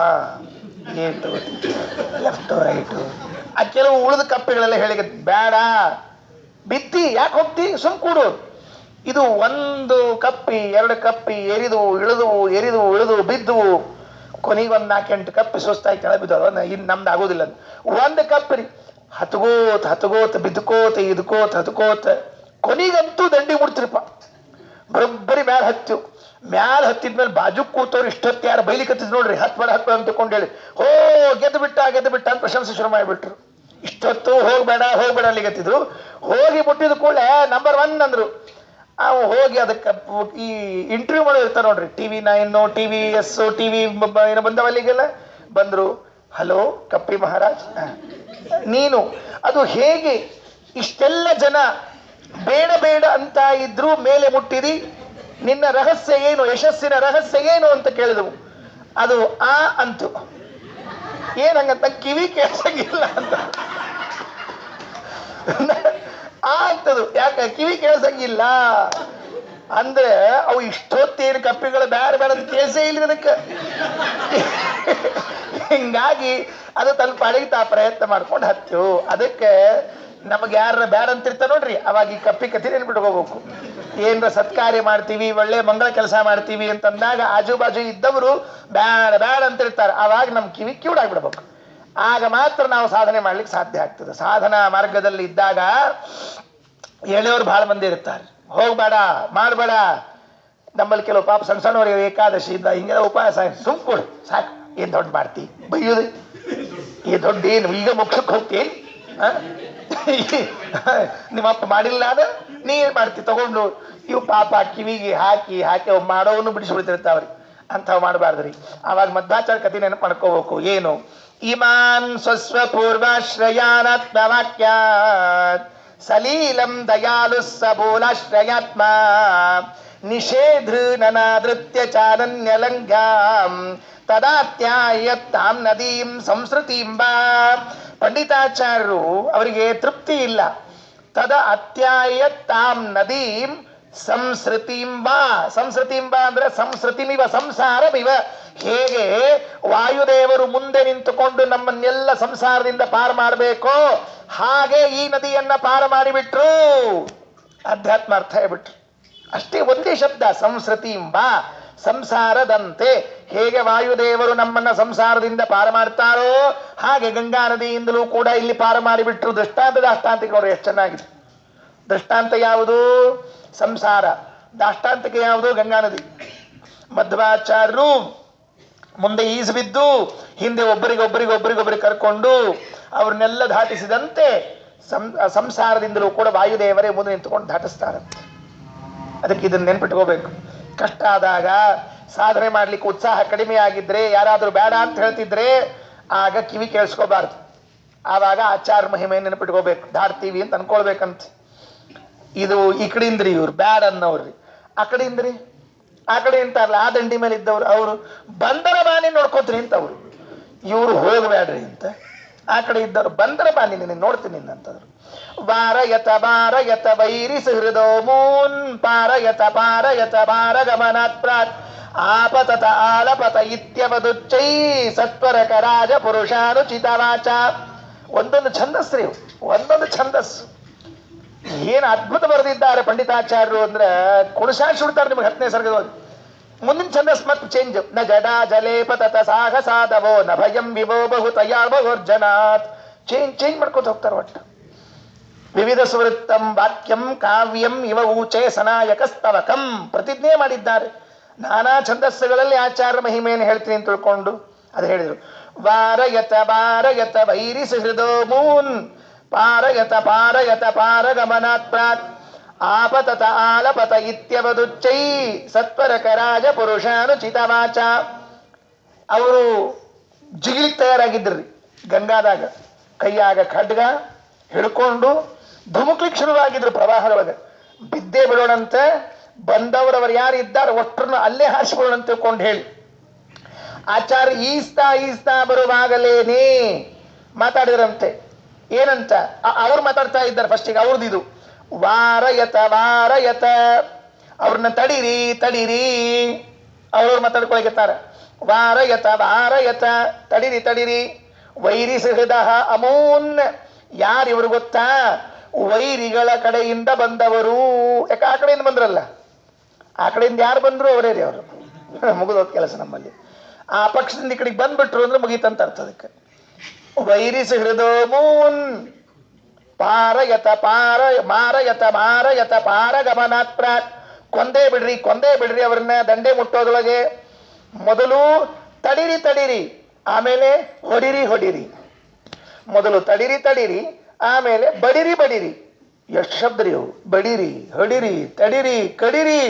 ಏನ್ ತಗೋತಿ ಲೆಫ್ಟು ರೈಟು. ಆ ಕೆಲವು ಉಳಿದ ಕಪ್ಪಿಗಳೆಲ್ಲ ಹೇಳಿ, ಬೇಡ ಬಿತ್ತಿ ಯಾಕೆ ಹೋಗ್ತಿ, ಸುಮ್ ಕೂಡು. ಇದು ಒಂದು ಕಪ್ಪಿ, 2 ಕಪ್ಪಿ ಎರಿದು ಇಳಿದು ಬಿದ್ದು ಕೊನೆಗೆ ಒಂದು 4-8 ಕಪ್ಪಿ ಸುಸ್ತಾಗಿ ಕೆಳ ಬಿದ್ದವ. ಇನ್ನು ನಮ್ದು ಆಗೋದಿಲ್ಲ. ಒಂದು ಕಪ್ಪಿ ಹತ್ಕೋತ ಬಿದ್ಕೋತ ಹತ್ಕೋತ ಕೊನೆಗಂತೂ ದಂಡಿ ಮುಡ್ತಿರಪ್ಪ. ಬರೋಬ್ಬರಿ ಮ್ಯಾಲ ಹತ್ತಿದ್ಮೇಲೆ ಬಾಜು ಕೂತವ್ರು ಇಷ್ಟೊತ್ತು ಯಾರು ಬೈಲಿಕತ್ತಿದ್ ನೋಡ್ರಿ, ಹತ್ಬೇಡ ಅಂತ ತಿಳ್ಕೊಂಡು ಹೇಳಿ, ಗೆದ್ದು ಬಿಟ್ಟ ಅಂತ ಪ್ರಶಂಸೆ ಶುರು ಮಾಡಿಬಿಟ್ರು. ಇಷ್ಟೊತ್ತು ಹೋಗ್ಬೇಡ ಅಲ್ಲಿಗತ್ತಿದ್ರು. ಹೋಗಿ ಮುಟ್ಟಿದ ಕೂಡಲೇ ನಂಬರ್ 1 ಅಂದ್ರು. ಅವು ಹೋಗಿ ಅದಕ್ಕೆ ಈ ಇಂಟರ್ವ್ಯೂ ಮಾಡೋ ಇರ್ತಾರೆ ನೋಡ್ರಿ, TV9 TVS TV ಏನೋ ಬಂದವಲ್ಲಿಗೆಲ್ಲ ಬಂದ್ರು. ಹಲೋ ಕಪ್ಪಿ ಮಹಾರಾಜ್, ನೀನು ಅದು ಹೇಗೆ ಇಷ್ಟೆಲ್ಲ ಜನ ಬೇಡ ಅಂತ ಇದ್ರು ಮೇಲೆ ಮುಟ್ಟಿದಿ, ನಿನ್ನ ರಹಸ್ಯ ಏನು, ಯಶಸ್ಸಿನ ರಹಸ್ಯ ಏನು ಅಂತ ಕೇಳಿದವು. ಅದು ಅಂತು. ಏನಂಗಂತ ಕಿವಿ ಕೇಳ್ಸಂಗಿಲ್ಲ ಅಂತ. ಅಂತದು ಯಾಕೆ ಕಿವಿ ಕೇಳ್ಸಂಗಿಲ್ಲ ಅಂದ್ರೆ ಅವು ಇಷ್ಟೊತ್ತೇನು ಕಪ್ಪಿಗಳು ಬೇಡ ಅಂತ ಕೇಳಿಸೇ ಇಲ್ಲ ಅದಕ್ಕೆ. ಹಿಂಗಾಗಿ ಅದು ತನ್ನ ಪಾಡಿಗೆ ಪ್ರಯತ್ನ ಮಾಡ್ಕೊಂಡು ಹತ್ತು. ಅದಕ್ಕೆ ನಮಗೆ ಯಾರ ಬ್ಯಾಡ ಅಂತಿರ್ತ ನೋಡ್ರಿ, ಅವಾಗ ಈ ಕಪ್ಪಿ ಕಥೆ ನೆನ್ಬಿಟ್ಕೋಬೇಕು. ಏನರ ಸತ್ಕಾರ್ಯ ಮಾಡ್ತೀವಿ, ಒಳ್ಳೆ ಮಂಗಳ ಕೆಲಸ ಮಾಡ್ತೀವಿ ಅಂತಂದಾಗ ಆಜು ಬಾಜು ಇದ್ದವರು ಬ್ಯಾಡ ಅಂತಿರ್ತಾರೆ. ಆವಾಗ ನಮ್ಮ ಕಿವಿ ಕಿವಿಡಾಗ್ಬಿಡ್ಬೇಕು. ಆಗ ಮಾತ್ರ ನಾವು ಸಾಧನೆ ಮಾಡ್ಲಿಕ್ಕೆ ಸಾಧ್ಯ ಆಗ್ತದೆ. ಸಾಧನಾ ಮಾರ್ಗದಲ್ಲಿ ಇದ್ದಾಗ ಎಳೆಯವರು ಬಹಳ ಮಂದಿ ಇರ್ತಾರೆ. ಹೋಗ್ಬೇಡ, ಮಾಡಬೇಡ. ನಮ್ಮಲ್ಲಿ ಕೆಲವು ಪಾಪ ಸಣ್ಣವರಿಗೆ ಏಕಾದಶಿಯಿಂದ ಹಿಂಗೆಲ್ಲ ಉಪವಾಸ, ಸುಮ್ಕೊಡು ಸಾಕು, ಏನು ದೊಡ್ಡ ಮಾಡ್ತಿ, ಬೈಯೋದು ಈ ದೊಡ್ಡ ಏನು, ಈಗ ಮೋಕ್ಷಕ್ಕೆ ಹೋಗ್ತೀನಿ, ನಿಮ್ಮಪ್ಪ ಮಾಡಿಲ್ಲ ಅದ ನೀ ಏನು ಮಾಡ್ತಿ ತಗೊಂಡು. ಇವು ಪಾಪ ಕಿವಿಗೆ ಹಾಕಿ ಅವು ಮಾಡೋವನ್ನು ಬಿಡಿಸ್ಬಿಡ್ತಿರ್ತಾವ್ರಿ. ಅಂಥವು ಮಾಡಬಾರ್ದ್ರಿ. ಆವಾಗ ಮಧ್ವಾಚಾರ ಕಥೆ ನೆನಪು ಮಾಡ್ಕೋಬೇಕು. ಏನು ಇಮಾನ್ ಸ್ವಸ್ವಪೂರ್ವಾಶ್ರಯಾನಾತ್ಮವಾಕ್ಯಾತ್ ಸಲೀಲಂ ದಯಾಲು ಸಬೋಲಾಶ್ರಯಾತ್ಮ ನಿಷೇಧೃನನಾದೃತ್ಯ ಚಾನನ್ಯಲಂಘಾಂ ತದಾತ್ಯಾಯತ್ತಾಂ ನದೀಂ ಸಂಸ್ಕೃತಿಂ ಬಾ. ಪಂಡಿತಾಚಾರ್ಯರು ಅವರಿಗೆ ತೃಪ್ತಿ ಇಲ್ಲ. ತದ ಅತ್ಯಾಯತ್ತಾಂ ನದೀಂ ಸಂಸ್ಕೃತಿಂಬ. ಸಂಸ್ಕೃತಿಂಬ ಅಂದ್ರೆ ಸಂಸ್ಕೃತಿಮಿವ ಸಂಸಾರಮಿವ. ಹೇಗೆ ವಾಯುದೇವರು ಮುಂದೆ ನಿಂತುಕೊಂಡು ನಮ್ಮನ್ನೆಲ್ಲ ಸಂಸಾರದಿಂದ ಪಾರು ಮಾಡಬೇಕೋ ಹಾಗೆ ಈ ನದಿಯನ್ನ ಪಾರು ಮಾಡಿಬಿಟ್ರು. ಅಧ್ಯಾತ್ಮ ಅರ್ಥ ಹೇಳ್ಬಿಟ್ರು. ಅಷ್ಟೇ, ಒಂದೇ ಶಬ್ದ, ಸಂಸ್ಕೃತಿಂಬ. ಸಂಸಾರದಂತೆ ಹೇಗೆ ವಾಯುದೇವರು ನಮ್ಮನ್ನ ಸಂಸಾರದಿಂದ ಪಾರು ಮಾಡ್ತಾರೋ ಹಾಗೆ ಗಂಗಾ ನದಿಯಿಂದಲೂ ಕೂಡ ಇಲ್ಲಿ ಪಾರು ಮಾಡಿಬಿಟ್ರು. ದೃಷ್ಟಾಂತಕ್ಕೆ ನೋಡಿ ಎಷ್ಟು ಚೆನ್ನಾಗಿದೆ. ದೃಷ್ಟಾಂತ ಯಾವುದು? ಸಂಸಾರ. ದಾಷ್ಟಾಂತಕ್ಕೆ ಯಾವುದು? ಗಂಗಾ ನದಿ. ಮಧ್ವಾಚಾರ್ಯರು ಮುಂದೆ ಈಜು ಬಿದ್ದು ಹಿಂದೆ ಒಬ್ಬರಿಗೊಬ್ಬರಿಗೆ ಕರ್ಕೊಂಡು ಅವ್ರನ್ನೆಲ್ಲ ದಾಟಿಸಿದಂತೆ ಸಂಸಾರದಿಂದಲೂ ಕೂಡ ವಾಯುದೇವರೇ ಮುಂದೆ ನಿಂತುಕೊಂಡು ದಾಟಿಸ್ತಾರಂತೆ. ಅದಕ್ಕೆ ಇದನ್ನ ನೆನ್ಪಿಟ್ಕೋಬೇಕು. ಕಷ್ಟ ಆದಾಗ, ಸಾಧನೆ ಮಾಡ್ಲಿಕ್ಕೆ ಉತ್ಸಾಹ ಕಡಿಮೆ ಆಗಿದ್ರೆ, ಯಾರಾದರೂ ಬೇಡ ಅಂತ ಹೇಳ್ತಿದ್ರೆ ಆಗ ಕಿವಿ ಕೇಳಿಸ್ಕೋಬಾರ್ದು. ಆವಾಗ ಆಚಾರ ಮಹಿಮೆ ನೆನಪಿಟ್ಕೋಬೇಕು. ದಾಟ್ತೀವಿ ಅಂತ ಅನ್ಕೊಳ್ಬೇಕಂತ. ಇದು ಈ ಕಡೆಯಿಂದ್ರಿ ಇವ್ರು ಬ್ಯಾಡ್ ಅನ್ನೋರ್ರಿ, ಆ ಕಡೆಯಿಂದ್ರಿ ಆ ಕಡೆ ಅಂತಾರಲ್ಲ, ಆ ದಂಡಿ ಮೇಲೆ ಇದ್ದವ್ರು ಅವರು ಬಂದರ ಬಾನಿ ನೋಡ್ಕೋತೀನಿ ಅಂತ ಅವರು, ಇವರು ಹೋಗಬೇಡ್ರಿ ಅಂತ. ಆ ಕಡೆ ಇದ್ದವ್ರು ಬಂದರ ಬಾನಿ ನೀನು ನೋಡ್ತೀನಿ ಅಂತಂದ್ರು. ವಾರಯತ ವಾರಯತ ವೈರಿ ಸುಹೃದೋ ಮೂನ್ ಪಾರಯತ ಪಾರಯತ ಪಾರ ಗಮನಾತ್ ಪ್ರಾತ್ ಆಪತತ ಆಲಪತ ಇತ್ಯವದುಚ್ಚೈ ಸತ್ವರಕ ರಾಜ ಪುರುಷಾನುಚಿತ ವಾಚ. ಒಂದೊಂದು ಛಂದಸ್ರಿ, ಒಂದೊಂದು ಛಂದಸ್ಸು. ಏನು ಅದ್ಭುತ ಬರೆದಿದ್ದಾರೆ ಪಂಡಿತಾಚಾರ್ಯರು ಅಂದ್ರೆ ಕುಣಸಾಡ್ ಸುಡ್ತಾರೆ ನಿಮಗೆ 10ನೇ ಸರ್ಗದೊಳಗೆ. ಮುಂದಿನ ಛಂದಸ್ ಮತ್ತೆ ಚೇಂಜ್. ನ ಜಡಾ ಜಲೇಪ ತತ ಸಾಹಸಾದವೋ ನ ಭಯಂ ವಿಭೋ ಬಹು ತಯಾರ್ಭೋರ್ಜನಾತ್. ಚೇಂಜ್ ಮಾಡ್ಕೊತ ಹೋಗ್ತಾರೆ ಒಟ್ಟು. ವಿವಿಧ ಸುವೃತ್ತಂ ವಾಕ್ಯಂ ಕಾವ್ಯಂ ಇವ ಊಚೆ ಸನಾಯಕಸ್ತವಕಂ ಪ್ರತಿಜ್ಞೆ ಮಾಡಿದ್ದಾರೆ. ನಾನಾ ಛಂದಸ್ಸುಗಳಲ್ಲಿ ಆಚಾರ ಮಹಿಮೆಯನ್ನು ಹೇಳ್ತೀನಿ ಅಂತ ತಿಳ್ಕೊಂಡು ಅದು ಹೇಳಿದರು. ವಾರಯತ ವಾರಯತ ವೈರಿ ಸುಹೃದೋ ಮೂನ್ ಪಾರಯತ ಪಾರಯತ ಪಾರಗಮನಾತ್ ಪ್ರಾಕ್ ಆಪತತ ಆಲಪತ ಇತ್ಯವದುಚ್ಚೈ ಸತ್ವರಕ ರಾಜ ಪುರುಷಾನುಚಿತ ವಾಚ. ಅವರು ಜಿಗಿಲಿಕ್ಕೆ ತಯಾರಾಗಿದ್ರಿ ಗಂಗಾದಾಗ. ಕೈಯಾಗ ಖಡ್ಗ ಹಿಡ್ಕೊಂಡು ಧುಮುಕ್ಲಿಕ್ಕೆ ಶುರುವಾಗಿದ್ರು ಪ್ರವಾಹದೊಳಗೆ. ಬಿದ್ದೇ ಬಿಡೋಣಂತೆ, ಬಂದವರವರು ಯಾರು ಇದ್ದಾರೆ ಒಟ್ಟರನ್ನು ಅಲ್ಲೇ ಹಾರಿಸಿಕೊಳ್ಳೋಣ ತಿಳ್ಕೊಂಡು ಹೇಳಿ. ಆಚಾರ್ಯ ಈಸ್ತಾ ಬರುವಾಗಲೇನೇ ಮಾತಾಡಿದ್ರಂತೆ. ಏನಂತ ಅವ್ರು ಮಾತಾಡ್ತಾ ಇದ್ದಾರೆ. ಫಸ್ಟಿಗೆ ಅವ್ರದ್ದು ಇದು ವಾರಯತ ವಾರಯತ, ಅವ್ರನ್ನ ತಡೀರಿ ಅವ್ರವ್ರು ಮಾತಾಡ್ಕೊಳಗಿರ್ತಾರ. ವಾರಯತ ವಾರಯತ, ತಡೀರಿ ವೈರಿ ಸಹೃದ ಅಮೂನ್. ಯಾರಿವರು ಗೊತ್ತಾ? ವೈರಿಗಳ ಕಡೆಯಿಂದ ಬಂದವರು. ಯಾಕೆ ಆ ಕಡೆಯಿಂದ ಬಂದ್ರಲ್ಲ, ಆ ಕಡೆಯಿಂದ ಯಾರು ಬಂದ್ರು ಅವರೇ ರೀ. ಅವರು ಮುಗಿದೋದ್ ಕೆಲಸ ನಮ್ಮಲ್ಲಿ. ಆ ಪಕ್ಷದಿಂದ ಈ ಕಡೆಗೆ ಬಂದ್ಬಿಟ್ರು ಅಂದ್ರೆ ಮುಗೀತಂತ ಅರ್ಥ ಅದಕ್ಕೆ. ವೈರಿ ಸಹೃದೋ ಮೂನ್ ಪಾರಯತ ಮಾರಯತ ಮಾರಯತ ಪಾರ ಗಮನಾತ್ ಪ್ರಾಕ್. ಕೊಂದೇ ಬಿಡ್ರಿ ಅವ್ರನ್ನ ದಂಡೆ ಮುಟ್ಟೋದ್ರೊಳಗೆ. ಮೊದಲು ತಡೀರಿ, ಆಮೇಲೆ ಹೊಡಿರಿ. ಮೊದಲು ತಡೀರಿ, ಆಮೇಲೆ ಬಡಿರಿ. ಎಷ್ಟು ಶಬ್ದ ರೀ ಅವು. ಬಡಿರಿ, ಹೊಡಿರಿ, ತಡೀರಿ, ಕಡಿರಿ,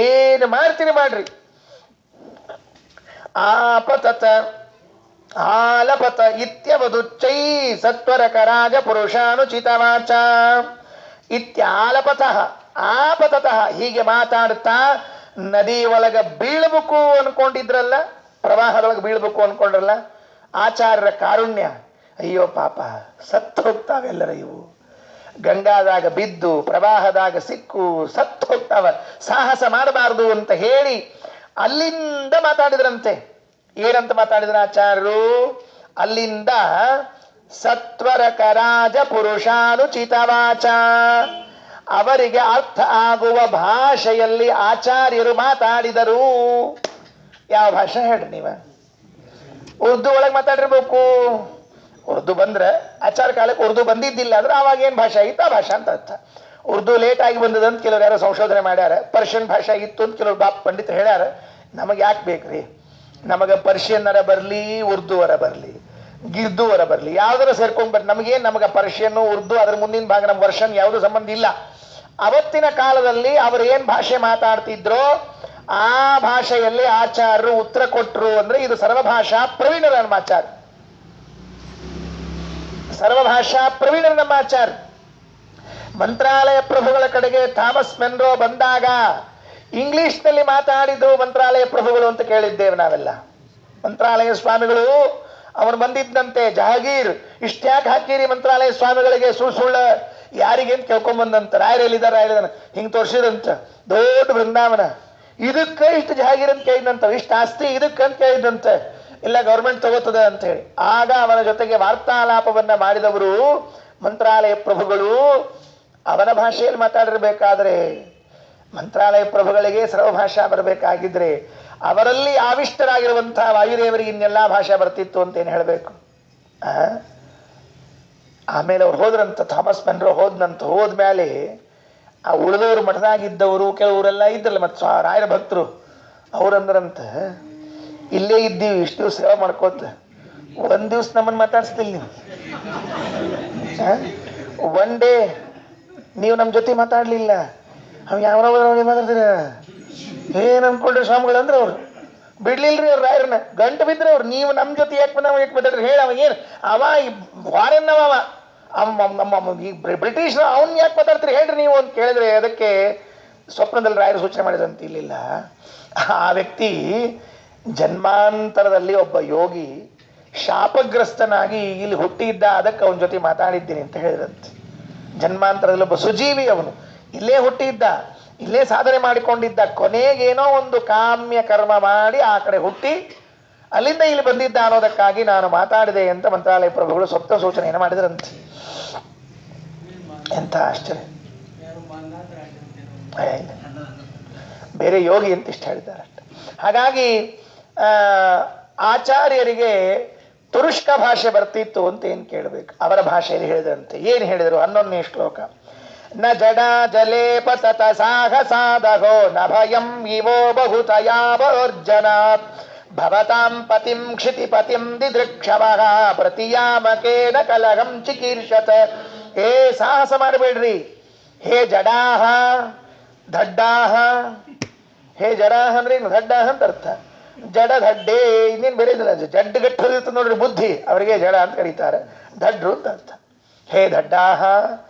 ಏನು ಮಾಡ್ತೀರಿ ಮಾಡ್ರಿ. ಆಪತತ ಆಲಪತ ಇತ್ಯವದುಚ್ಚೈ ಸತ್ವರಕ ರಾಜ ಪುರುಷಾನುಚಿತ ವಾಚ. ಇತ್ಯಾಲಪತಃ ಆಪತತಃ, ಹೀಗೆ ಮಾತಾಡ್ತಾ ನದಿ ಒಳಗ ಬೀಳ್ಬೇಕು ಅನ್ಕೊಂಡಿದ್ರಲ್ಲ, ಪ್ರವಾಹದೊಳಗೆ ಬೀಳ್ಬೇಕು ಅನ್ಕೊಂಡ್ರಲ್ಲ. ಆಚಾರ್ಯರ ಕಾರುಣ್ಯ, ಅಯ್ಯೋ ಪಾಪ ಸತ್ತು ಹೋಗ್ತಾವೆಲ್ಲರ ಇವು. ಗಂಗಾದಾಗ ಬಿದ್ದು ಪ್ರವಾಹದಾಗ ಸಿಕ್ಕು ಸತ್ತು ಹೋಗ್ತಾವ, ಸಾಹಸ ಮಾಡಬಾರದು ಅಂತ ಹೇಳಿ ಅಲ್ಲಿಂದ ಮಾತಾಡಿದ್ರಂತೆ. ಏನಂತ ಮಾತಾಡಿದ್ರ ಆಚಾರ್ಯರು? ಅಲ್ಲಿಂದ ಸತ್ವರಕ ರಾಜ ಪುರುಷಾನುಚಿತ ವಾಚ, ಅವರಿಗೆ ಅರ್ಥ ಆಗುವ ಭಾಷೆಯಲ್ಲಿ ಆಚಾರ್ಯರು ಮಾತಾಡಿದರು. ಯಾವ ಭಾಷೆ ಹೇಳ್ರಿ ನೀವ? ಉರ್ದು ಒಳಗೆ ಮಾತಾಡಿರ್ಬೇಕು. ಉರ್ದು ಬಂದ್ರೆ ಆಚಾರ ಕಾಲಕ್ಕೆ ಉರ್ದು ಬಂದಿದ್ದಿಲ್ಲ ಅಂದ್ರೆ ಅವಾಗ ಏನ್ ಭಾಷೆ ಆಗಿತ್ತು ಆ ಭಾಷಾ ಅಂತ ಅರ್ಥ. ಉರ್ದು ಲೇಟ್ ಆಗಿ ಬಂದದಂತ ಕೆಲವ್ರು ಯಾರೋ ಸಂಶೋಧನೆ ಮಾಡ್ಯಾರ. ಪರ್ಷಿಯನ್ ಭಾಷೆ ಆಗಿತ್ತು ಅಂತ ಕೆಲವ್ರು ಬಾಪ್ ಪಂಡಿತ ಹೇಳ್ಯಾರ. ನಮಗೆ ಯಾಕೆ ಬೇಕ್ರಿ? ನಮಗೆ ಪರ್ಷಿಯನ್ನರ ಬರಲಿ, ಉರ್ದುವರ ಬರಲಿ, ಗಿರ್ದುವರ ಬರಲಿ, ಯಾವ್ದಾರ ಸೇರ್ಕೊಂಡ್ ಬರ್ಲಿ. ನಮಗೆ ಪರ್ಷಿಯನ್ನು ಉರ್ದು ಅದ್ರ ಮುಂದಿನ ಭಾಗ ನಮ್ಮ ವರ್ಷನ್ ಯಾವುದು ಸಂಬಂಧ ಇಲ್ಲ. ಅವತ್ತಿನ ಕಾಲದಲ್ಲಿ ಅವರು ಏನ್ ಭಾಷೆ ಮಾತಾಡ್ತಿದ್ರೋ ಆ ಭಾಷೆಯಲ್ಲಿ ಆಚಾರ್ಯರು ಉತ್ತರ ಕೊಟ್ಟರು ಅಂದ್ರೆ ಇದು ಸರ್ವಭಾಷಾ ಪ್ರವೀಣರ ಆಚಾರ್ಯ. ಸರ್ವಭಾಷಾ ಪ್ರವೀಣರು ನಮ್ಮ ಆಚಾರ್ಯ. ಮಂತ್ರಾಲಯ ಪ್ರಭುಗಳ ಕಡೆಗೆ ಥಾಮಸ್ ಮೆನ್ರೋ ಬಂದಾಗ ಇಂಗ್ಲಿಷ್ನಲ್ಲಿ ಮಾತಾಡಿದ್ರು ಮಂತ್ರಾಲಯ ಪ್ರಭುಗಳು ಅಂತ ಕೇಳಿದ್ದೇವೆ ನಾವೆಲ್ಲ. ಮಂತ್ರಾಲಯ ಸ್ವಾಮಿಗಳು ಅವನು ಬಂದಿದ್ದಂತೆ, ಜಹಾಗೀರ್ ಇಷ್ಟ್ಯಾಕೆ ಹಾಕಿರಿ ಮಂತ್ರಾಲಯ ಸ್ವಾಮಿಗಳಿಗೆ ಸುಳ್ಳು ಯಾರಿಗೆ ಅಂತ ಕೇಳ್ಕೊಂಬಂದಂತ. ರಾಯರಲ್ಲಿದ್ದಾರೆ, ರಾಯರಿದ್ದಾನೆ ಹಿಂಗೆ ತೋರಿಸಿದಂತ ದೊಡ್ಡ ಬೃಂದಾವನ, ಇದಕ್ಕೆ ಇಷ್ಟು ಜಹಾಗೀರ್ ಅಂತ ಕೇಳಿದಂತ, ಇಷ್ಟು ಆಸ್ತಿ ಇದಕ್ಕೆ ಅಂತ ಕೇಳಿದಂತೆ, ಇಲ್ಲ ಗೌರ್ಮೆಂಟ್ ತಗೋತದ ಅಂತ ಹೇಳಿ. ಆಗ ಅವನ ಜೊತೆಗೆ ವಾರ್ತಾಲಾಪವನ್ನ ಮಾಡಿದವರು ಮಂತ್ರಾಲಯ ಪ್ರಭುಗಳು. ಅವನ ಭಾಷೆಯಲ್ಲಿ ಮಾತಾಡಿರ್ಬೇಕಾದ್ರೆ, ಮಂತ್ರಾಲಯ ಪ್ರಭುಗಳಿಗೆ ಸರ್ವಭಾಷಾ ಬರಬೇಕಾಗಿದ್ರೆ ಅವರಲ್ಲಿ ಆವಿಷ್ಟರಾಗಿರುವಂತಹ ವಾಯುದೇವರಿಗೆ ಇನ್ನೆಲ್ಲ ಭಾಷೆ ಬರ್ತಿತ್ತು ಅಂತೇನು ಹೇಳಬೇಕು. ಆಮೇಲೆ ಅವ್ರು ಹೋದ್ರಂತ, ಥಾಮಸ್ ಮೆನ್ರೋ ಹೋದ್ಮೇಲೆ ಆ ಉಳಿದವರು ಮಠದಾಗಿದ್ದವರು ಕೆಲವರೆಲ್ಲ ಇದ್ರಲ್ಲ ಮತ್ತು ರಾಯರ ಭಕ್ತರು ಅವ್ರಂದ್ರಂತ, ಇಲ್ಲೇ ಇದ್ದೀವಿ ಇಷ್ಟು ದಿವಸ ಸೇವೆ ಮಾಡ್ಕೋತ, ಒಂದ್ ದಿವ್ಸ ನಮ್ಮನ್ನು ಮಾತಾಡಿಸ್ತಿಲ್ಲ ನೀವು, ಒನ್ ಡೇ ನೀವು ನಮ್ಮ ಜೊತೆ ಮಾತಾಡ್ಲಿಲ್ಲ, ಅವ್ ಯಾವ ಮಾತಾಡ್ತೀರ ಏನ್ ಅನ್ಕೊಂಡ್ರಿ ಸ್ವಾಮಿಗಳು ಅಂದ್ರೆ ಅವ್ರು ಬಿಡ್ಲಿಲ್ರಿ ಅವ್ರು ರಾಯರನ್ನ, ಗಂಟು ಬಿದ್ರೆ ಅವ್ರು, ನೀವು ನಮ್ಮ ಜೊತೆ ಯಾಕೆ ಮಾತಾಡ್ರಿ ಹೇಳಿ, ಅವ ಏನು ಅವ ಫಾರೆನ್ ಅವ ಈ ಬ್ರಿಟಿಷ್ ಅವನ್ ಯಾಕೆ ಮಾತಾಡ್ತೀರಿ ಹೇಳ್ರಿ ನೀವು ಅಂತ ಕೇಳಿದ್ರೆ, ಅದಕ್ಕೆ ಸ್ವಪ್ನದಲ್ಲಿ ರಾಯರು ಸೂಚನೆ ಮಾಡಿದಂತ ಇಲ್ಲಿಲ್ಲ, ಆ ವ್ಯಕ್ತಿ ಜನ್ಮಾಂತರದಲ್ಲಿ ಒಬ್ಬ ಯೋಗಿ ಶಾಪಗ್ರಸ್ತನಾಗಿ ಇಲ್ಲಿ ಹುಟ್ಟಿದ್ದ, ಅದಕ್ಕೆ ಅವನ ಜೊತೆ ಮಾತಾಡಿದ್ದೀನಿ ಅಂತ ಹೇಳಿದಂತೆ. ಜನ್ಮಾಂತರದಲ್ಲಿ ಒಬ್ಬ ಸುಜೀವಿ, ಅವನು ಇಲ್ಲೇ ಹುಟ್ಟಿದ್ದ, ಇಲ್ಲೇ ಸಾಧನೆ ಮಾಡಿಕೊಂಡಿದ್ದ, ಕೊನೆಗೇನೋ ಒಂದು ಕಾಮ್ಯ ಕರ್ಮ ಮಾಡಿ ಆ ಕಡೆ ಹುಟ್ಟಿ ಅಲ್ಲಿಂದ ಇಲ್ಲಿ ಬಂದಿದ್ದ ಅನ್ನೋದಕ್ಕಾಗಿ ನಾನು ಮಾತಾಡಿದೆ ಅಂತ ಮಂತ್ರಾಲಯ ಪ್ರಭುಗಳು ಸ್ವಪ್ನ ಸೂಚನೆಯನ್ನು ಮಾಡಿದ್ರಂತೆ. ಎಂಥ ಆಶ್ಚರ್ಯ, ಬೇರೆ ಯೋಗಿ ಅಂತ ಇಷ್ಟ ಹೇಳಿದ್ದಾರೆ ಅಷ್ಟೆ. ಹಾಗಾಗಿ ಆಚಾರ್ಯರಿಗೆ ತುರುಷ್ಕ ಭಾಷೆ ಬರ್ತಿತ್ತು ಅಂತ ಏನು ಕೇಳಬೇಕು, ಅವರ ಭಾಷೆಯಲ್ಲಿ ಹೇಳಿದ್ರಂತೆ. ಏನು ಹೇಳಿದರು? 11ನೇ ಶ್ಲೋಕ. ನ ಜಡ ಜಲೇ ಪತತ ಸಾಹಸಾದಹೋ ನ ಭಯಂ ಇವೋ ಬಹುತಯಾವರ್ಜನಾತ್ ಭವತಾಂ ಪತಿಂ ಕ್ಷಿತಿಪತಿಂ ದಿದೃಕ್ಷವಃ ಪ್ರತಿಯಾಮಕೇನ ಕಲಹಂ ಚಿಕೀರ್ಷತ. ಹೇ ಸಾಹಸ ಮಾಡಬೇಡ್ರಿ, ಹೇ ಜಡಾಹ ದಡ್ಡಾಹ. ಹೇ ಜಡಾಹ ಅಂದ್ರೆ ಏನು? ದಡ್ಡಾಹ ಅಂತ ಅರ್ಥ. ಜಡ ದಡ್ಡೇ ಇನ್ನೇನು ಬೇರೆ ಇದಿಲ್ಲ, ಜಡ್ಡುಗಟ್ಟದಿರ್ತದೆ ನೋಡ್ರಿ ಬುದ್ಧಿ, ಅವರಿಗೆ ಜಡ ಅಂತ ಕರೀತಾರೆ, ದಡ್ರು ಅಂತ ಅರ್ಥ. ಹೇ ದಡ್ಡಾಹ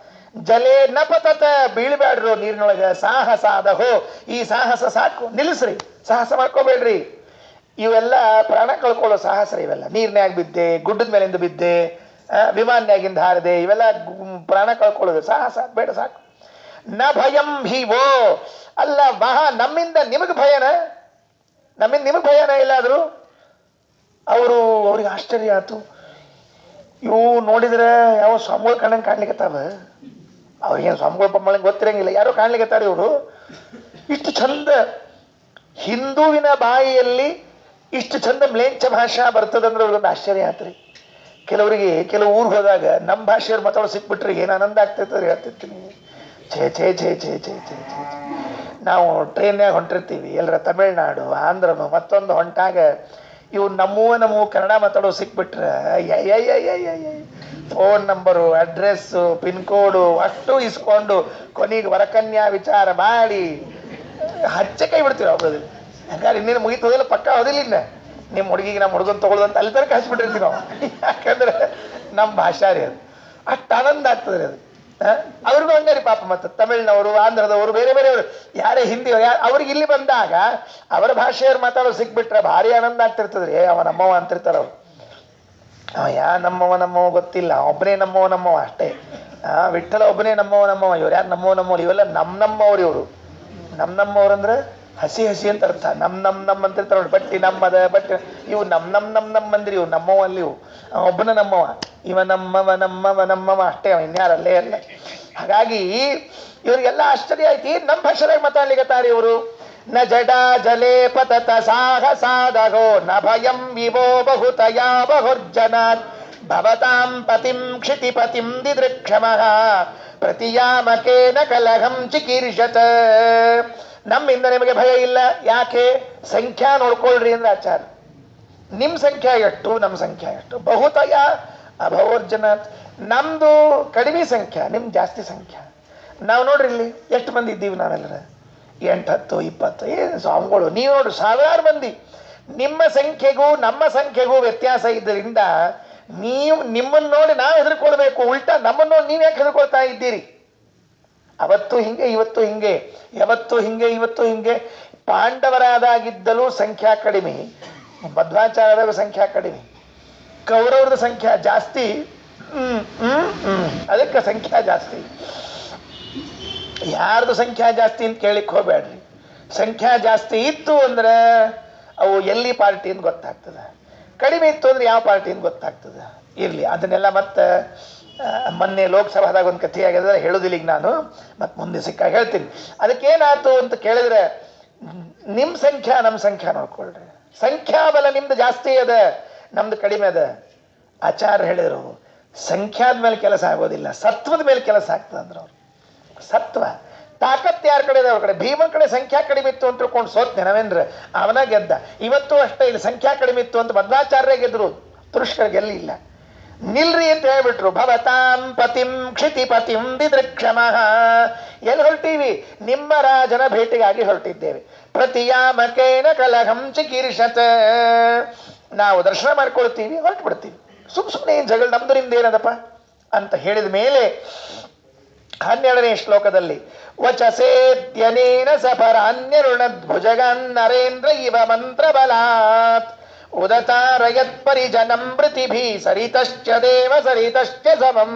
ಜಲೇ ನ ಪತತ, ಬೀಳ್ಬೇಡ್ರು ನೀರಿನೊಳಗೆ. ಸಾಹಸ ಅದಹೋ, ಈ ಸಾಹಸ ಸಾಕು, ನಿಲ್ಲಿಸ್ರಿ, ಸಾಹಸ ಮಾಡ್ಕೋಬೇಡ್ರಿ. ಇವೆಲ್ಲ ಪ್ರಾಣ ಕಳ್ಕೊಳ್ಳೋ ಸಾಹಸ ಇವೆಲ್ಲ. ನೀರ್ನ್ಯಾಗ ಬಿದ್ದೆ, ಗುಡ್ಡದ ಮೇಲಿಂದ ಬಿದ್ದೆ, ವಿಮಾನ್ಯಾಗಿಂದ ಹಾರದೆ, ಇವೆಲ್ಲ ಪ್ರಾಣ ಕಳ್ಕೊಳ್ಳೋದು, ಸಾಹಸ ಬೇಡ, ಸಾಕು. ನ ಭಯಂ ಹೀವೋ, ಅಲ್ಲ ನಮ್ಮಿಂದ ನಿಮಗೆ ಭಯನ, ನಮ್ಮಿಂದ ನಿಮಗೆ ಭಯನ ಎಲ್ಲಾದ್ರು? ಅವ್ರಿಗೆ ಆಶ್ಚರ್ಯ ಆಯ್ತು. ಇವು ನೋಡಿದ್ರೆ ಯಾವ ಸ್ವಾಮಿಗಳು ಕಣ್ಣಂಗೆ ಕಾಣ್ಲಿಕ್ಕತ್ತಾವ, ಅವ್ರಿಗೇನು ಸ್ವಾಮಿಗಳು ಪಮ್ಮಳಂಗೆ ಗೊತ್ತಿರಂಗಿಲ್ಲ, ಯಾರೋ ಕಾಣ್ಲಿಕ್ಕತ್ತಾರ ಇವರು. ಇಷ್ಟು ಚಂದ ಹಿಂದೂವಿನ ಬಾಯಿಯಲ್ಲಿ ಇಷ್ಟು ಚಂದ ಮ್ಲೇಚ್ಛ ಭಾಷಾ ಬರ್ತದಂದ್ರೆ ಅವ್ರಿಗೊಂದು ಆಶ್ಚರ್ಯ ಆತ್ರಿ. ಕೆಲವು ಊರಿಗೆ ಹೋದಾಗ ನಮ್ಮ ಭಾಷೆಯವ್ರು ಮಾತಾಡೋ ಸಿಕ್ಬಿಟ್ರಿ ಏನು ಆನಂದ ಆಗ್ತೈತೆ ಹೇಳ್ತಿರ್ತೀನಿ. ಛೇ ಛೇ ಛೇ ಛೇ ಛೇ ಛೇ ಛೇ ನಾವು ಟ್ರೈನ್ಯಾಗ ಹೊಂಟಿರ್ತೀವಿ ಎಲ್ಲರ ತಮಿಳ್ನಾಡು ಆಂಧ್ರನು ಮತ್ತೊಂದು ಹೊಂಟಾಗ ಇವು ನಮ್ಮೂ ಕನ್ನಡ ಮಾತಾಡೋ ಸಿಕ್ಬಿಟ್ರೆ phone number, address, pin code ಅಷ್ಟು ಇಸ್ಕೊಂಡು ಕೊನೆಗೆ ವರಕನ್ಯಾ ವಿಚಾರ ಮಾಡಿ ಹಚ್ಚೆ ಕೈ ಬಿಡ್ತೀವಿ ಅವ್ರದ್ದು. ಹಂಗಾರೆ ಇನ್ನೇನು ಮುಗಿತೋದಿಲ್ಲ, ಪಕ್ಕ ಹೋದಿಲ್ಲ ಇನ್ನ ನಿಮ್ಮ ಹುಡುಗಿಗೆ ನಮ್ಮ ಹುಡುಗನ್ ತಗೊಳ್ಳೋದಂತ ಅಲ್ಲಿ ತನಕ ಹಚ್ಬಿಟ್ಟಿರ್ತೀವಿ ನಾವು. ಯಾಕಂದ್ರೆ ನಮ್ಮ ಭಾಷಾ ರೀ ಅದು, ಅಷ್ಟು ಆನಂದ ಆಗ್ತದೆ ರೀ ಅದು. ಅವ್ರಿಗೂ ಹಂಗಾರಿ ಪಾಪ. ಮತ್ತು ತಮಿಳ್ನವರು, ಆಂಧ್ರದವರು, ಬೇರೆ ಬೇರೆಯವರು, ಯಾರೇ ಹಿಂದಿ ಅವ್ರಿಗೆ ಇಲ್ಲಿ ಬಂದಾಗ ಅವರ ಭಾಷೆಯವ್ರು ಮಾತಾಡೋ ಸಿಕ್ಬಿಟ್ರೆ ಭಾರಿ ಆನಂದ ಆಗ್ತಿರ್ತದ್ರಿ. ಅವ ನಮ್ಮವ ಅಂತಿರ್ತಾರ ಅವ್ರು. ಅವ ನಮ್ಮವ ಗೊತ್ತಿಲ್ಲ, ಒಬ್ಬನೇ ನಮ್ಮವ ಅಷ್ಟೇ. ವಿಠ್ಠಲ ಒಬ್ಬನೇ ನಮ್ಮವ. ಇವ್ರು ಯಾರು ನಮ್ಮವ್ರು? ಇವೆಲ್ಲ ನಮ್ಮವ್ರು. ಇವರು ನಮ್ಮವ್ರಂದ್ರೆ ಹಸಿ ಅಂತ ಅರ್ಥ. ನಮ್ ಅಂತಿರ್ತಾರ ನೋಡಿ, ಬಟ್ಟಿ ನಮ್ಮದ ಬಟ್ಟೆ, ಇವು ನಮ್ ಮಂದಿರಿ, ಇವು ನಮ್ಮವ ಅಲ್ಲಿ. ಇವು ಒಬ್ಬನ ನಮ್ಮವ, ಇವ ನಮ್ಮವ ಅಷ್ಟೇ, ಅವ ಇನ್ಯಾರಲ್ಲೇ ಅಲ್ಲ. ಹಾಗಾಗಿ ಇವ್ರಿಗೆಲ್ಲ ಆಶ್ಚರ್ಯ ಆಯ್ತು, ನಮ್ಮ ಭಾಷೆದಾಗ ಮಾತಾಡ್ಲಿಕ್ಕತ್ತಾರ ಇವರು. ನ ಜಡ ಜಲೇ ಪತತ ಸಾಹಸಾದಹೋ ನ ಭಯಂ ವಿವೋ ಬಹುತಯಾ ಬಹುರ್ಜನಾತ್ ಭವತಾಂ ಪತಿಂ ಕ್ಷಿತಿಪತಿಂ ದಿದೃಕ್ಷಮಃ ಪ್ರತಿಯಾಮಕೇನ ಕಲಹಂ ಚಿಕೀರ್ಷತ. ನಮ್ಮಿಂದ ನಿಮಗೆ ಭಯ ಇಲ್ಲ, ಯಾಕೆ? ಸಂಖ್ಯಾ ನೋಡ್ಕೊಳ್ರಿ ಅಂದ್ರೆ ಆಚಾರ. ನಿಮ್ಮ ಸಂಖ್ಯಾ ಎಷ್ಟು, ನಮ್ಮ ಸಂಖ್ಯಾ ಎಷ್ಟು? ಬಹುತಯ ಅಭವರ್ಜನಾತ್. ನಮ್ದು ಕಡಿಮೆ ಸಂಖ್ಯಾ, ನಿಮ್ದು ಜಾಸ್ತಿ ಸಂಖ್ಯಾ. ನಾವು ನೋಡ್ರಿ ಇಲ್ಲಿ ಎಷ್ಟು ಮಂದಿ ಇದ್ದೀವಿ ನಾವೆಲ್ಲರ, 8, 10, 20. ಏನು ಸ್ವಾಮಿಗಳು ನೀವು ನೋಡ್ರಿ ಸಾವಿರಾರು ಮಂದಿ. ನಿಮ್ಮ ಸಂಖ್ಯೆಗೂ ನಮ್ಮ ಸಂಖ್ಯೆಗೂ ವ್ಯತ್ಯಾಸ ಇದ್ದರಿಂದ ನಿಮ್ಮನ್ನು ನೋಡಿ ನಾವು ಹೆದರ್ಕೊಳ್ಬೇಕು, ಉಲ್ಟಾ ನಮ್ಮನ್ನು ನೋಡಿ ನೀವು ಯಾಕೆ ಹೆದರ್ಕೊಳ್ತಾ ಇದ್ದೀರಿ? ಅವತ್ತು ಹಿಂಗೆ ಇವತ್ತು ಹಿಂಗೆ, ಯಾವತ್ತು ಹಿಂಗೆ ಇವತ್ತು ಹಿಂಗೆ. ಪಾಂಡವರಾದಾಗಿದ್ದಲೂ ಸಂಖ್ಯಾ ಕಡಿಮೆ, ಮಧ್ವಾಚಾರ್ಯರ ಸಂಖ್ಯಾ ಕಡಿಮೆ, ಕೌರವರದ ಸಂಖ್ಯಾ ಜಾಸ್ತಿ. ಅದಕ್ಕೆ ಸಂಖ್ಯಾ ಜಾಸ್ತಿ. ಯಾರ್ದು ಸಂಖ್ಯಾ ಜಾಸ್ತಿ ಅಂತ ಕೇಳಿಕ್ ಹೋಗ್ಬೇಡ್ರಿ. ಸಂಖ್ಯಾ ಜಾಸ್ತಿ ಇತ್ತು ಅಂದ್ರೆ ಅವು ಎಲ್ಲಿ ಪಾರ್ಟಿ ಅಂತ ಗೊತ್ತಾಗ್ತದೆ, ಕಡಿಮೆ ಇತ್ತು ಅಂದ್ರೆ ಯಾವ ಪಾರ್ಟಿ ಅಂತ ಗೊತ್ತಾಗ್ತದೆ. ಇರಲಿ, ಅದನ್ನೆಲ್ಲ ಮತ್ತೆ ಮೊನ್ನೆ ಲೋಕಸಭಾದಾಗ ಒಂದು ಕಥೆ ಆಗಿದ್ರೆ ಹೇಳೋದಿಲ್ಲ ಈಗ ನಾನು, ಮತ್ತೆ ಮುಂದೆ ಸಿಕ್ಕಾಗ ಹೇಳ್ತೀನಿ. ಅದಕ್ಕೇನಾಯ್ತು ಅಂತ ಕೇಳಿದ್ರೆ, ನಿಮ್ಮ ಸಂಖ್ಯಾ ನಮ್ಮ ಸಂಖ್ಯಾ ನೋಡ್ಕೊಳ್ರಿ. ಸಂಖ್ಯಾಬಲ ನಿಮ್ದು ಜಾಸ್ತಿ ಅದ, ನಮ್ದು ಕಡಿಮೆ ಅದ. ಆಚಾರ್ಯ ಹೇಳಿದರು, ಸಂಖ್ಯಾದ ಮೇಲೆ ಕೆಲಸ ಆಗೋದಿಲ್ಲ, ಸತ್ವದ ಮೇಲೆ ಕೆಲಸ ಆಗ್ತದೆ ಅಂದ್ರೆ ಅವ್ರು. ಸತ್ವ ತಾಕತ್ ಯಾರ ಕಡೆ ಇದೆ ಅವ್ರ ಕಡೆ. ಭೀಮನ ಕಡೆ ಸಂಖ್ಯಾ ಕಡಿಮೆ ಇತ್ತು ಅಂತ ತಿಳ್ಕೊಂಡು ಸೋತ್ನೆ ನಾವೇನ್ರ, ಅವನ ಗೆದ್ದ. ಇವತ್ತು ಅಷ್ಟೇ, ಇಲ್ಲಿ ಸಂಖ್ಯಾ ಕಡಿಮೆ ಇತ್ತು ಅಂತ ಮಧ್ವಾಚಾರ್ಯ ಗೆದ್ರು, ತುರುಷ್ಕರ ಗೆಲ್ಲಿಲ್ಲ. ನಿಲ್ರಿ ಅಂತ ಹೇಳ್ಬಿಟ್ರು. ಭವತಾಂ ಪತಿಂ ಕ್ಷಿತಿಪತಿಂ ದಿದೃಕ್ಷಮಃ. ಎಲ್ಲಿ ಹೊರಟೀವಿ? ನಿಮ್ಮ ರಾಜನ ಭೇಟಿಗಾಗಿ ಹೊರಟಿದ್ದೇವೆ. ಪ್ರತಿಯಾಮಕೇನ ಕಲಹಂ ಚಿಕೀರ್ಷತ್. ನಾವು ದರ್ಶನ ಮಾಡ್ಕೊಳ್ತೀವಿ, ಹೊರಟು ಬಿಡ್ತೀವಿ. ಸುಮ್ಮನೆ ಏನು ಜಗಳ, ನಮ್ದು ನಿಮ್ದು ಏನದಪ್ಪ ಅಂತ ಹೇಳಿದ ಮೇಲೆ 12ನೇ ಶ್ಲೋಕದಲ್ಲಿ ವಚಸೇತ್ಯನೇನ ಸಪರಾನ್ಯರುಣದ್ಭುಜಗಾನ್ ನರೇಂದ್ರ ಇವ ಮಂತ್ರ ಬಲಾತ್ ಉದತಾರಯತ್ ಪರಿಜನಂ ಮೃತಿಭಿ ಸರಿತಶ್ಚ ದೇವ ಸರಿತಶ್ಚ ಸಮಂ.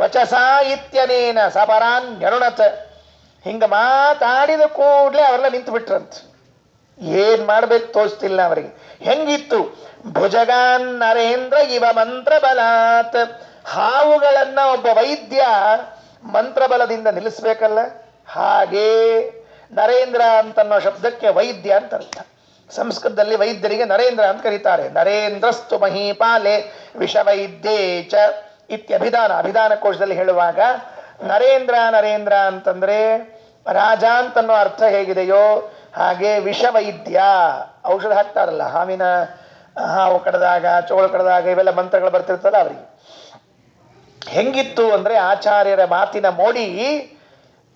ವಚಸಾ ಇತ್ಯನೇನ ಸಪರಾನ್ಯರುಣತ್. ಹಿಂಗ ಮಾತಾಡಿದ ಕೂಡಲೇ ಅವರೆಲ್ಲ ನಿಂತು ಬಿಟ್ರಂತ. ಏನ್ ಮಾಡ್ಬೇಕು ತೋರಿಸ್ತಿಲ್ಲ ಅವರಿಗೆ. ಹೆಂಗಿತ್ತು? ಭುಜಗಾನ್ ನರೇಂದ್ರ ಇವ ಮಂತ್ರ ಬಲಾತ್. ಹಾವುಗಳನ್ನ ಒಬ್ಬ ವೈದ್ಯ ಮಂತ್ರಬಲದಿಂದ ನಿಲ್ಲಿಸ್ಬೇಕಲ್ಲ, ಹಾಗೇ ನರೇಂದ್ರ ಅಂತನ್ನೋ ಶಬ್ದಕ್ಕೆ ವೈದ್ಯ ಅಂತ ಅರ್ಥ. ಸಂಸ್ಕೃತದಲ್ಲಿ ವೈದ್ಯರಿಗೆ ನರೇಂದ್ರ ಅಂತ ಕರೀತಾರೆ. ನರೇಂದ್ರಸ್ತು ಮಹೀಪಾಲೆ ವಿಷವೈದ್ಯೇ ಚ ಇತ್ಯಭಿಧಾನ. ಅಭಿಧಾನ ಕೋಶದಲ್ಲಿ ಹೇಳುವಾಗ ನರೇಂದ್ರ ನರೇಂದ್ರ ಅಂತಂದ್ರೆ ರಾಜ ಅಂತನ್ನೋ ಅರ್ಥ ಹೇಗಿದೆಯೋ ಹಾಗೆ ವಿಷವೈದ್ಯ, ಔಷಧ ಹಾಕ್ತಾರಲ್ಲ ಹಾವು ಕಡದಾಗ, ಚೋಳು ಕಡದಾಗ, ಇವೆಲ್ಲ ಮಂತ್ರಗಳು ಬರ್ತಿರ್ತಲ್ಲ ಅವರಿಗೆ. ಹೆಂಗಿತ್ತು ಅಂದ್ರೆ ಆಚಾರ್ಯರ ಮಾತಿನ ಮೋಡಿ,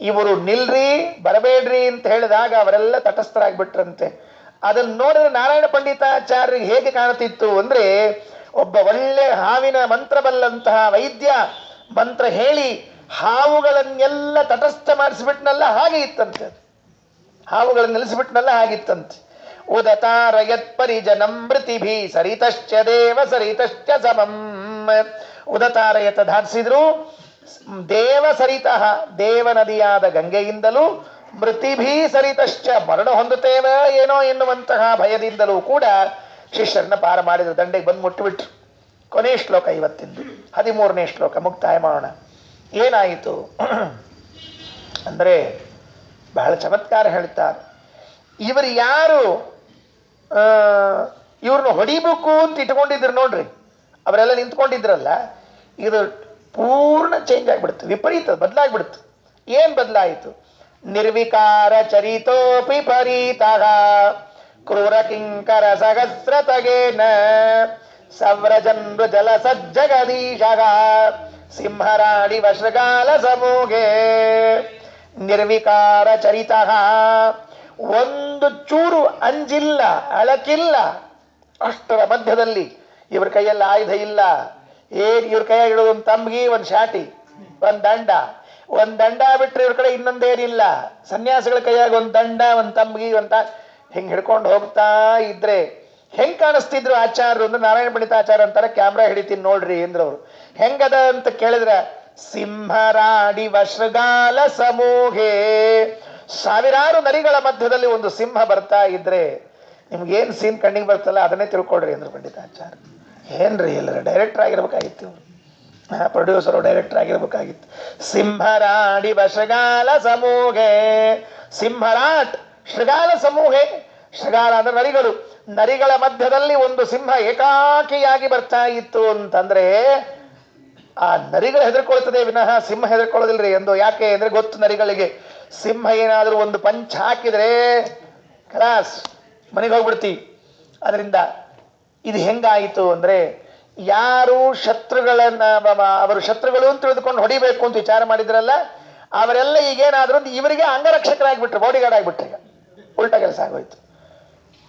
ಇವರು ನಿಲ್ರಿ ಬರಬೇಡ್ರಿ ಅಂತ ಹೇಳಿದಾಗ ಅವರೆಲ್ಲ ತಟಸ್ಥರಾಗ್ಬಿಟ್ರಂತೆ. ಅದನ್ನು ನೋಡಿದ್ರೆ ನಾರಾಯಣ ಪಂಡಿತಾಚಾರ್ಯರಿಗೆ ಹೇಗೆ ಕಾಣುತ್ತಿತ್ತು ಅಂದ್ರೆ, ಒಬ್ಬ ಒಳ್ಳೆ ಹಾವಿನ ಮಂತ್ರ ಬಲ್ಲಂತಹ ವೈದ್ಯ ಮಂತ್ರ ಹೇಳಿ ಹಾವುಗಳನ್ನೆಲ್ಲ ತಟಸ್ಥ ಮಾಡಿಸ್ಬಿಟ್ನಲ್ಲ, ಹಾಗೆ ಇತ್ತಂತೆ. ಹಾವುಗಳನ್ನು ನಿಲ್ಲಿಸ್ಬಿಟ್ನಲ್ಲ, ಹಾಗಿತ್ತಂತೆ. ಉದತಾರಯತ್ ಪರಿಜನಂ ಮೃತಿಭಿ ಸರಿತಶ್ಚ ದೇವ ಸರಿತಶ್ಚ ಸಮಂ. ಉದತಾರಯತ ಧಾರಿಸಿದ್ರು. ದೇವ ಸರಿತಃ, ದೇವ ನದಿಯಾದ ಗಂಗೆಯಿಂದಲೂ, ಮೃತಿಭಿ ಸರಿತಶ್ಚ, ಮರಣ ಹೊಂದುತ್ತೇವೆ ಏನೋ ಎನ್ನುವಂತಹ ಭಯದಿಂದಲೂ ಕೂಡ ಶಿಷ್ಯರನ್ನ ಪಾರ ಮಾಡಿದ್ರು. ದಂಡೆಗೆ ಬಂದು ಮುಟ್ಟಿಬಿಟ್ರು. ಕೊನೆ ಶ್ಲೋಕ ಇವತ್ತಿಂದು 13ನೇ ಶ್ಲೋಕ ಮುಕ್ತಾಯ ಮಾಡೋಣ. ಏನಾಯಿತು ಅಂದ್ರೆ ಬಹಳ ಚಮತ್ಕಾರ ಹೇಳ್ತಾರೆ. ಇವರು ಯಾರು ಇವ್ರನ್ನ ಹೊಡಿಬೇಕು ಅಂತ ಇಟ್ಕೊಂಡಿದ್ರು ನೋಡ್ರಿ, ಅವರೆಲ್ಲ ನಿಂತ್ಕೊಂಡಿದ್ರಲ್ಲ, ಇದು ಪೂರ್ಣ ಚೇಂಜ್ ಆಗಿಬಿಡ್ತು, ವಿಪರೀತ ಬದಲಾಗ್ಬಿಡ್ತು. ಏನ್ ಬದಲಾಯಿತು? ನಿರ್ವಿಕಾರ ಚರಿತೋಪಿ ಪರೀತಃ ಕ್ರೂರ ಕಿಂಕರ ಸಹಸ್ರತಗೇನ ಸವ್ರಜನ್ರು ಜಲ ಸಜ್ಜಗದೀಶಃ ಸಿಂಹರಾಡಿ ವಶೃಗಾಲ ಸಮೂಹೇ. ನಿರ್ವಿಕಾರ ಚರಿತಃ, ಒಂದು ಚೂರು ಅಂಜಿಲ್ಲ, ಅಳಕಿಲ್ಲ. ಅಷ್ಟರ ಮಧ್ಯದಲ್ಲಿ ಇವ್ರ ಕೈಯಲ್ಲಿ ಆಯುಧ ಇಲ್ಲ. ಇವ್ರ ಕೈಯಾಗಿ ಇಡೋದು ಒಂದು ತಂಬಿಗೆ, ಒಂದು ಶಾಟಿ, ಒಂದು ದಂಡ ಬಿಟ್ರೆ ಇವ್ರ ಕಡೆ ಇನ್ನೊಂದೇನಿಲ್ಲ. ಸನ್ಯಾಸಿಗಳ ಕೈಯಾಗ ಒಂದು ದಂಡ, ಒಂದು ತಂಬಿಗೆ, ಹಿಂಗೆ ಹಿಡ್ಕೊಂಡು ಹೋಗ್ತಾ ಇದ್ರೆ ಹೆಂಗ್ ಕಾಣಿಸ್ತಿದ್ರು ಆಚಾರ್ಯರು ಅಂದ್ರೆ, ನಾರಾಯಣ ಪಂಡಿತಾಚಾರ್ಯ ಅಂತಾರೆ, ಕ್ಯಾಮ್ರಾ ಹಿಡಿತೀನಿ ನೋಡ್ರಿ ಅಂದ್ರ ಅವ್ರು. ಹೆಂಗದ ಅಂತ ಕೇಳಿದ್ರೆ, ಸಿಂಹರಾಡಿ ವಶೃಗಾಲ ಸಮೂಹೇ. ಸಾವಿರಾರು ನರಿಗಳ ಮಧ್ಯದಲ್ಲಿ ಒಂದು ಸಿಂಹ ಬರ್ತಾ ಇದ್ರೆ ನಿಮ್ಗೇನು ಸೀನ್ ಕಣ್ಣಿಗೆ ಬರ್ತಲ್ಲ ಅದನ್ನೇ ತಿಳ್ಕೊಳ್ರಿ ಅಂದ್ರು ಪಂಡಿತಾಚಾರ್ಯ. ಏನ್ರಿ ಎಲ್ಲರ ಡೈರೆಕ್ಟರ್ ಆಗಿರ್ಬೇಕಾಗಿತ್ತು ಇವರು, ಪ್ರೊಡ್ಯೂಸರು ಡೈರೆಕ್ಟರ್ ಆಗಿರ್ಬೇಕಾಗಿತ್ತು. ಸಿಂಹರಾಡಿ ವಶೃಗಾಲ ಸಮೂಹೇ. ಸಿಂಹರಾಟ್ ಶೃಗಾಲ ಸಮೂಹೇ. ಶೃಗಾಲ ಅಂದ್ರೆ ನರಿಗಳು. ನರಿಗಳ ಮಧ್ಯದಲ್ಲಿ ಒಂದು ಸಿಂಹ ಏಕಾಕಿಯಾಗಿ ಬರ್ತಾ ಇತ್ತು ಅಂತಂದ್ರೆ ಆ ನರಿಗಳು ಹೆದರ್ಕೊಳ್ತದೆ ವಿನಃ ಸಿಂಹ ಹೆದರ್ಕೊಳ್ಳೋದಿಲ್ರಿ ಎಂದು. ಯಾಕೆ ಅಂದ್ರೆ ಗೊತ್ತು ನರಿಗಳಿಗೆ, ಸಿಂಹ ಏನಾದರೂ ಒಂದು ಪಂಚ್ ಹಾಕಿದ್ರೆ ಕ್ಲಾಸ್ ಮನೆಗೆ ಹೋಗ್ಬಿಡ್ತೀವಿ. ಅದರಿಂದ ಇದು ಹೆಂಗಾಯಿತು ಅಂದ್ರೆ, ಯಾರು ಶತ್ರುಗಳನ್ನ ಅವರು ಶತ್ರುಗಳು ಅಂತ ತಿಳಿದುಕೊಂಡು ಹೊಡಿಬೇಕು ಅಂತ ವಿಚಾರ ಮಾಡಿದ್ರಲ್ಲ, ಅವರೆಲ್ಲ ಈಗೇನಾದ್ರು ಇವರಿಗೆ ಅಂಗರಕ್ಷಕರಾಗ್ಬಿಟ್ರು, ಬಾಡಿಗಾರ್ಡ್ ಆಗ್ಬಿಟ್ರು. ಈಗ ಉಲ್ಟಾ ಕೆಲಸ ಆಗೋಯ್ತು.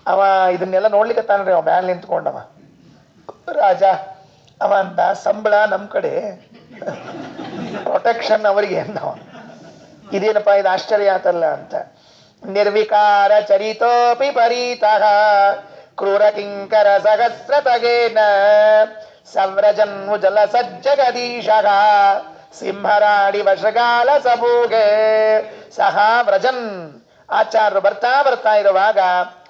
ಅವ ಇದನ್ನೆಲ್ಲ ನೋಡ್ಲಿಕ್ಕೆ ತಾನ್ರಿ, ಅವ ಮ್ಯಾಲೆ ನಿಂತ್ಕೊಂಡವ ರಾಜ ಅವ ಅಂತ ಸಂಬಳ ನಮ್ಮ ಕಡೆ, ಪ್ರೊಟೆಕ್ಷನ್ ಅವರಿಗೆ ನಾವು. ಇದೇನಪ್ಪ ಇದು ಆಶ್ಚರ್ಯ ಆತಲ್ಲ ಅಂತ. ನಿರ್ವಿಕಾರ ಚರಿತೋಪಿ ಪರೀತಃ ಕ್ರೂರ ಕಿಂಕರ ಸಹಸ್ರತಗೇನ ಸವ್ರಜನ್ಮು ಜಲ ಸಜ್ಜಗದೀಶಃ ಸಿಂಹರಾಡಿ ವಶಗಾಲ ಸಭೂಗೆ ಸಹ ವ್ರಜನ್. ಆಚಾರ್ಯರು ಬರ್ತಾ ಇರುವಾಗ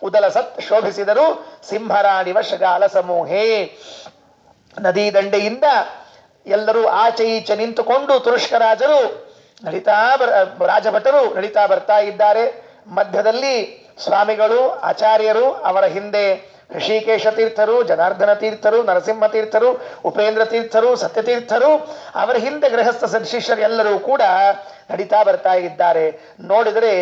ಉದಲ ಸತ್ ಶೋಭಿಸಿದರು. ಸಿಂಹರಾಡಿ ವಶಗಾಲ ಸಮೂಹೇ, ನದಿ ದಂಡೆಯಿಂದ ಎಲ್ಲರೂ ಆಚೆ ಈಚೆ ನಿಂತುಕೊಂಡು ತುರುಷ್ಕರಾಜರು ರಾಜಭಟರು ನಡೀತಾ ಬರ್ತಾ ಇದ್ದಾರೆ. ಮಧ್ಯದಲ್ಲಿ ಸ್ವಾಮಿಗಳು ಆಚಾರ್ಯರು, ಅವರ ಹಿಂದೆ ಋಷಿಕೇಶ ತೀರ್ಥರು, ಜನಾರ್ದನ ತೀರ್ಥರು, ನರಸಿಂಹ ತೀರ್ಥರು, ಉಪೇಂದ್ರ ತೀರ್ಥರು, ಸತ್ಯತೀರ್ಥರು, ಅವರ ಹಿಂದೆ ಗೃಹಸ್ಥ ಶಿಷ್ಯರು ಎಲ್ಲರೂ ಕೂಡ ನಡೀತಾ ಬರ್ತಾ ಇದ್ದಾರೆ. ನೋಡಿದರೆ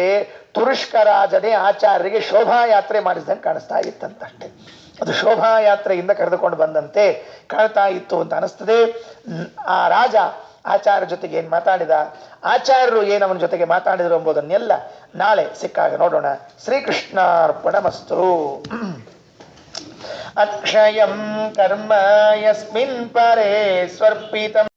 ತುರುಷ್ಕರಾಜನೇ ಆಚಾರ್ಯರಿಗೆ ಶೋಭಾಯಾತ್ರೆ ಮಾಡಿಸಿದಂಗೆ ಕಾಣಿಸ್ತಾ ಇತ್ತಂತಷ್ಟೆ. ಅದು ಶೋಭಾಯಾತ್ರೆಯಿಂದ ಕರೆದುಕೊಂಡು ಬಂದಂತೆ ಕಾಣ್ತಾ ಇತ್ತು ಅಂತ ಅನಿಸ್ತದೆ. ಆ ರಾಜ ಆಚಾರ್ಯ ಜೊತೆಗೆ ಏನು ಮಾತಾಡಿದ, ಆಚಾರ್ಯರು ಏನು ಅವನ ಜೊತೆಗೆ ಮಾತಾಡಿದರು ಎಂಬುದನ್ನೆಲ್ಲ ನಾಳೆ ಸಿಕ್ಕಾಗ ನೋಡೋಣ. ಶ್ರೀಕೃಷ್ಣಾರ್ಪಣಮಸ್ತು. ಅಕ್ಷಯಂ ಕರ್ಮ ಯಸ್ಮಿನ್ ಪರೇ ಸ್ವರ್ಪಿತಂ